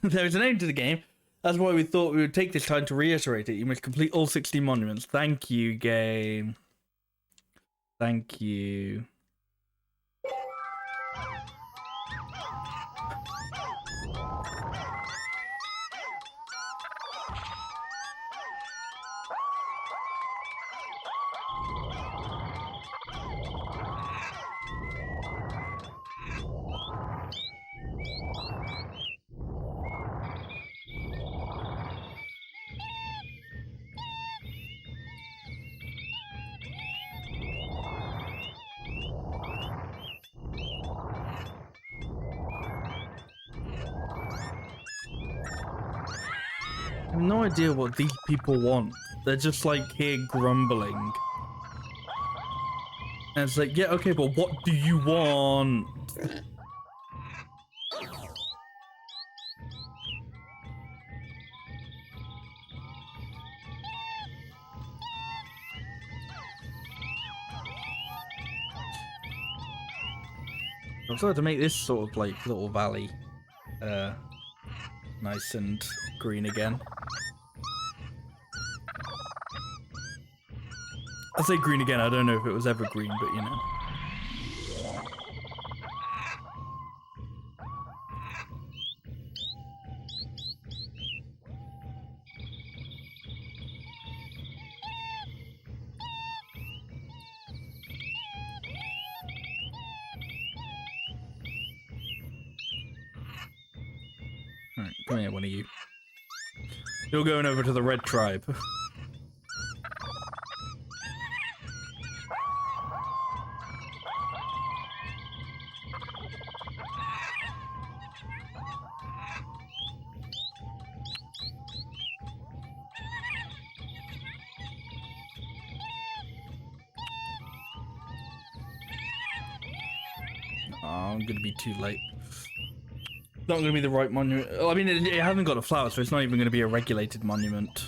there's an aim to the game. That's why we thought we would take this time to reiterate it. You must complete all 60 monuments. Thank you, game. Thank you. I have no idea what these people want. They're just like here grumbling. And it's like, yeah, okay, but what do you want? I'm sorry to make this sort of like little valley nice and green again. I say green again, I don't know if it was ever green, but you know. Alright, come here, one of you. You're going over to the red tribe. I'm gonna be too late. Not gonna be the right monument. I mean, it hasn't got a flower, so it's not even gonna be a regulated monument.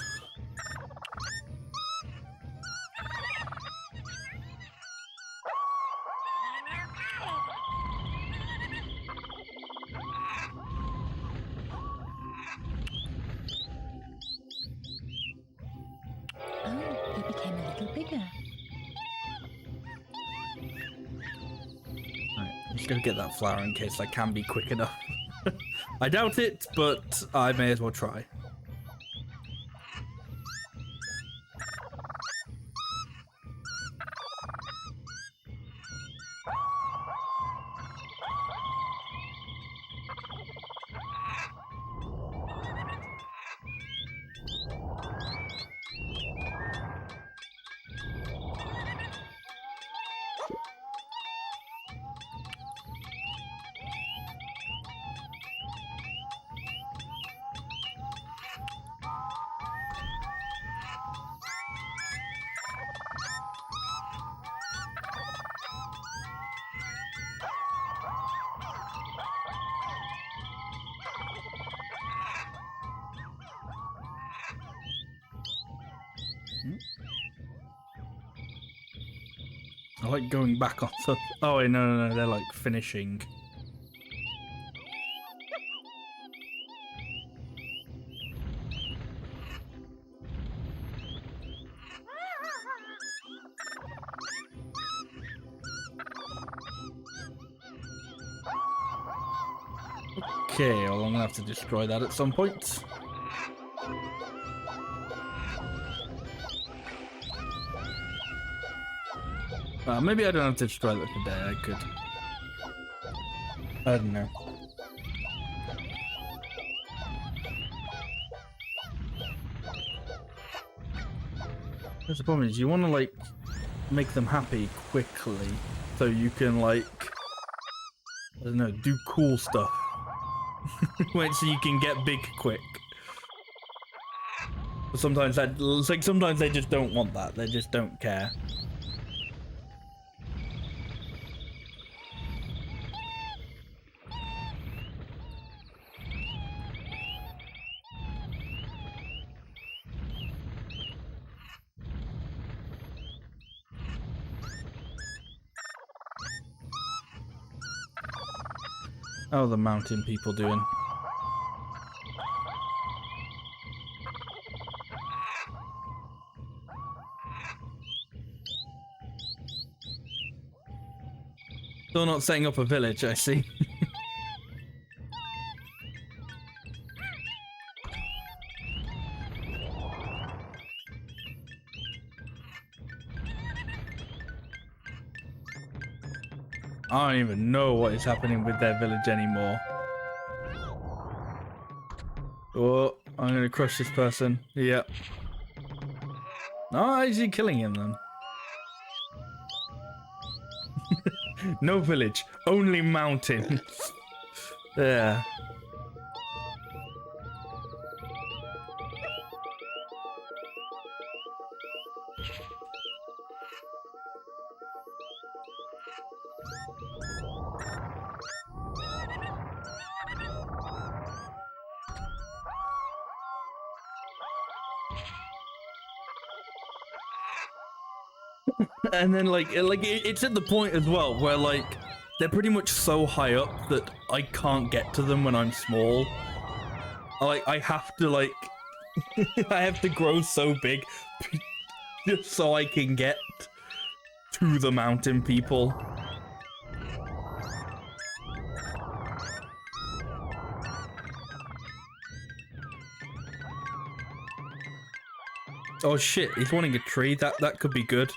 Oh, he became a little bigger. Right, I'm just gonna get that flower in case I can be quick enough. I doubt it, but I may as well try. I like going back on the... Oh, wait, no, they're like finishing. Okay, well, I'm gonna have to destroy that at some point. Maybe I don't have to destroy that today. I could. I don't know. That's the problem is you want to like make them happy quickly, so you can like I don't know, do cool stuff. So you can get big quick. But sometimes sometimes they just don't want that. They just don't care. How are the mountain people doing? Still not setting up a village, I see. I don't even know what is happening with their village anymore. Oh, I'm gonna crush this person. Yep. No, is he killing him then? No village, only mountain. Yeah. And then it's at the point as well where like they're pretty much so high up that I can't get to them when I'm small. I have to like I have to grow so big just so I can get to the mountain people. Oh shit, he's wanting a tree. That could be good.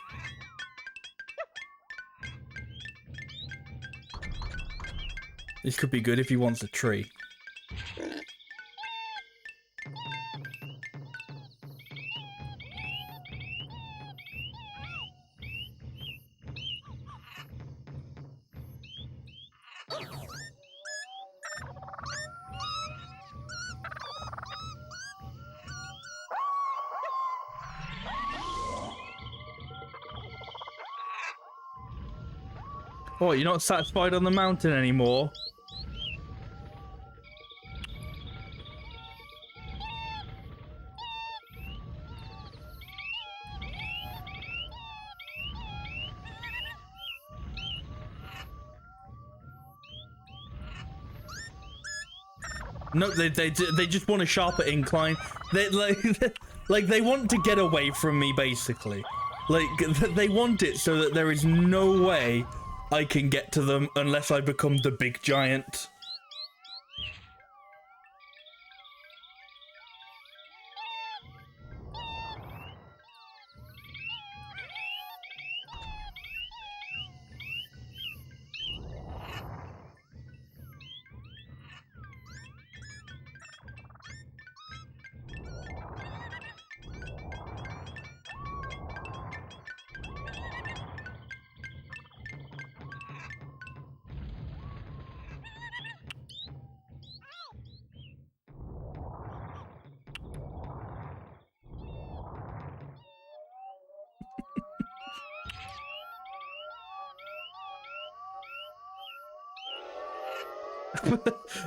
This could be good if he wants a tree. Oh, you're not satisfied on the mountain anymore? No, they just want a sharper incline. They like they want to get away from me basically. Like they want it so that there is no way I can get to them unless I become the big giant.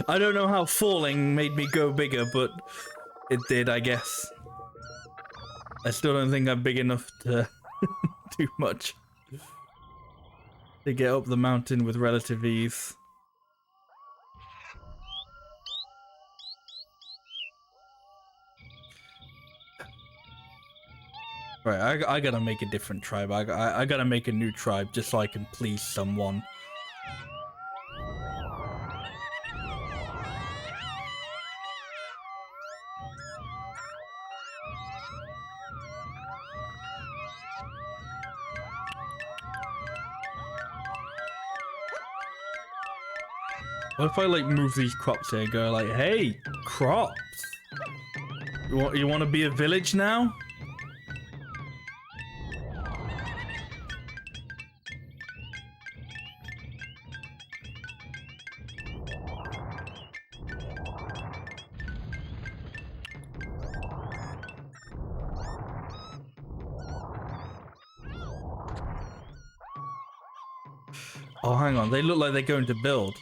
I don't know how falling made me go bigger, but it did, I guess. I still don't think I'm big enough to do much. To get up the mountain with relative ease. Right, I gotta make a different tribe. I gotta make a new tribe just so I can please someone. What if I like move these crops here and go like, hey, crops, you want to be a village now? Oh, hang on. They look like they're going to build.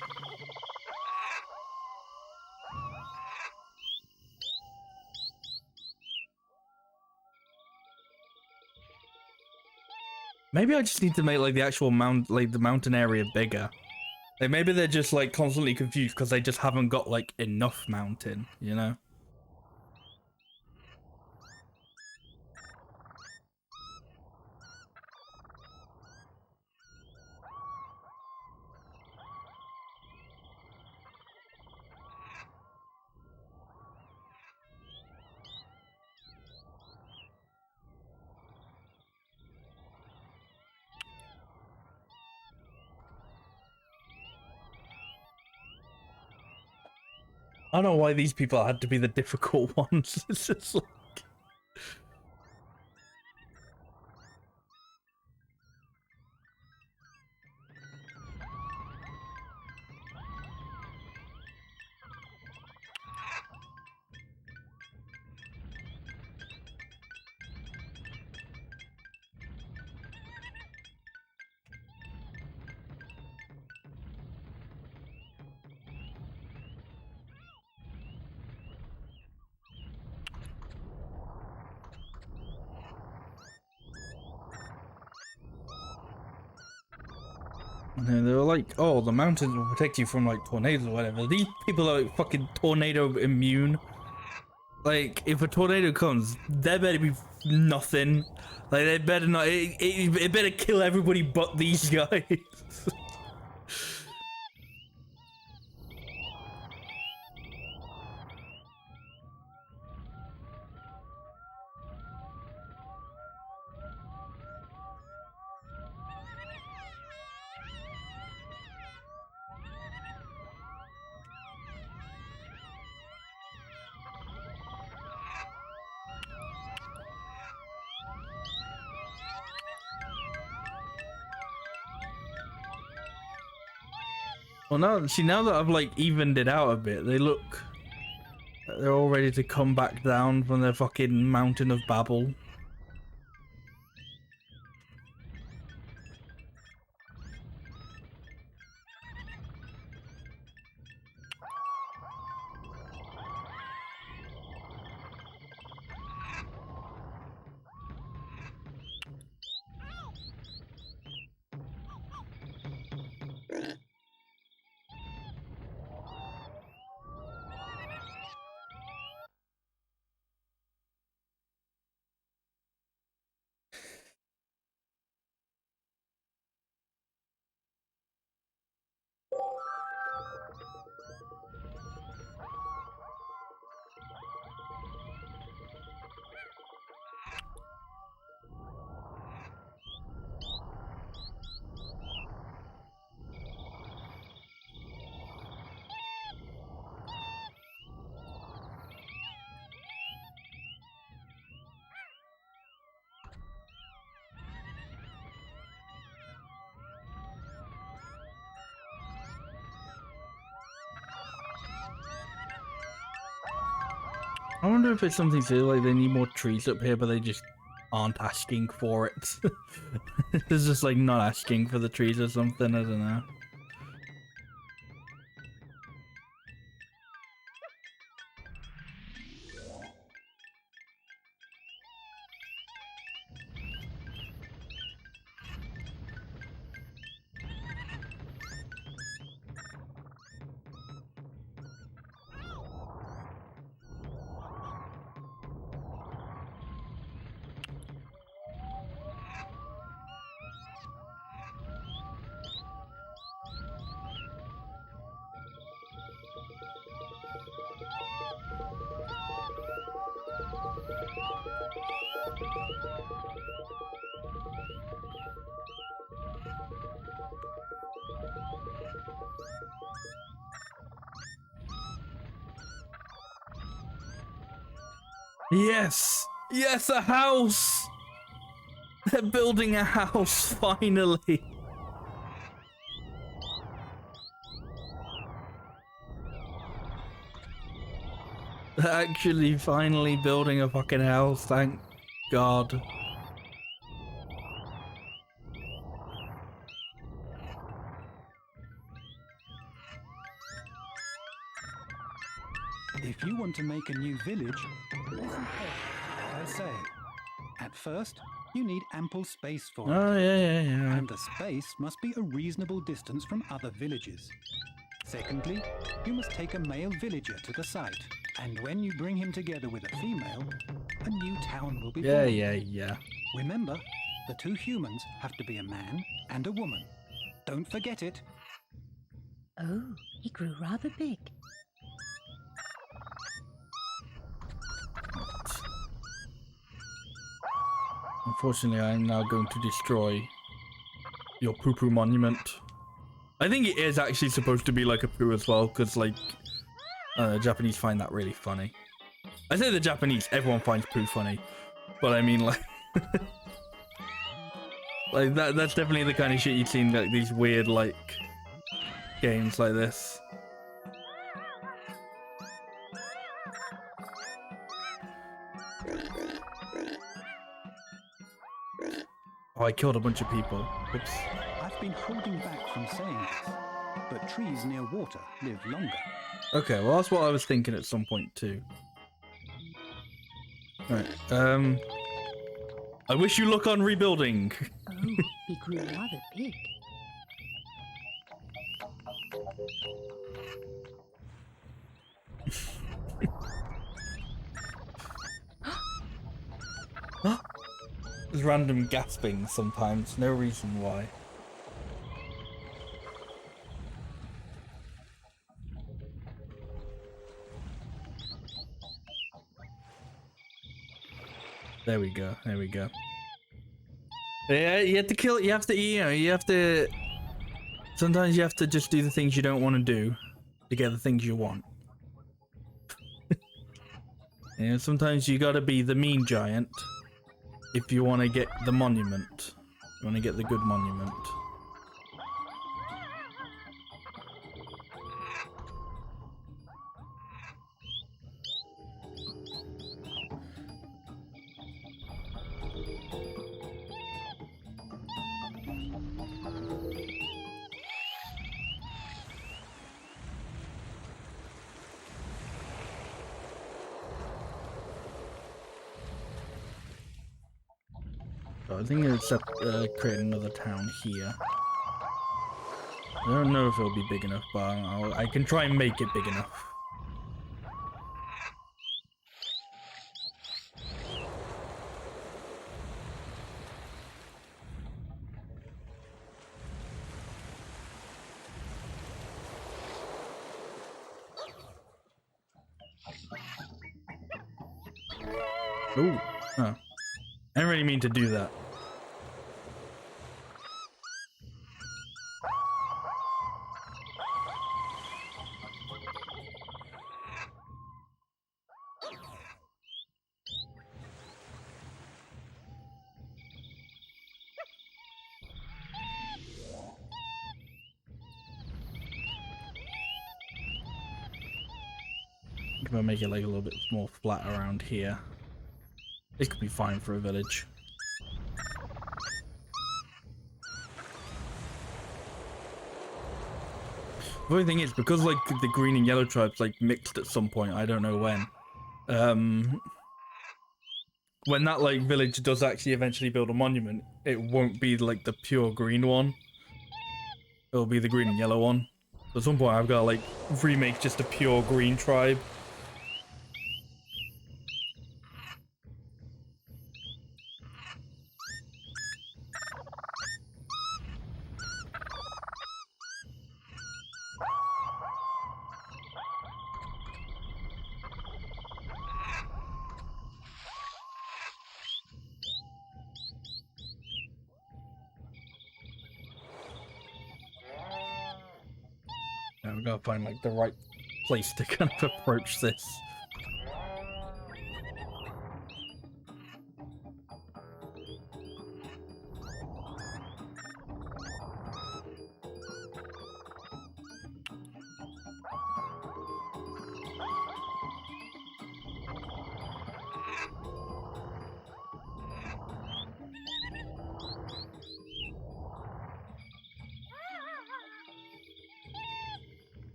Maybe I just need to make like the actual the mountain area bigger. Like maybe they're just like constantly confused because they just haven't got like enough mountain, you know? I don't know why these people had to be the difficult ones. It's just like... And they were like, oh, the mountains will protect you from like tornadoes or whatever. These people are like fucking tornado immune. Like, if a tornado comes, there better be nothing. Like, they better not. It better kill everybody but these guys. Well, now that I've like evened it out a bit, they're all ready to come back down from their fucking mountain of Babel. I wonder if it's something to do like they need more trees up here, but they just aren't asking for it. It's just like not asking for the trees or something. I don't know. Yes! Yes, a house! They're building a house, finally! They're actually finally building a fucking house, thank God. If you want to make a new village, listen carefully to what I say. At first, you need ample space for it. Oh, yeah. And the space must be a reasonable distance from other villages. Secondly, you must take a male villager to the site. And when you bring him together with a female, a new town will be born. Yeah. Remember, the two humans have to be a man and a woman. Don't forget it. Oh, he grew rather big. Unfortunately, I'm now going to destroy your poo-poo monument. I think it is actually supposed to be like a poo as well, because like, the Japanese find that really funny. I say the Japanese, everyone finds poo funny, but I mean like, like that's definitely the kind of shit you've seen, like these weird like games like this. Oh, I killed a bunch of people. Oops. I've been holding back from saying this, but trees near water live longer. Okay, well that's what I was thinking at some point too. Right, I wish you luck on rebuilding. Oh, he grew rather big. There's random gasping sometimes, no reason why. There we go. Yeah, you have to kill. You have to, you have to. Sometimes you have to just do the things you don't want to do to get the things you want. Sometimes you gotta be the mean giant if you want to get the monument. You want to get the good monument. So I think it's create another town here. I don't know if it'll be big enough, but I can try and make it big enough. Ooh, oh. I didn't really mean to do that. I'm gonna make it like a little bit more flat around here. This could be fine for a village. The only thing is, because like the green and yellow tribes like mixed at some point, I don't know when that like village does actually eventually build a monument, it won't be like the pure green one. It'll be the green and yellow one. So at some point I've got to like remake just a pure green tribe. Now we've got to find like the right place to kind of approach this.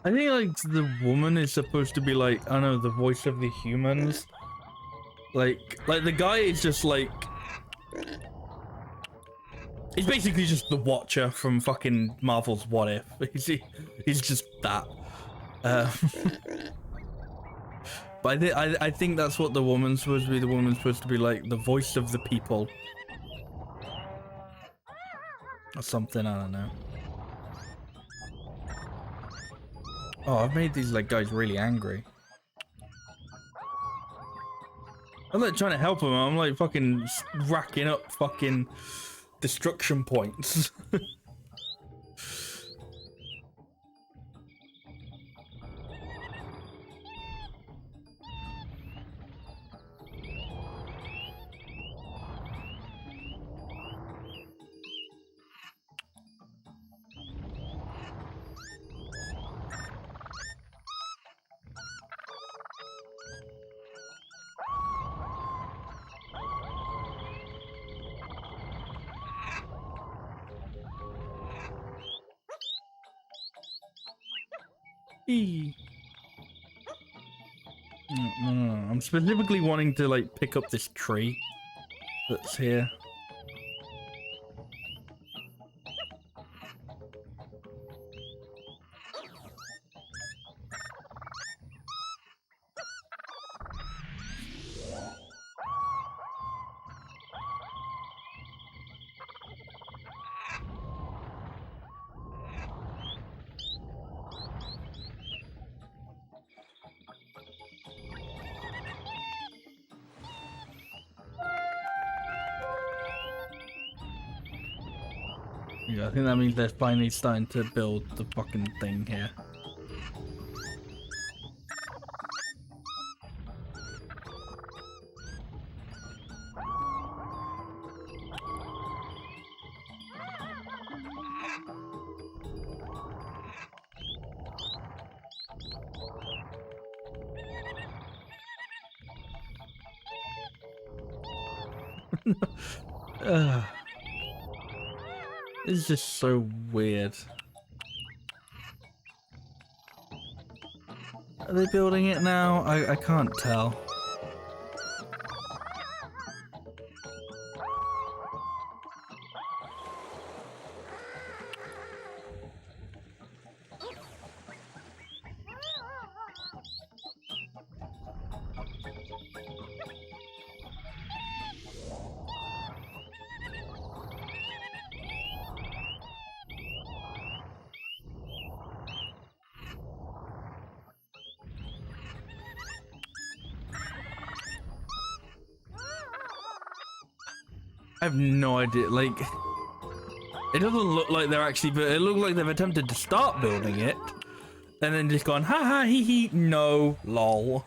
I think like the woman is supposed to be like, I don't know, the voice of the humans. Like the guy is just like, he's basically just the Watcher from fucking Marvel's What If. He's just that. Uh, but I think that's what the woman's supposed to be. The woman's supposed to be like the voice of the people. Or something, I don't know. Oh, I've made these like guys really angry. I'm like trying to help them. I'm like fucking racking up fucking destruction points. Eee. No. I'm specifically wanting to like pick up this tree that's here. Yeah, I think that means they're finally starting to build the fucking thing here. It's just so weird. Are they building it now? I can't tell. I have no idea, like, it doesn't look like they're actually, but it looks like they've attempted to start building it, and then just gone, haha, hee hee, no, lol.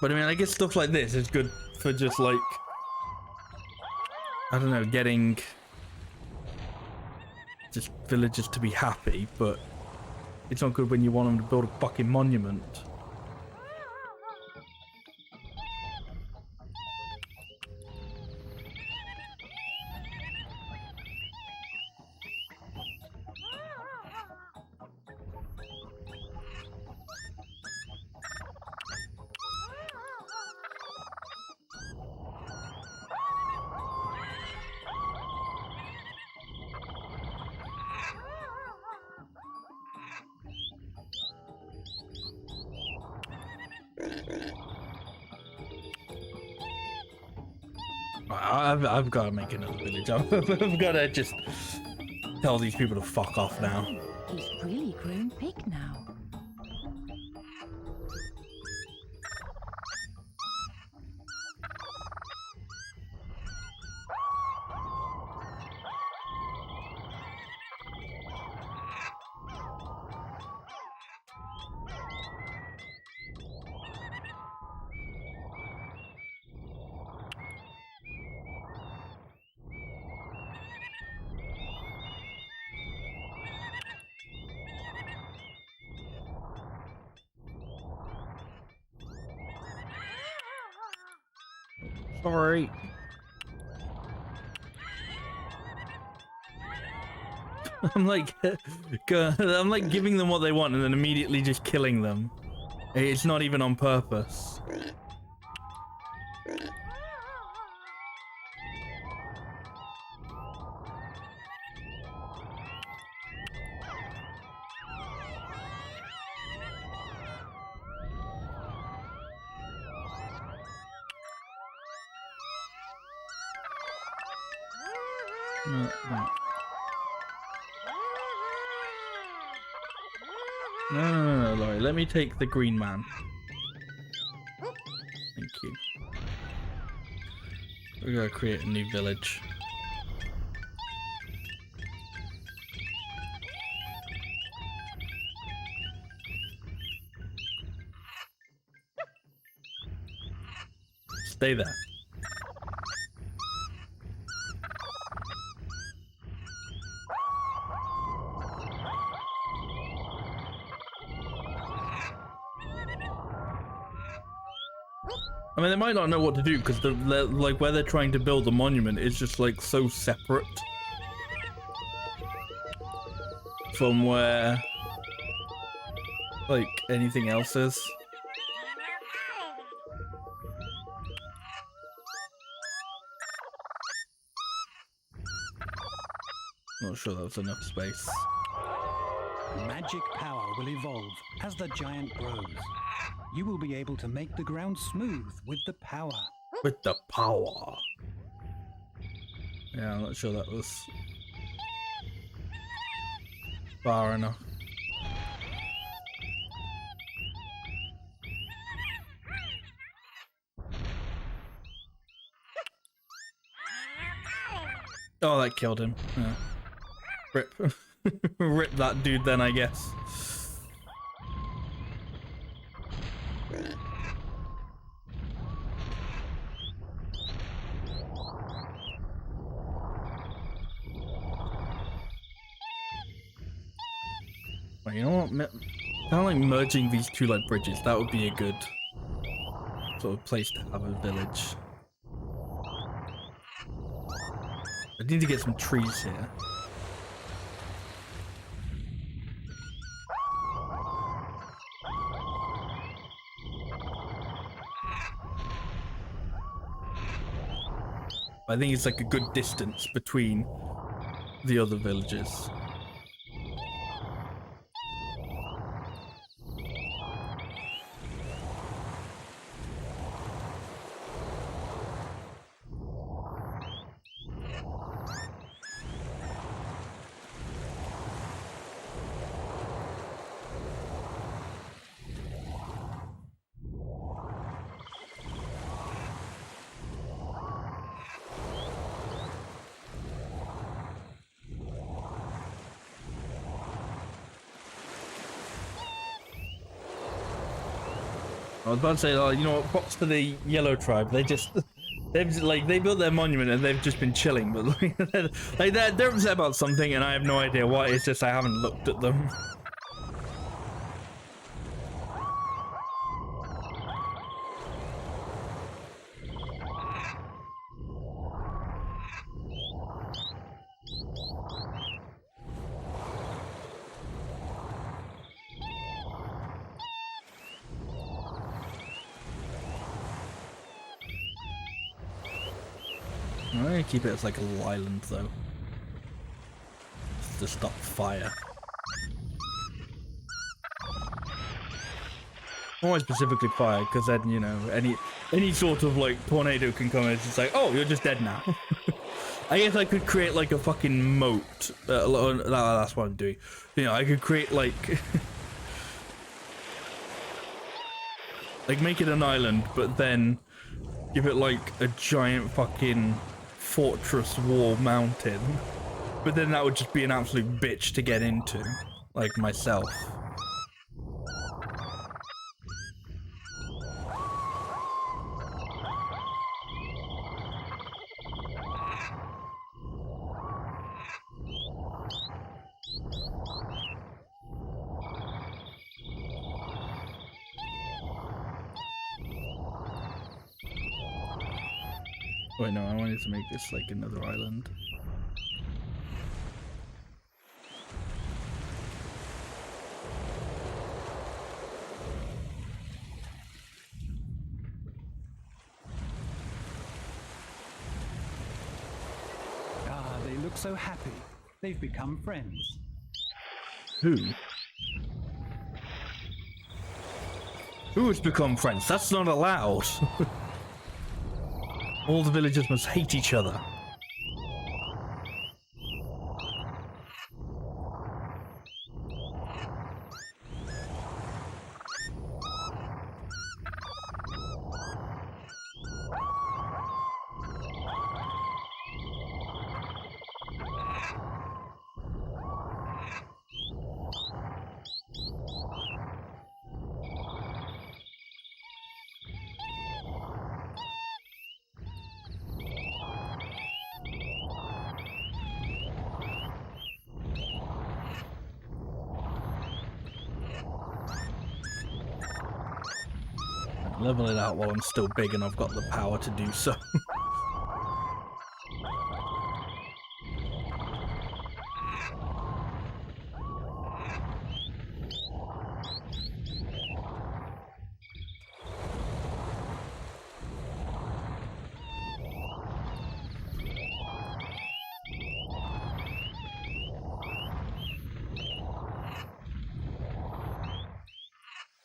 But I mean, I guess stuff like this is good for just like, I don't know, getting just villagers to be happy, but it's not good when you want them to build a fucking monument. I've got to make another village. I've got to just tell these people to fuck off now. He's really grown big now. Sorry. I'm like giving them what they want and then immediately just killing them. It's not even on purpose. No, no. No, Laurie, let me take the green man. Thank you. We're gonna create a new village. Stay there. I mean, they might not know what to do because like where they're trying to build the monument is just like so separate from where like anything else is. Not sure that was enough space. Magic power will evolve as the giant grows. You will be able to make the ground smooth with the power. With the power. Yeah, I'm not sure that was far enough. Oh, that killed him. Yeah. Rip. Rip that dude then, I guess. Well, you know what? Kind of like merging these two like bridges. That would be a good sort of place to have a village. I need to get some trees here. I think it's like a good distance between the other villages. I was about to say, oh, you know what, props to the yellow tribe. They built their monument and they've just been chilling, but they're upset about something and I have no idea why. It's just I haven't looked at them. I'm gonna keep it as like a little island though, just to stop fire. Why specifically fire? Because then, you know, any sort of like tornado can come and it's just like, oh, you're just dead now. I guess I could create like a fucking moat. That's what I'm doing. You know, I could create like like make it an island, but then give it like a giant fucking fortress wall mountain. But then that would just be an absolute bitch to get into, like myself. Wait, no, I wanted to make this like another island. Ah, they look so happy. They've become friends. Who? Who has become friends? That's not allowed. All the villagers must hate each other. Level it out while I'm still big and I've got the power to do so.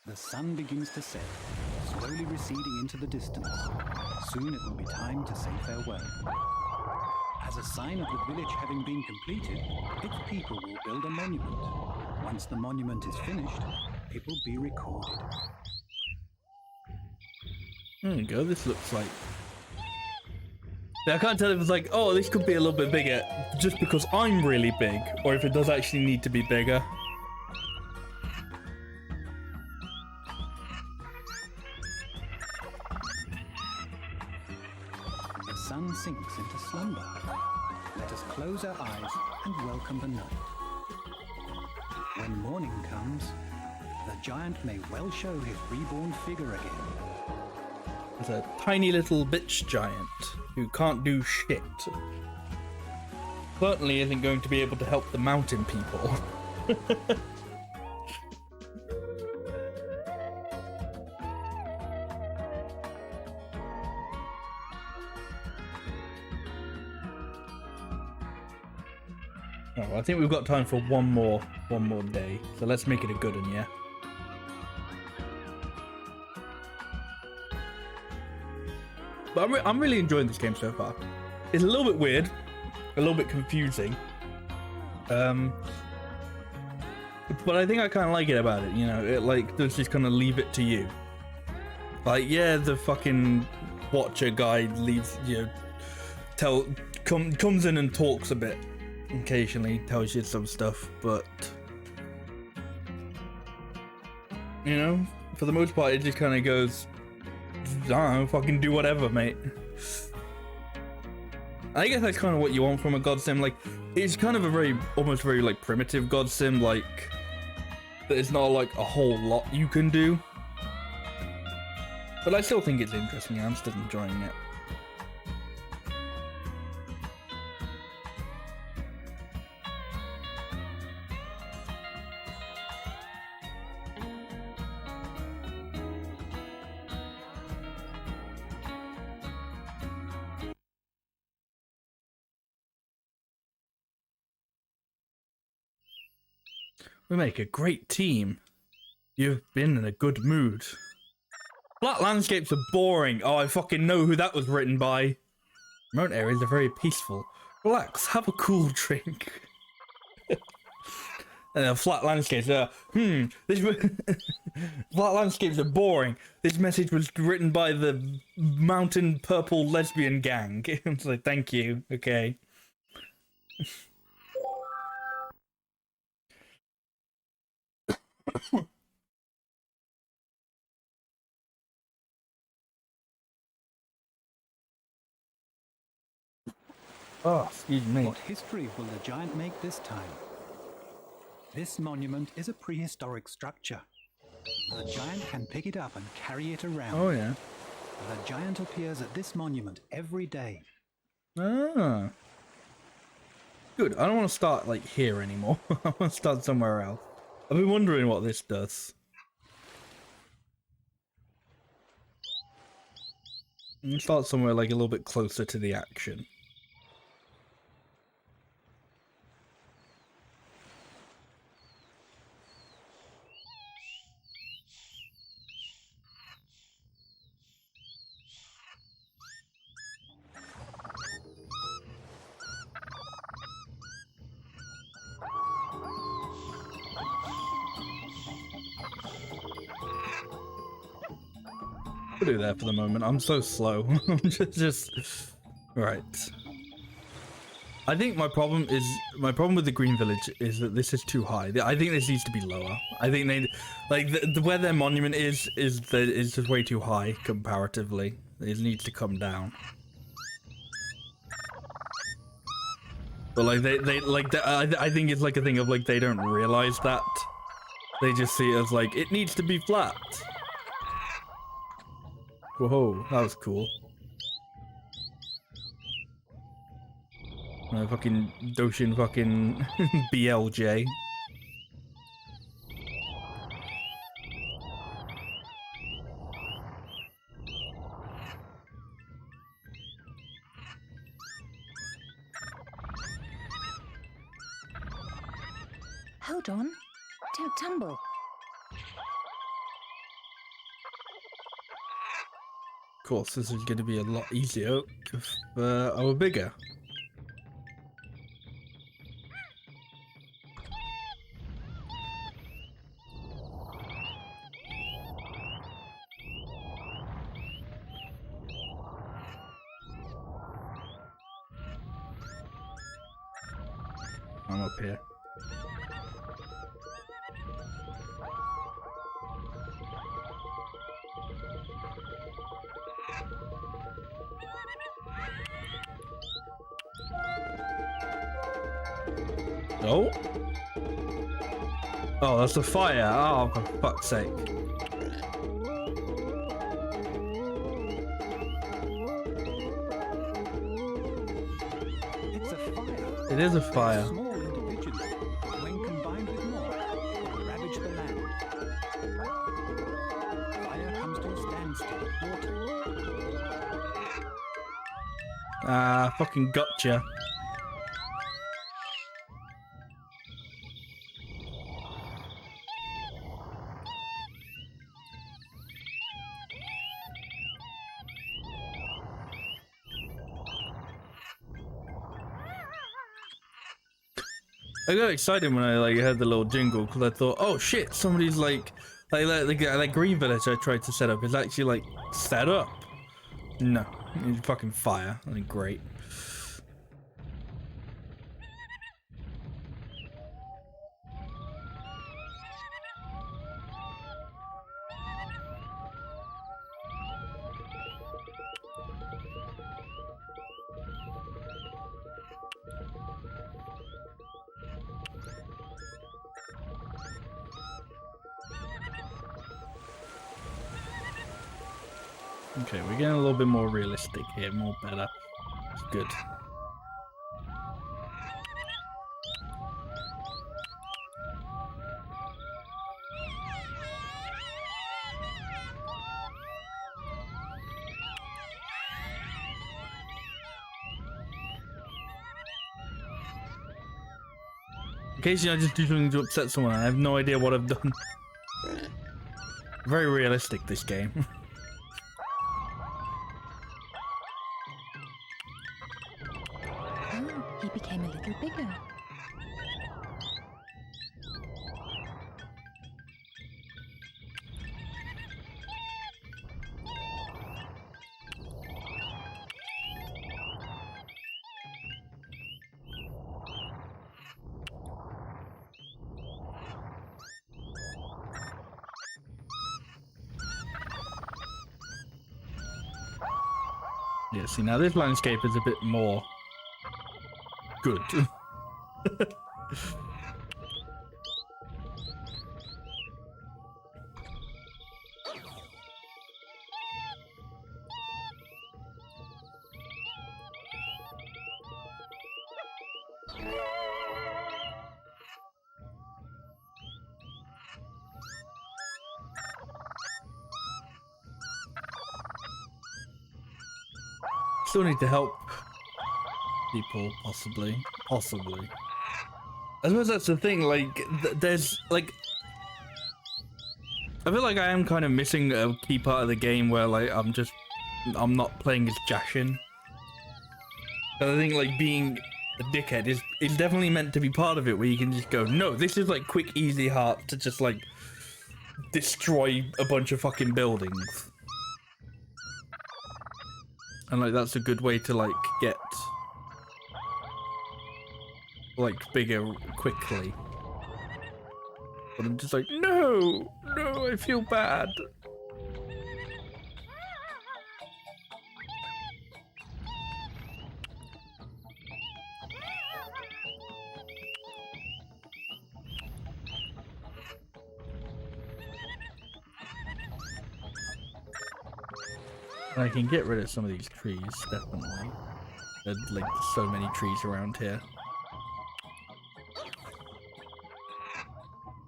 The sun begins to set, slowly receding into the distance. Soon it will be time to say farewell. As a sign of the village having been completed, its people will build a monument. Once the monument is finished, it will be recorded. There you go, this looks like... I can't tell if it's like, oh, this could be a little bit bigger just because I'm really big, or if it does actually need to be bigger. The sun sinks into slumber. Let us close our eyes and welcome the night. When morning comes, the giant may well show his reborn figure again. There's a tiny little bitch giant who can't do shit. Certainly isn't going to be able to help the mountain people. Oh, I think we've got time for one more day, so let's make it a good one, yeah? But I'm really enjoying this game so far. It's a little bit weird, a little bit confusing, but I think I kind of like it about it. You know, it like does just kind of leave it to you. Like, yeah, the fucking watcher guy leaves, you know, comes in and talks a bit. Occasionally tells you some stuff, but you know, for the most part, it just kind of goes, I don't know, fucking do whatever, mate. I guess that's kind of what you want from a god sim. Like, it's kind of a almost very like primitive god sim. Like, there's not like a whole lot you can do, but I still think it's interesting. I'm still enjoying it. We make a great team. You've been in a good mood. Flat landscapes are boring. Oh, I fucking know who that was written by. Remote areas are very peaceful. Relax, have a cool drink. And flat landscapes are, this flat landscapes are boring. This message was written by the Mountain Purple Lesbian Gang. It's like, thank you, okay. Oh, excuse me. What history will the giant make this time? This monument is a prehistoric structure. The giant can pick it up and carry it around. Oh, yeah. The giant appears at this monument every day. Ah. Good. I don't want to start like here anymore. I want to start somewhere else. I've been wondering what this does. Let's start somewhere like a little bit closer to the action. We'll do that for the moment. I'm so slow. I'm just right. I think my problem with the Green Village is that this is too high. I think this needs to be lower. I think they like where their monument is just way too high comparatively. It needs to come down. But like I think it's like a thing of like they don't realize that. They just see it as like it needs to be flat. Whoa, that was cool. Fucking Doshin fucking BLJ. Hold on. Don't tumble. Of course, this is going to be a lot easier if I were bigger. I'm up here. Oh? Oh, that's a fire. Oh, for fuck's sake. It's a fire. It is a fire. Small individually, but when combined with more, they ravage the land. Fire comes to a standstill at water. Ah, fucking gotcha. I got excited when I like heard the little jingle because I thought, oh shit, somebody's like that Green Village I tried to set up is actually like set up. No, it's fucking fire. I mean, great. Okay, we're getting a little bit more realistic here, more better. It's good. Occasionally I just do something to upset someone. I have no idea what I've done. Very realistic, this game. Oh, he became a little bigger. Yeah, see, now this landscape is a bit more good. Still need to help people, possibly. Possibly. I suppose that's the thing, like, there's, like... I feel like I am kind of missing a key part of the game where, like, I'm not playing as Jashin. And I think, like, being a dickhead is definitely meant to be part of it, where you can just go, no, this is, like, quick, easy heart to just, like, destroy a bunch of fucking buildings. And, like, that's a good way to, like, get, like, bigger quickly. But I'm just like, no, I feel bad. And I can get rid of some of these trees, definitely. There's like so many trees around here.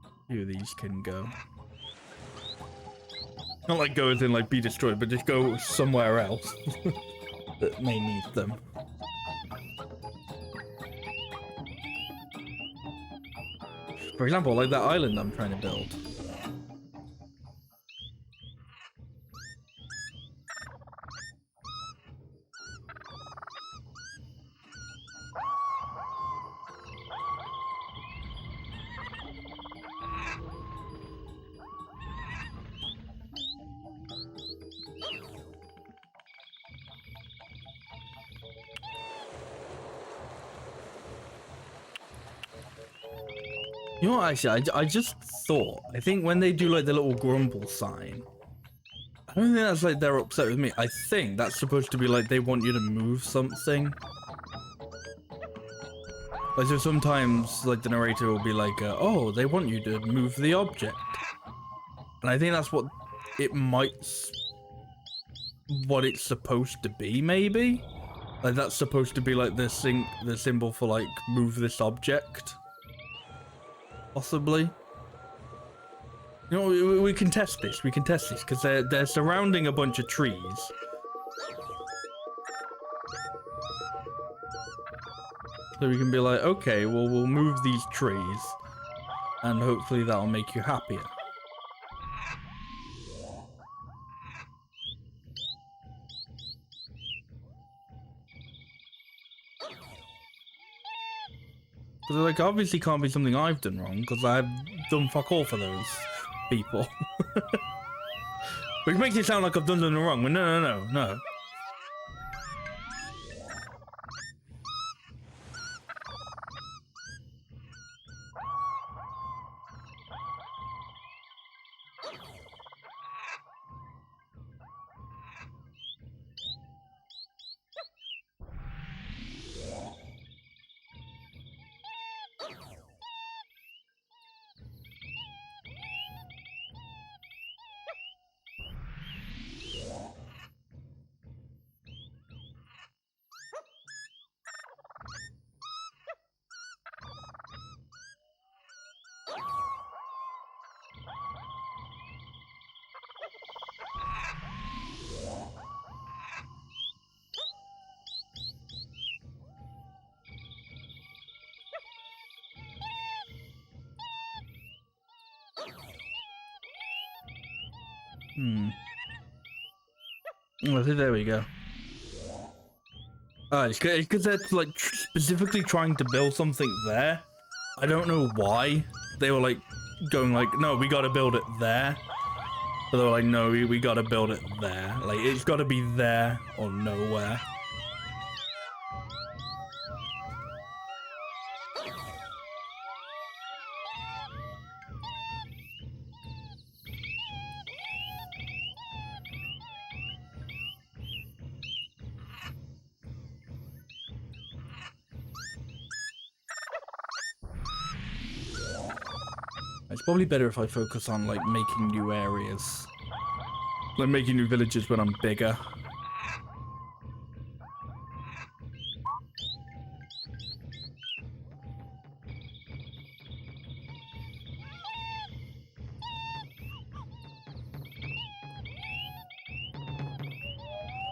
A few of these can go. Not like go as in like be destroyed, but just go somewhere else that may need them. For example, like that island I'm trying to build. You know what, actually, I just thought, I think when they do like the little grumble sign, I don't think that's like they're upset with me. I think that's supposed to be like they want you to move something. Like, so sometimes like the narrator will be like, oh, they want you to move the object. And I think that's what it might, what it's supposed to be, maybe? Like that's supposed to be like the symbol for like, move this object. Possibly. You know, we can test this. We can test this because they're surrounding a bunch of trees. So we can be like, okay, well, we'll move these trees, and hopefully that'll make you happier. Because like, obviously can't be something I've done wrong, because I've done fuck all for those people. Which makes it sound like I've done something wrong, but no. Oh, there we go. It's because they're like specifically trying to build something there. I don't know why. They were like going like, no, we gotta build it there. But they were like, no, we gotta build it there. Like, it's gotta be there or nowhere. It's probably better if I focus on, like, making new areas. Like, making new villages when I'm bigger.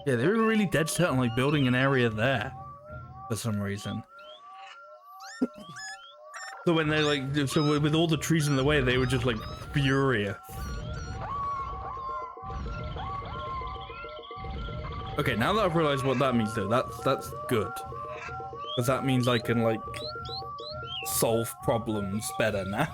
Yeah, they were really dead set on like building an area there for some reason. So when they like, so with all the trees in the way, they were just like furious. Okay, now that I've realized what that means though, that's good. Because that means I can like solve problems better now.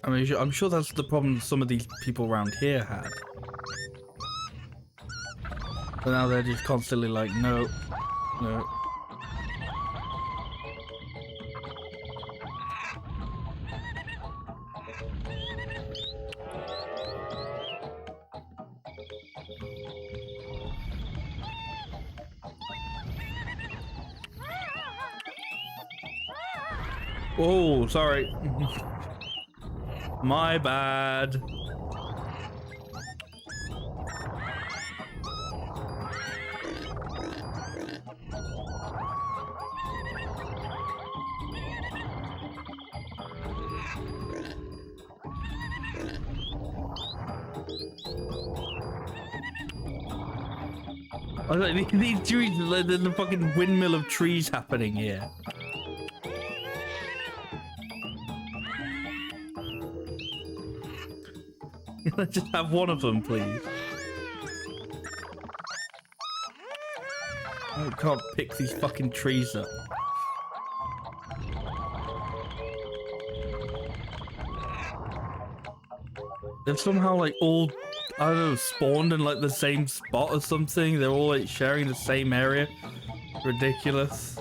I mean, I'm sure that's the problem some of these people around here had. But now they're just constantly like, no, no. Oh, sorry. My bad. I was like, these trees, there's a fucking windmill of trees happening here. Let's just have one of them, please. I can't pick these fucking trees up. They've somehow like all, I don't know, spawned in like the same spot or something. They're all like sharing the same area. Ridiculous.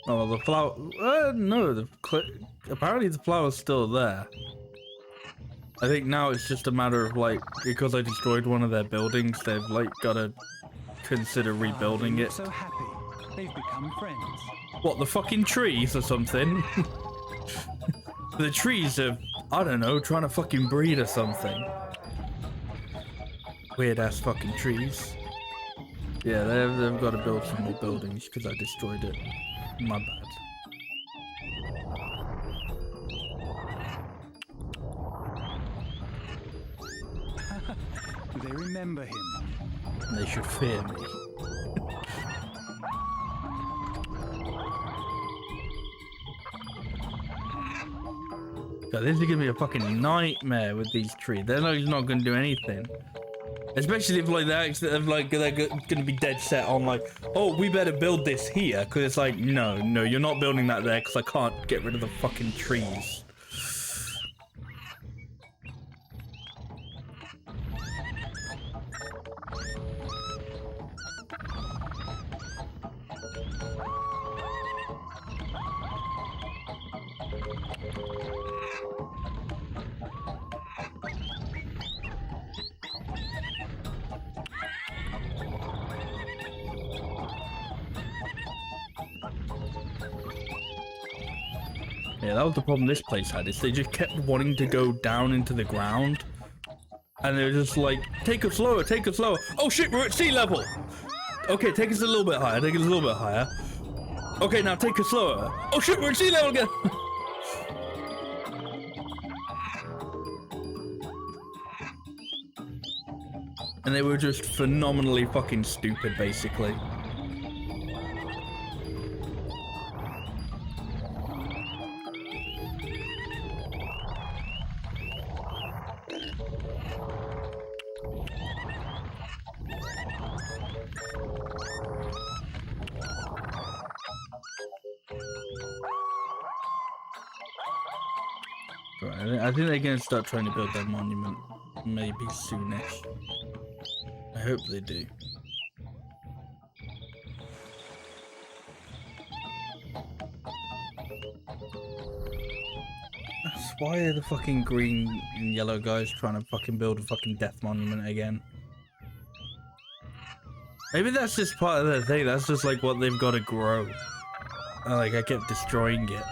Oh, the flower. No, apparently the flower's still there. I think now it's just a matter of like, because I destroyed one of their buildings, they've like gotta consider rebuilding it. So happy. They've become friends. What, the fucking trees or something? The trees are, I don't know, trying to fucking breed or something. Weird ass fucking trees. Yeah, they've got to build some more buildings because I destroyed it. My bad. They remember him. They should fear me. God, this is gonna be a fucking nightmare with these trees. They're not gonna do anything. Especially if like they're gonna be dead set on like, oh, we better build this here, because it's like, no, you're not building that there, because I can't get rid of the fucking trees. Yeah, that was the problem this place had, is they just kept wanting to go down into the ground. And they were just like, take it slower, take it slower. Oh shit, we're at sea level! Okay, take us a little bit higher, take us a little bit higher. Okay, now take it slower. Oh shit, we're at sea level again! And they were just phenomenally fucking stupid, basically. Right, I think they're going to start trying to build their monument maybe soonish. I hope they do. Why are the fucking green and yellow guys trying to fucking build a fucking death monument again? Maybe that's just part of their thing. That's just like what they've got to grow. Like I kept destroying it.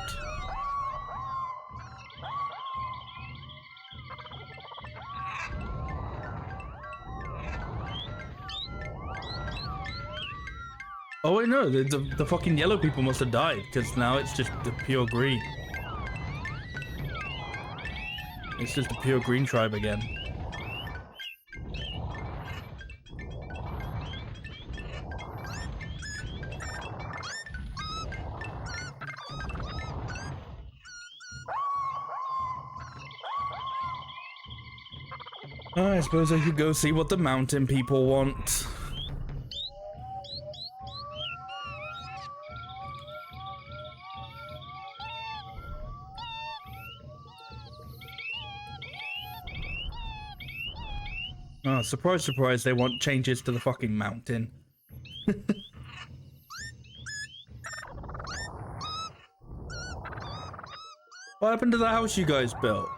Oh wait, no, the fucking yellow people must have died, because now it's just the pure green. It's just the pure green tribe again. I suppose I could go see what the mountain people want. Oh, surprise, surprise, they want changes to the fucking mountain. What happened to the house you guys built?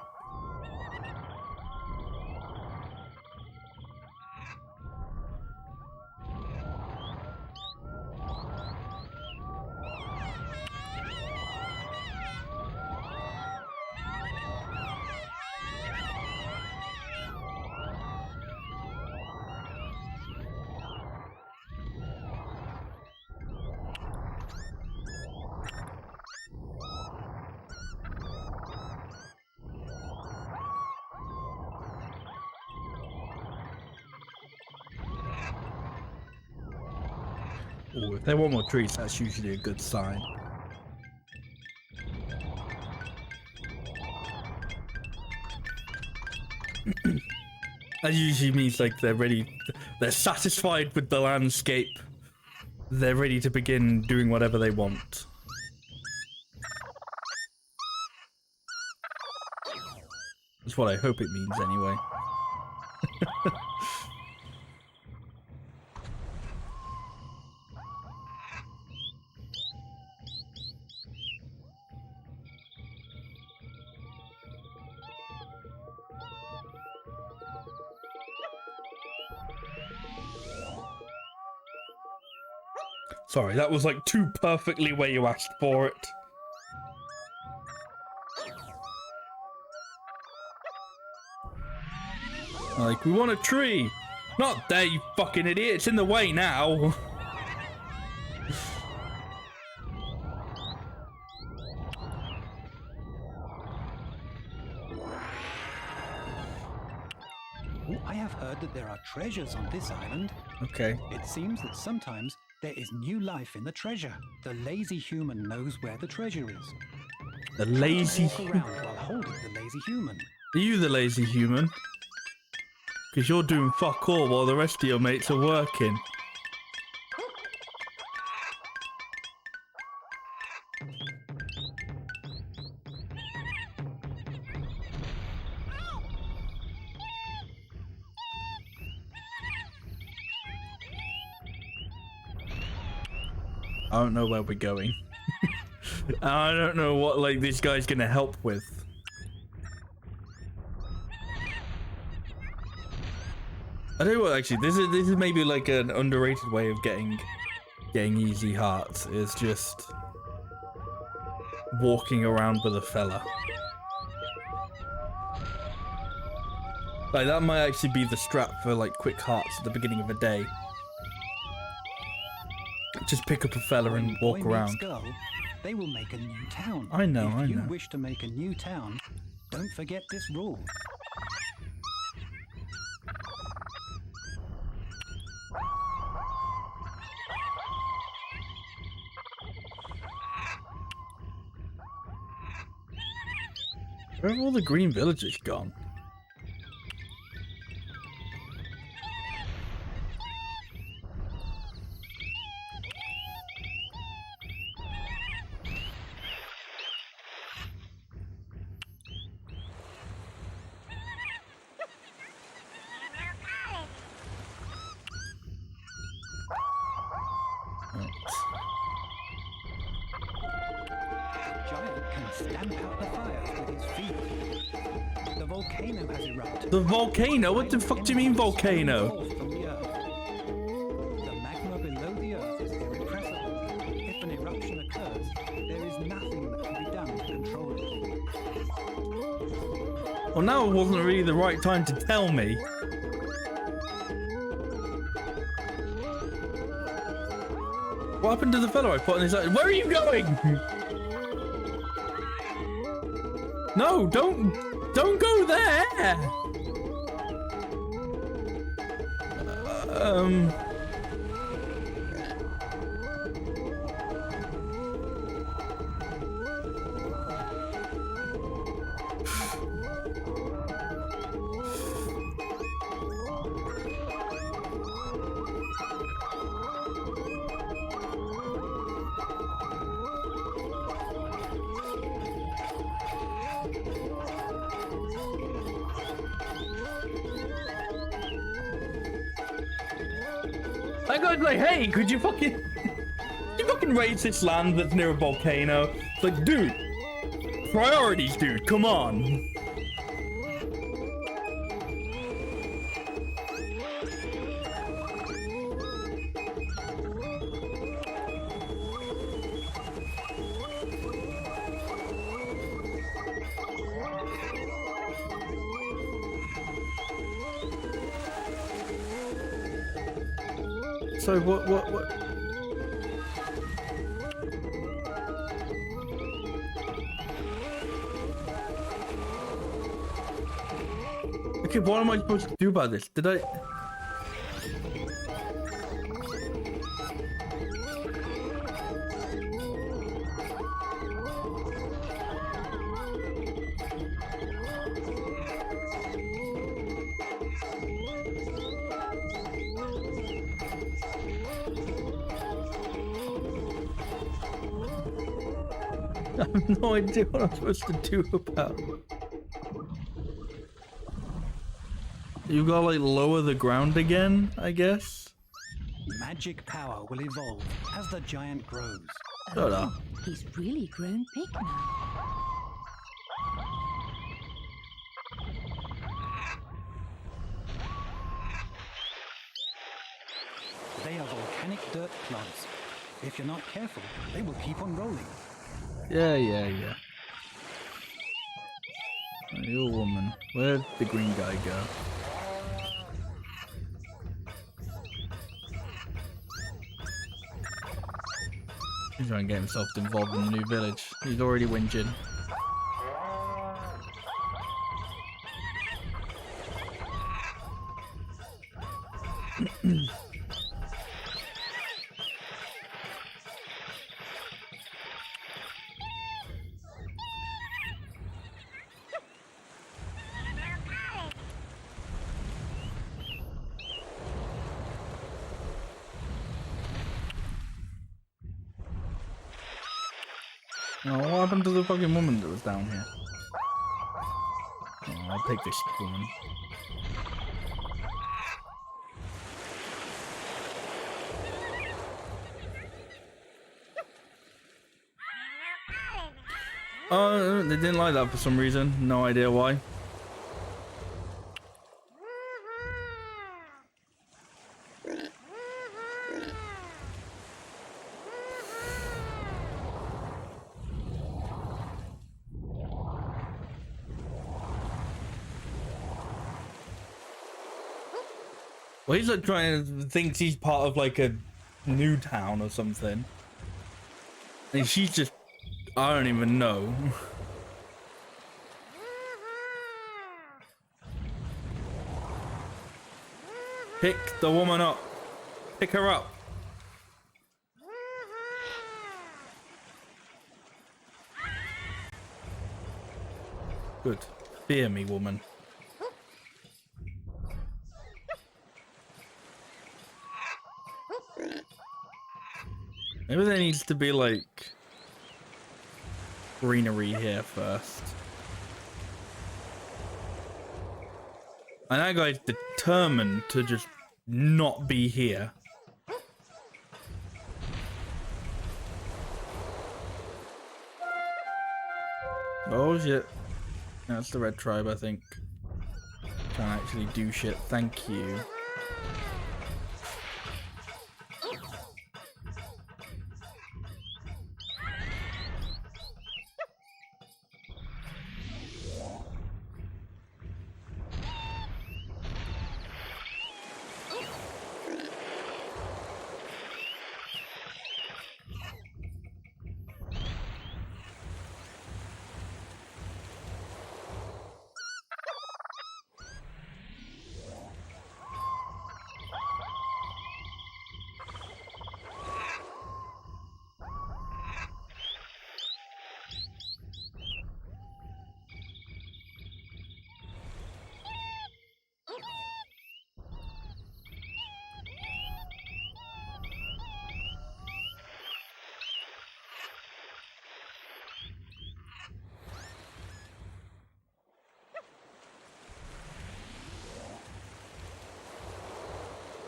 Oh, if they want more trees, that's usually a good sign. That usually means like they're ready, they're satisfied with the landscape. They're ready to begin doing whatever they want. That's what I hope it means anyway. Sorry, that was like too perfectly where you asked for it. Like, we want a tree! Not there, you fucking idiot! It's in the way now! I have heard that there are treasures on this island. Okay. It seems that sometimes there is new life in the treasure. The lazy human knows where the treasure is. The lazy Walk around while holding the lazy human. Are you the lazy human? Because you're doing fuck all while the rest of your mates are working. I don't know where we're going. I don't know what like this guy's gonna help with. I tell you what, actually, this is maybe like an underrated way of getting easy hearts. Is just walking around with a fella. Like that might actually be the strat for like quick hearts at the beginning of a day. Just pick up a fella and walk around. Girl, they will make a new town. I know, If I you know. wish to make a new town, don't forget this rule. Where have all the green villagers gone? Giant can stamp out the fires with his feet. The volcano has erupted. The volcano? What the fuck do you mean volcano? From the earth. The magma below the earth is irrepressible. If an eruption occurs, there is nothing that can be done to control it. Well, now wasn't really the right time to tell me. What happened to the fellow I put on his side? Where are you going? No, don't go there. I goes like, hey, could you fucking raise this land that's near a volcano? It's like, dude, priorities, dude, come on. So what? Okay, what am I supposed to do about this? Did I? I have no idea what I'm supposed to do about it. You gotta like lower the ground again, I guess. Magic power will evolve as the giant grows. Shut up. He's really grown big now. They are volcanic dirt clods. If you're not careful, they will keep on rolling. Yeah. You woman. Where'd the green guy go? He's trying to get himself involved in the new village. He's already whinging. Oh, what happened to the fucking woman that was down here? Oh, I'll take this woman. Oh, they didn't like that for some reason. No idea why. Well, he's like trying to thinks he's part of like a new town or something. And she's just, I don't even know. Pick the woman up. Pick her up. Good. Fear me, woman. Maybe there needs to be like greenery here first. And that guy's determined to just not be here. Oh shit. That's the red tribe, I think. Can't actually do shit. Thank you.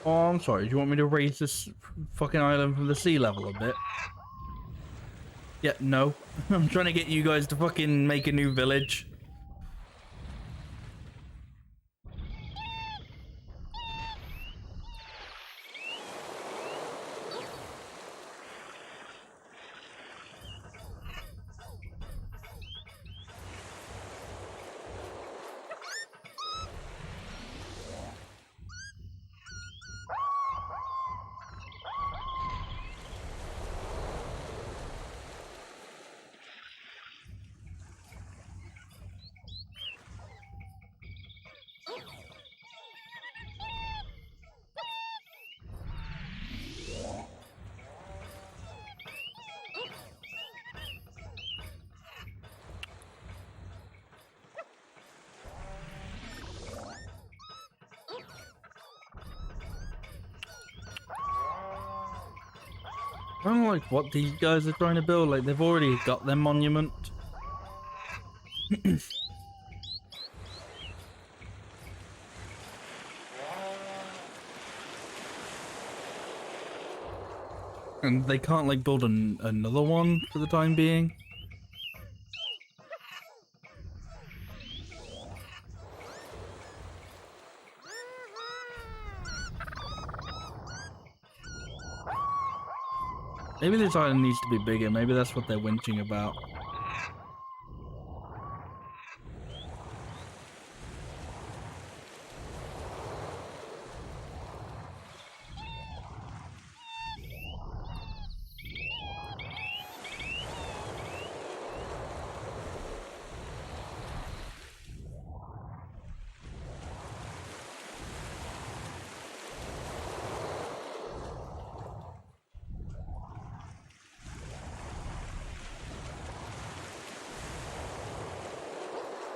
Oh, I'm sorry. Do you want me to raise this fucking island from the sea level a bit? Yeah, no. I'm trying to get you guys to fucking make a new village. I don't like what these guys are trying to build. Like, they've already got their monument. And they can't, like, build another one for the time being. Maybe this island needs to be bigger. Maybe that's what they're whinging about.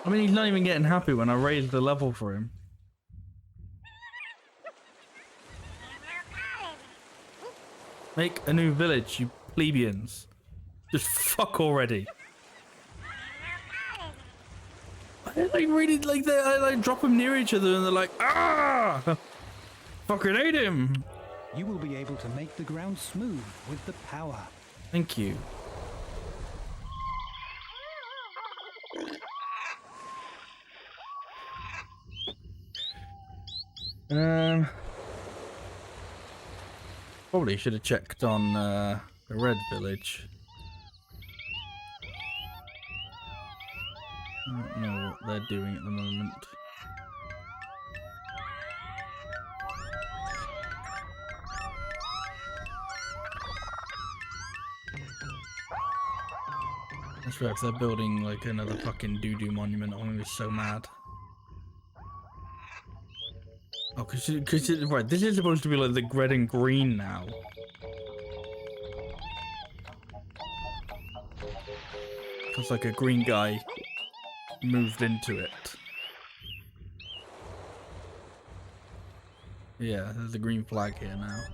I mean, he's not even getting happy when I raise the level for him. Make a new village, you plebeians. Just fuck already. I like really like they I like drop them near each other and they're like, ah, fucking hate him. You will be able to make the ground smooth with the power. Thank you. Probably should have checked on the red village. I don't know what they're doing at the moment. That's right, if they're building like another fucking doo-doo monument, I'm gonna be so mad. Oh, cause right, this is supposed to be like the red and green now. It's like a green guy moved into it. Yeah, there's a green flag here now.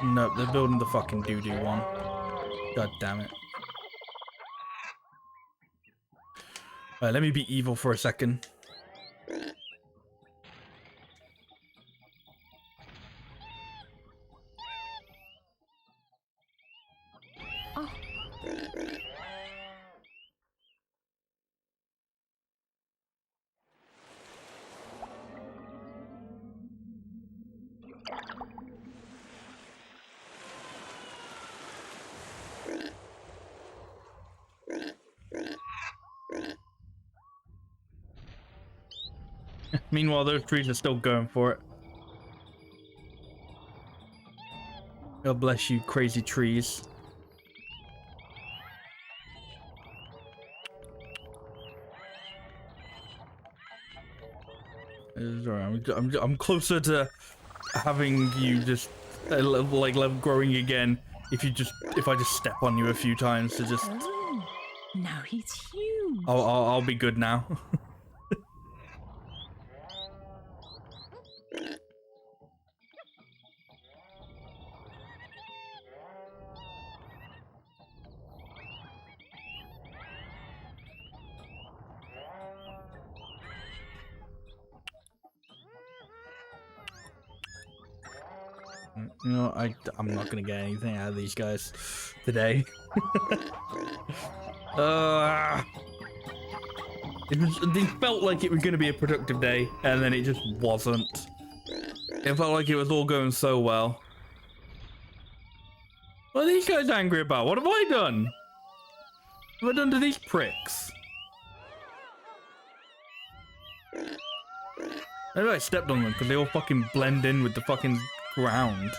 Nope, they're building the fucking doo-doo one. God damn it. Alright, let me be evil for a second. Oh, Meanwhile, those trees are still going for it. God bless you, crazy trees. Alright, I'm closer to having you just like growing again. If I just step on you a few times to just, oh, now he's huge. I'll be good now. You know, I'm not gonna get anything out of these guys today. It felt like it was gonna be a productive day, and then it just wasn't. It felt like it was all going so well. What are these guys angry about? What have I done? What have I done to these pricks? Maybe I stepped on them because they all fucking blend in with the fucking ground.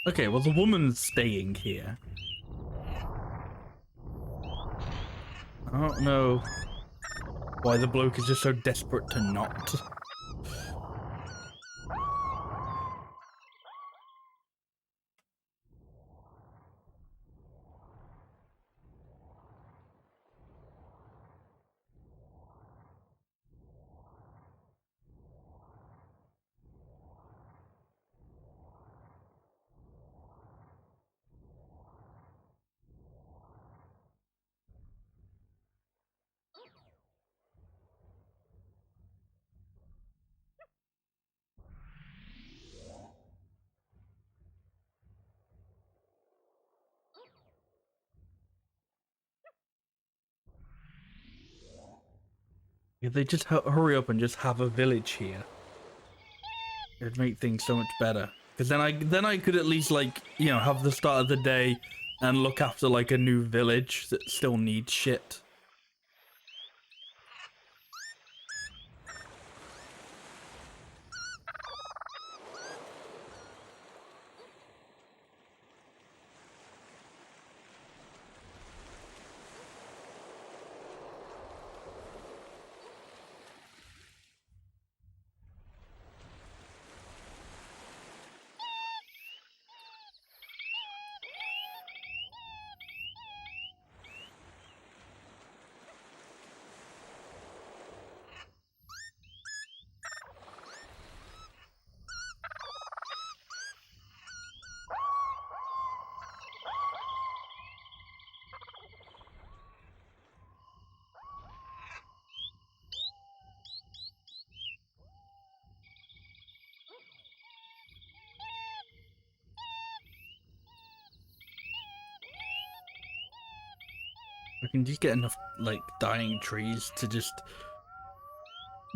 Okay, well the woman's staying here. I don't know why the bloke is just so desperate to not. If they just hurry up and just have a village here, it'd make things so much better. Because then I could at least, like, you know, have the start of the day and look after like a new village that still needs shit. I can just get enough, like, dying trees to just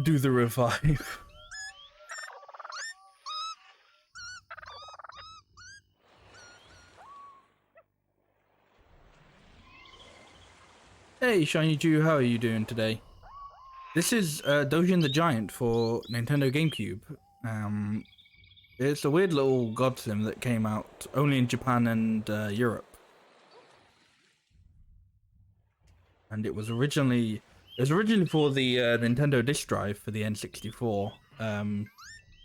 do the revive. Hey, Shiny Jew, how are you doing today? This is Doshin the Giant for Nintendo GameCube. It's a weird little god sim that came out only in Japan and Europe. And it was originally for the Nintendo disk drive for the N64. But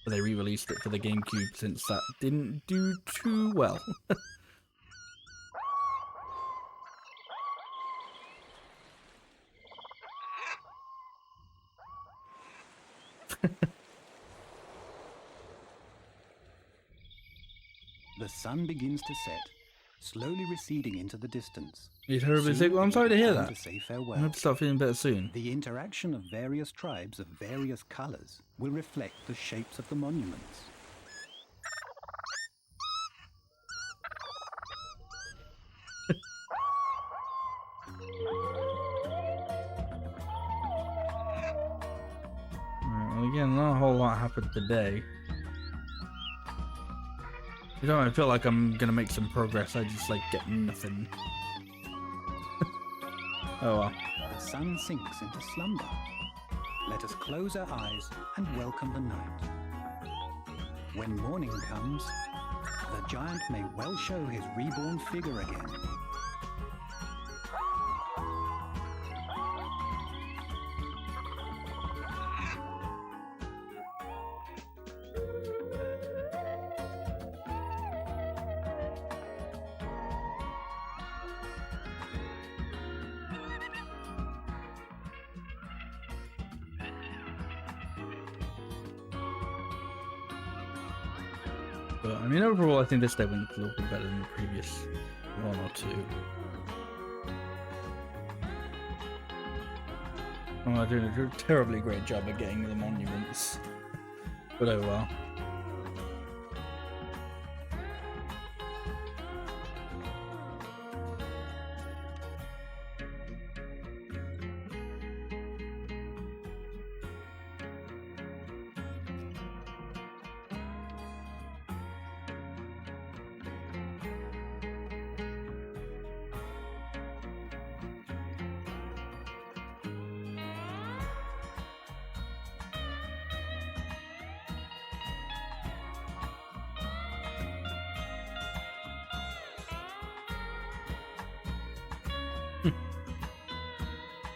they re-released it for the GameCube since that didn't do too well. The sun begins to set, slowly receding into the distance. You're terribly sick? Soon Well, I'm it sorry to is hear time that. To say I farewell. hope to start feeling better soon. The interaction of various tribes of various colors will reflect the shapes of the monuments. Alright, well, again, not a whole lot happened today. You know, I feel like I'm gonna make some progress. I just like get nothing. Oh well. The sun sinks into slumber. Let us close our eyes and welcome the night. When morning comes, the giant may well show his reborn figure again. But I mean, overall, I think this day went a little bit better than the previous one or two. I'm not doing a terribly great job of getting the monuments, but oh well.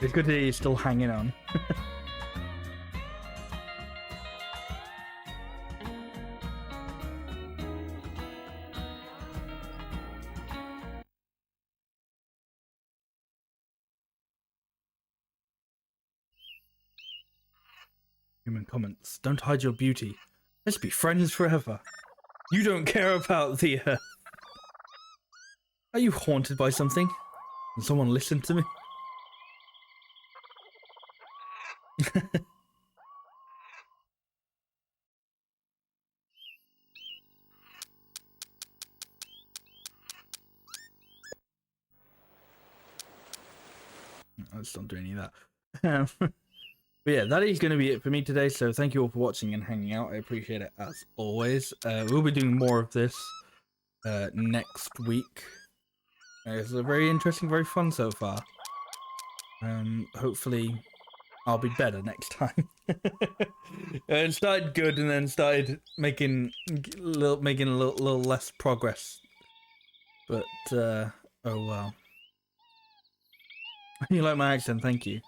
It's good that he's still hanging on. Human comments. Don't hide your beauty. Let's be friends forever. You don't care about the Are you haunted by something? Can someone listen to me? Let's not do any of that. But yeah, that is going to be it for me today. So thank you all for watching and hanging out. I appreciate it as always. We'll be doing more of this next week. It's very interesting, very fun so far. Hopefully I'll be better next time. It started good and then started making a little less progress. But oh well. You like my accent? Thank you.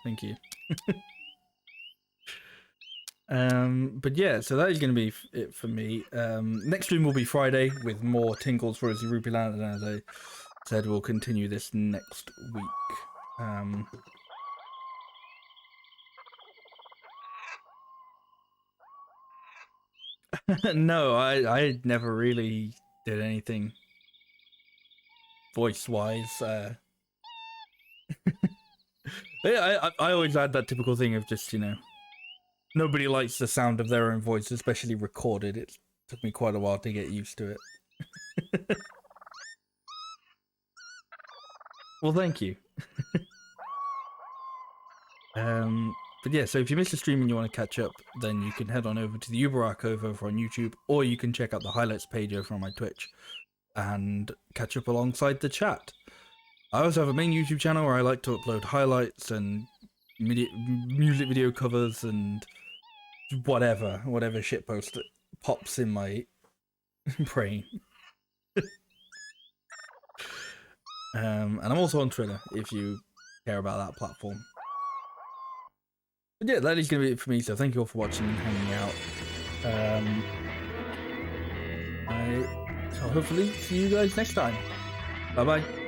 But yeah, so that is going to be it for me. Next stream will be Friday with more tingles for Izzy Rupee Land, and as I said, we'll continue this next week. No, I never really did anything voice-wise. Yeah, I always had that typical thing of just, you know, nobody likes the sound of their own voice, especially recorded. It took me quite a while to get used to it. Well, thank you. But yeah, so if you missed the stream and you want to catch up, then you can head on over to the Uber archive over on YouTube, or you can check out the highlights page over on my Twitch and catch up alongside the chat. I also have a main YouTube channel where I like to upload highlights and music video covers and whatever shitpost that pops in my brain. And I'm also on Twitter if you care about that platform. But yeah, that is going to be it for me, so thank you all for watching and hanging out. I shall hopefully see you guys next time. Bye bye.